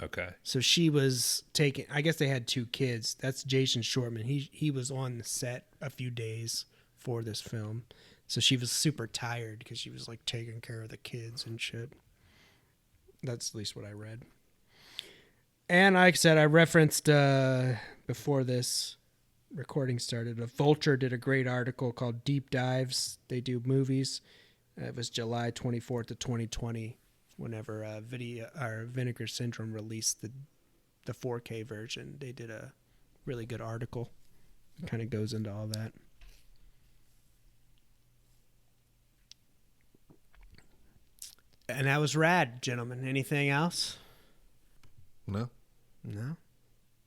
Okay. So she was taking, I guess they had 2 kids. That's Jason Schwartzman. He was on the set a few days for this film. So she was super tired because she was like taking care of the kids and shit. That's at least what I read. And like I said, I referenced before this recording started, Vulture did a great article called Deep Dives. They do movies. It was July 24th of 2020 whenever Vinegar Syndrome released the 4K version. They did a really good article. It kind of goes into all that. And that was rad, gentlemen. Anything else? No. No?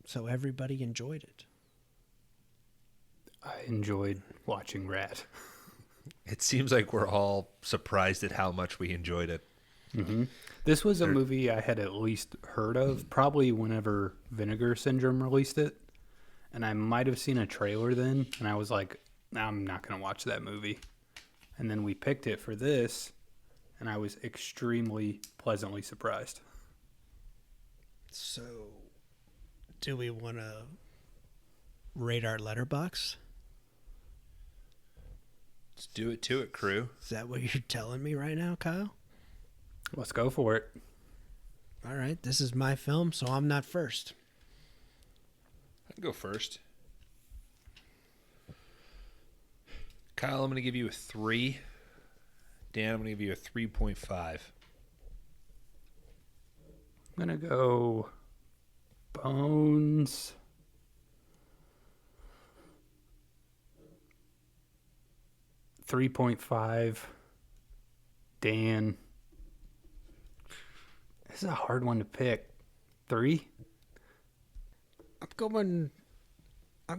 So everybody enjoyed it. I enjoyed watching Rat. It seems like we're all surprised at how much we enjoyed it. Mm-hmm. This was a movie I had at least heard of, probably whenever Vinegar Syndrome released it. And I might have seen a trailer then, and I was like, I'm not going to watch that movie. And then we picked it for this, and I was extremely pleasantly surprised. So, do we want to rate our letterbox? Let's do it to it, crew. Is that what you're telling me right now, Kyle? Let's go for it. All right, this is my film, so I'm not first. I can go first. Kyle, I'm going to give you a 3. Dan, I'm going to give you a 3.5. I'm going to go Bones. $3.5. Dan. This is a hard one to pick. 3? I'm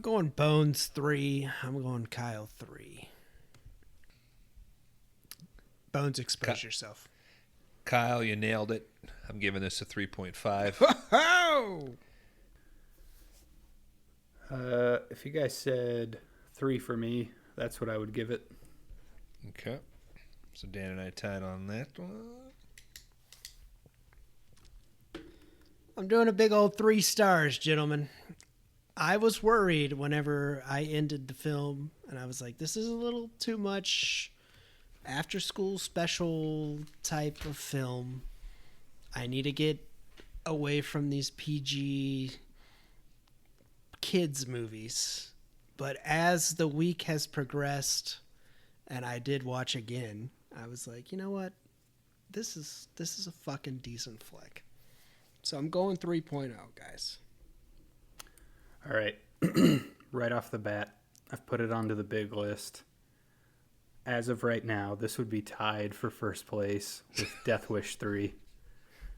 going Bones 3. I'm going Kyle 3. Bones, expose yourself. Kyle, you nailed it. I'm giving this a 3.5. Oh! If you guys said 3 for me, that's what I would give it. Okay. So Dan and I tied on that one. I'm doing a big old 3 stars, gentlemen. I was worried whenever I ended the film, and I was like, this is a little too much after school special type of film. I need to get away from these PG kids movies. But as the week has progressed and I did watch again, I was like, you know what? This is a fucking decent flick. So I'm going 3.0, guys. All right. Right off the bat, I've put it onto the big list. As of right now, this would be tied for first place with Death Wish 3.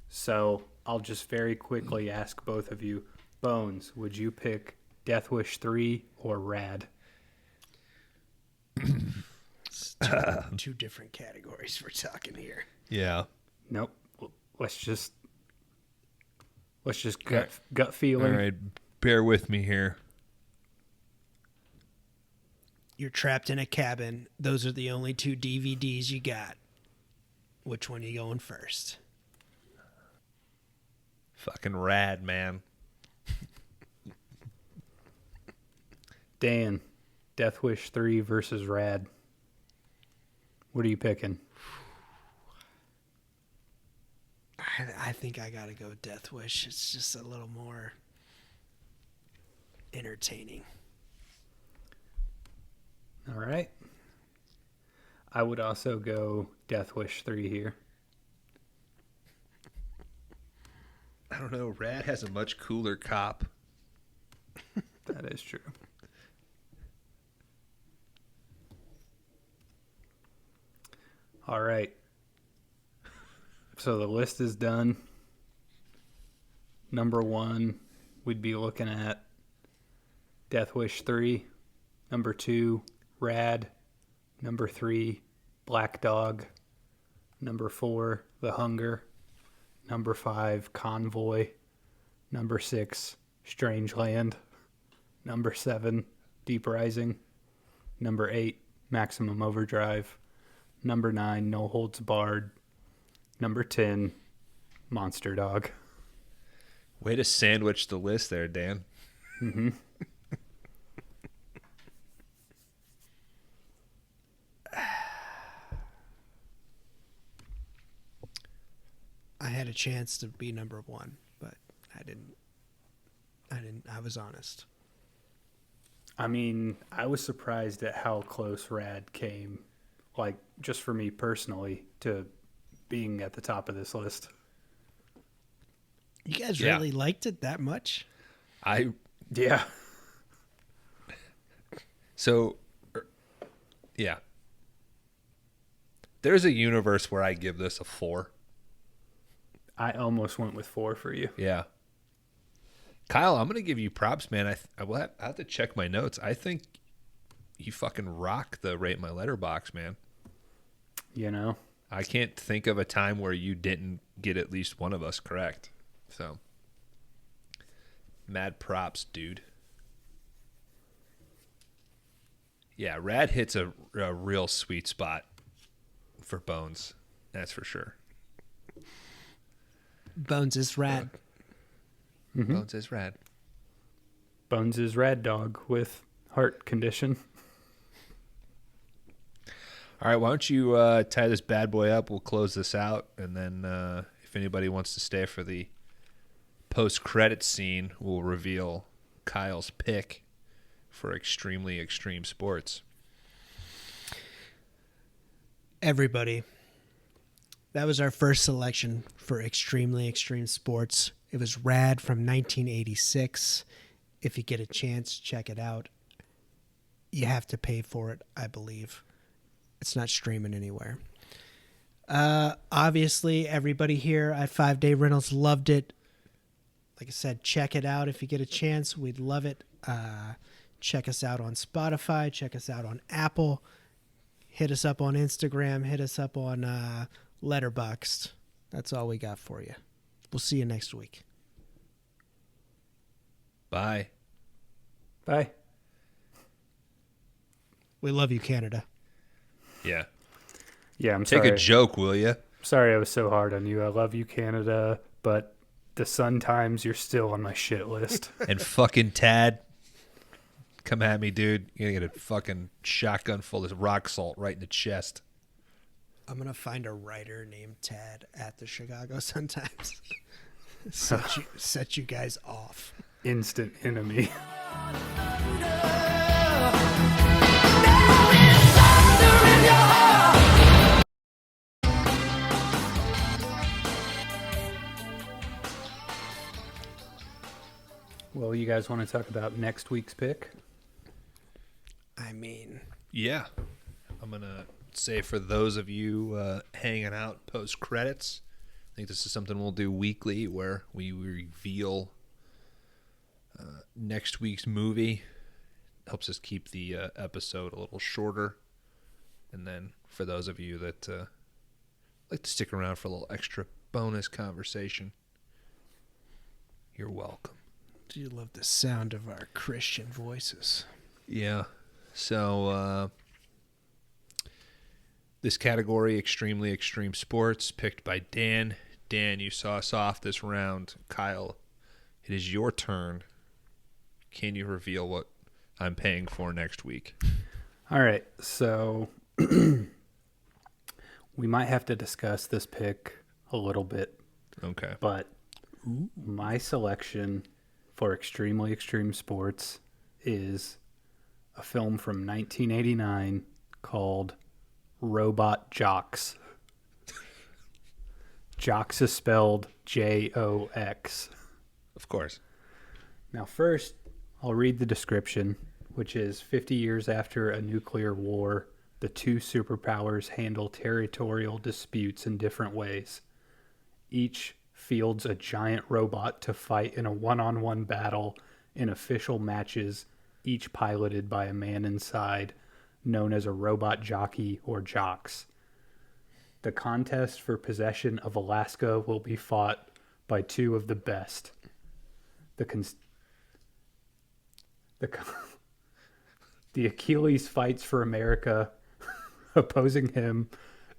So I'll just very quickly ask both of you, Bones, would you pick Death Wish 3 or Rad? It's two different categories we're talking here. Yeah. Nope. Let's just gut feeling. All right. Bear with me here. You're trapped in a cabin. Those are the only 2 DVDs you got. Which one are you going first? Fucking Rad, man. Dan, Death Wish 3 versus Rad. What are you picking? I think I gotta go Death Wish. It's just a little more entertaining. All right. I would also go Death Wish 3 here. I don't know. Rad has a much cooler cop. That is true. All right. So the list is done. Number 1, we'd be looking at Death Wish 3. Number 2, Rad. Number 3, Black Dog. Number 4, The Hunger. Number 5, Convoy. Number 6, Strangeland. Number 7, Deep Rising. Number 8, Maximum Overdrive. Number 9, No Holds Barred. Number 10, Monster Dog. Way to sandwich the list there, Dan. Mm-hmm. I had a chance to be number 1, but I didn't. I was honest. I mean, I was surprised at how close Rad came, like, just for me personally, to being at the top of this list. You guys Yeah. really liked it that much? Yeah. So, yeah. There's a universe where I give this a 4. I almost went with 4 for you. Yeah. Kyle, I'm going to give you props, man. I will have to check my notes. I think you fucking rock the Rate My Letterbox, man. You know? I can't think of a time where you didn't get at least one of us correct. So, mad props, dude. Yeah, Rad hits a real sweet spot for Bones. That's for sure. Bones is rad. Mm-hmm. Bones is Rad. Bones is Rad Dog with heart condition. All right, why don't you tie this bad boy up? We'll close this out, and then if anybody wants to stay for the post-credit scene, we'll reveal Kyle's pick for Extremely Extreme Sports. Everybody, that was our first selection for Extremely Extreme Sports. It was Rad from 1986. If you get a chance, check it out. You have to pay for it, I believe. It's not streaming anywhere. Obviously, everybody here at 5 Day Rentals loved it. Like I said, check it out if you get a chance. We'd love it. Check us out on Spotify. Check us out on Apple. Hit us up on Instagram. Hit us up on Letterboxd. That's all we got for you. We'll see you next week. Bye. Bye. We love you, Canada. Yeah. Yeah, I'm Take sorry. a joke, will you? Sorry I was so hard on you. I love you, Canada, but the Sun Times, you're still on my shit list. And fucking Tad, come at me, dude. You're gonna get a fucking shotgun full of rock salt right in the chest. I'm gonna find a writer named Tad at the Chicago Sun-Times. set you guys off. Instant enemy. Well, you guys want to talk about next week's pick? I mean, Yeah. I'm going to say for those of you hanging out post credits, I think this is something we'll do weekly where we reveal next week's movie. Helps us keep the episode a little shorter. And then for those of you that like to stick around for a little extra bonus conversation, you're welcome. do you love the sound of our Christian voices? Yeah. So this category, extremely extreme sports, picked by Dan. Dan, you saw us off this round. Kyle, it is your turn. Can you reveal what I'm paying for next week? All right, so we might have to discuss this pick a little bit, Okay. but my selection for extremely extreme sports is a film from 1989 called Robot Jocks. Jocks is spelled Jox. Of course. Now, first, I'll read the description, which is 50 years after a nuclear war, the two superpowers handle territorial disputes in different ways. Each fields a giant robot to fight in a one-on-one battle in official matches, each piloted by a man inside, known as a robot jockey or jocks. The contest for possession of Alaska will be fought by two of the best. The Achilles fights for America. Opposing him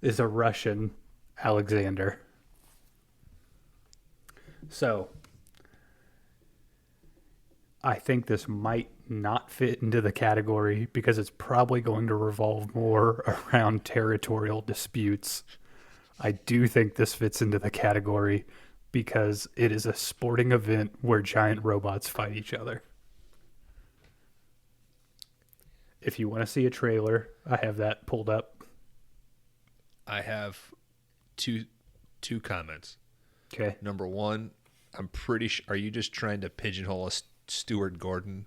is a Russian, Alexander. So, I think this might not fit into the category because it's probably going to revolve more around territorial disputes. I do think this fits into the category because it is a sporting event where giant robots fight each other. If you want to see a trailer, I have that pulled up. I have two comments. Okay. Number one, I'm pretty sure. Are you just trying to pigeonhole a Stuart Gordon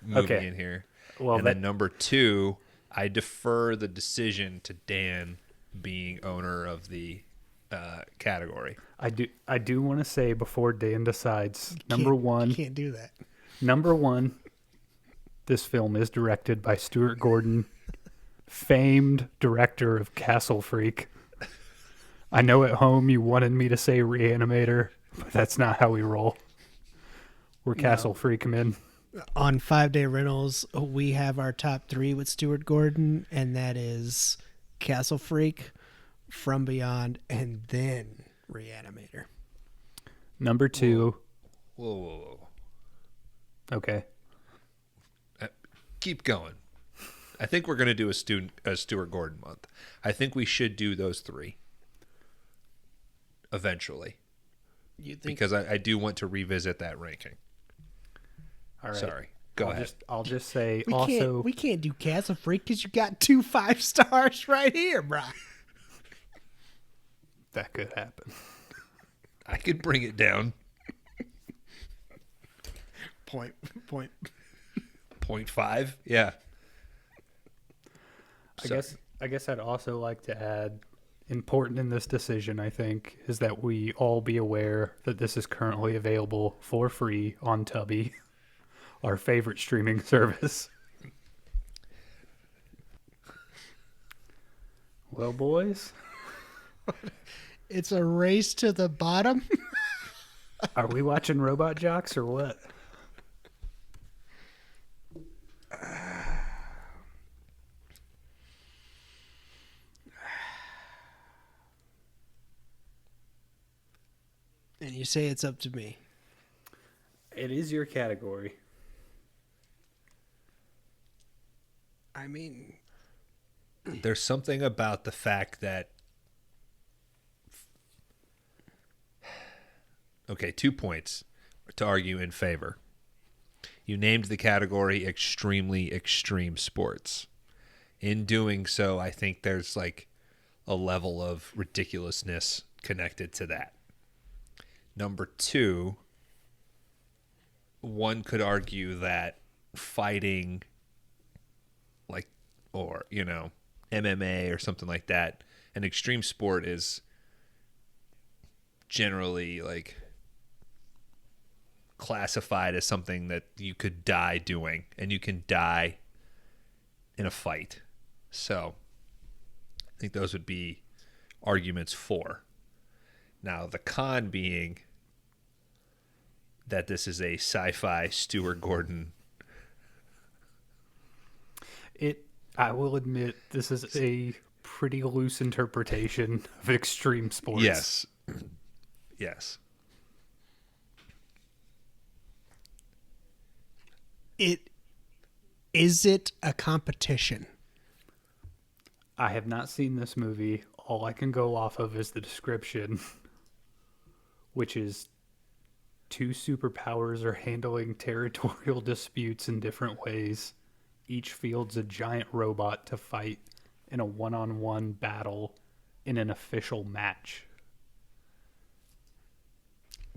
movie Okay. in here? Well, and then number two, I defer the decision to Dan being owner of the category. I do want to say before Dan decides, You can't do that. number one, this film is directed by Stuart Gordon, famed director of Castle Freak. I know at home you wanted me to say Reanimator, but that's not how we roll. We're Castle Freak men. On 5 Day Rentals, we have our top three with Stuart Gordon, and that is Castle Freak, From Beyond, and then Reanimator. Number two. Whoa. Okay. Keep going. I think we're going to do a Stuart Gordon month. I think we should do those three eventually You think because I do want to revisit that ranking. All right. Sorry. Go ahead. I'll just say we also. we can't do Castle Freak because you got 2 5 stars right here, bro. That could happen. I could bring it down. Point. 0.5. Yeah. I guess I'd also like to add, important in this decision, I think, is that we all be aware that this is currently available for free on Tubi, our favorite streaming service. Well, boys, It's a race to the bottom. are we watching Robot Jocks or what? You say it's up to me. It is your category. I mean, There's something about the fact that. Okay, 2 points to argue in favor. You named the category extremely extreme sports. In doing so, I think there's like a level of ridiculousness connected to that. Number 2, one could argue that fighting, like, or, MMA or something like that, an extreme sport is generally like classified as something that you could die doing, and you can die in a fight. So I think those would be arguments for. Now, the con being that this is a sci-fi Stuart Gordon. I will admit, this is a pretty loose interpretation of extreme sports. Yes. Yes. Is it a competition? I have not seen this movie. All I can go off of is the description, which is 2 superpowers are handling territorial disputes in different ways. Each fields a giant robot to fight in a one-on-one battle in an official match.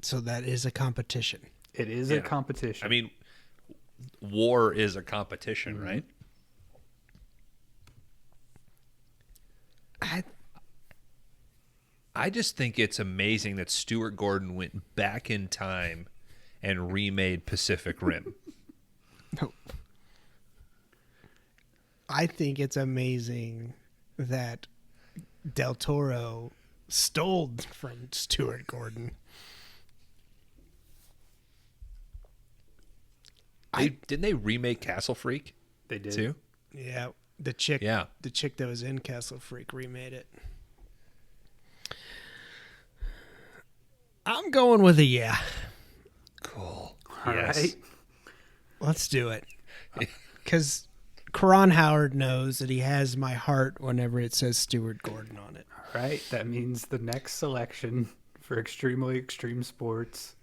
So that is a competition. It is Yeah. a competition. I mean, war is a competition, right? I just think it's amazing that Stuart Gordon went back in time and remade Pacific Rim. No. I think it's amazing that Del Toro stole from Stuart Gordon. Didn't they remake Castle Freak they did. too? Yeah, the chick Yeah. that was in Castle Freak remade it. I'm going with a yeah. Cool. All right. Let's do it. Because Karan Howard knows that he has my heart whenever it says Stuart Gordon on it. All right. That means the next selection for extremely extreme sports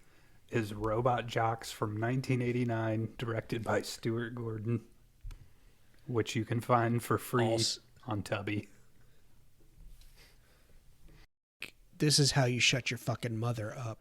is Robot Jocks from 1989, directed by Stuart Gordon, which you can find for free on Tubi. This is how you shut your fucking mother up.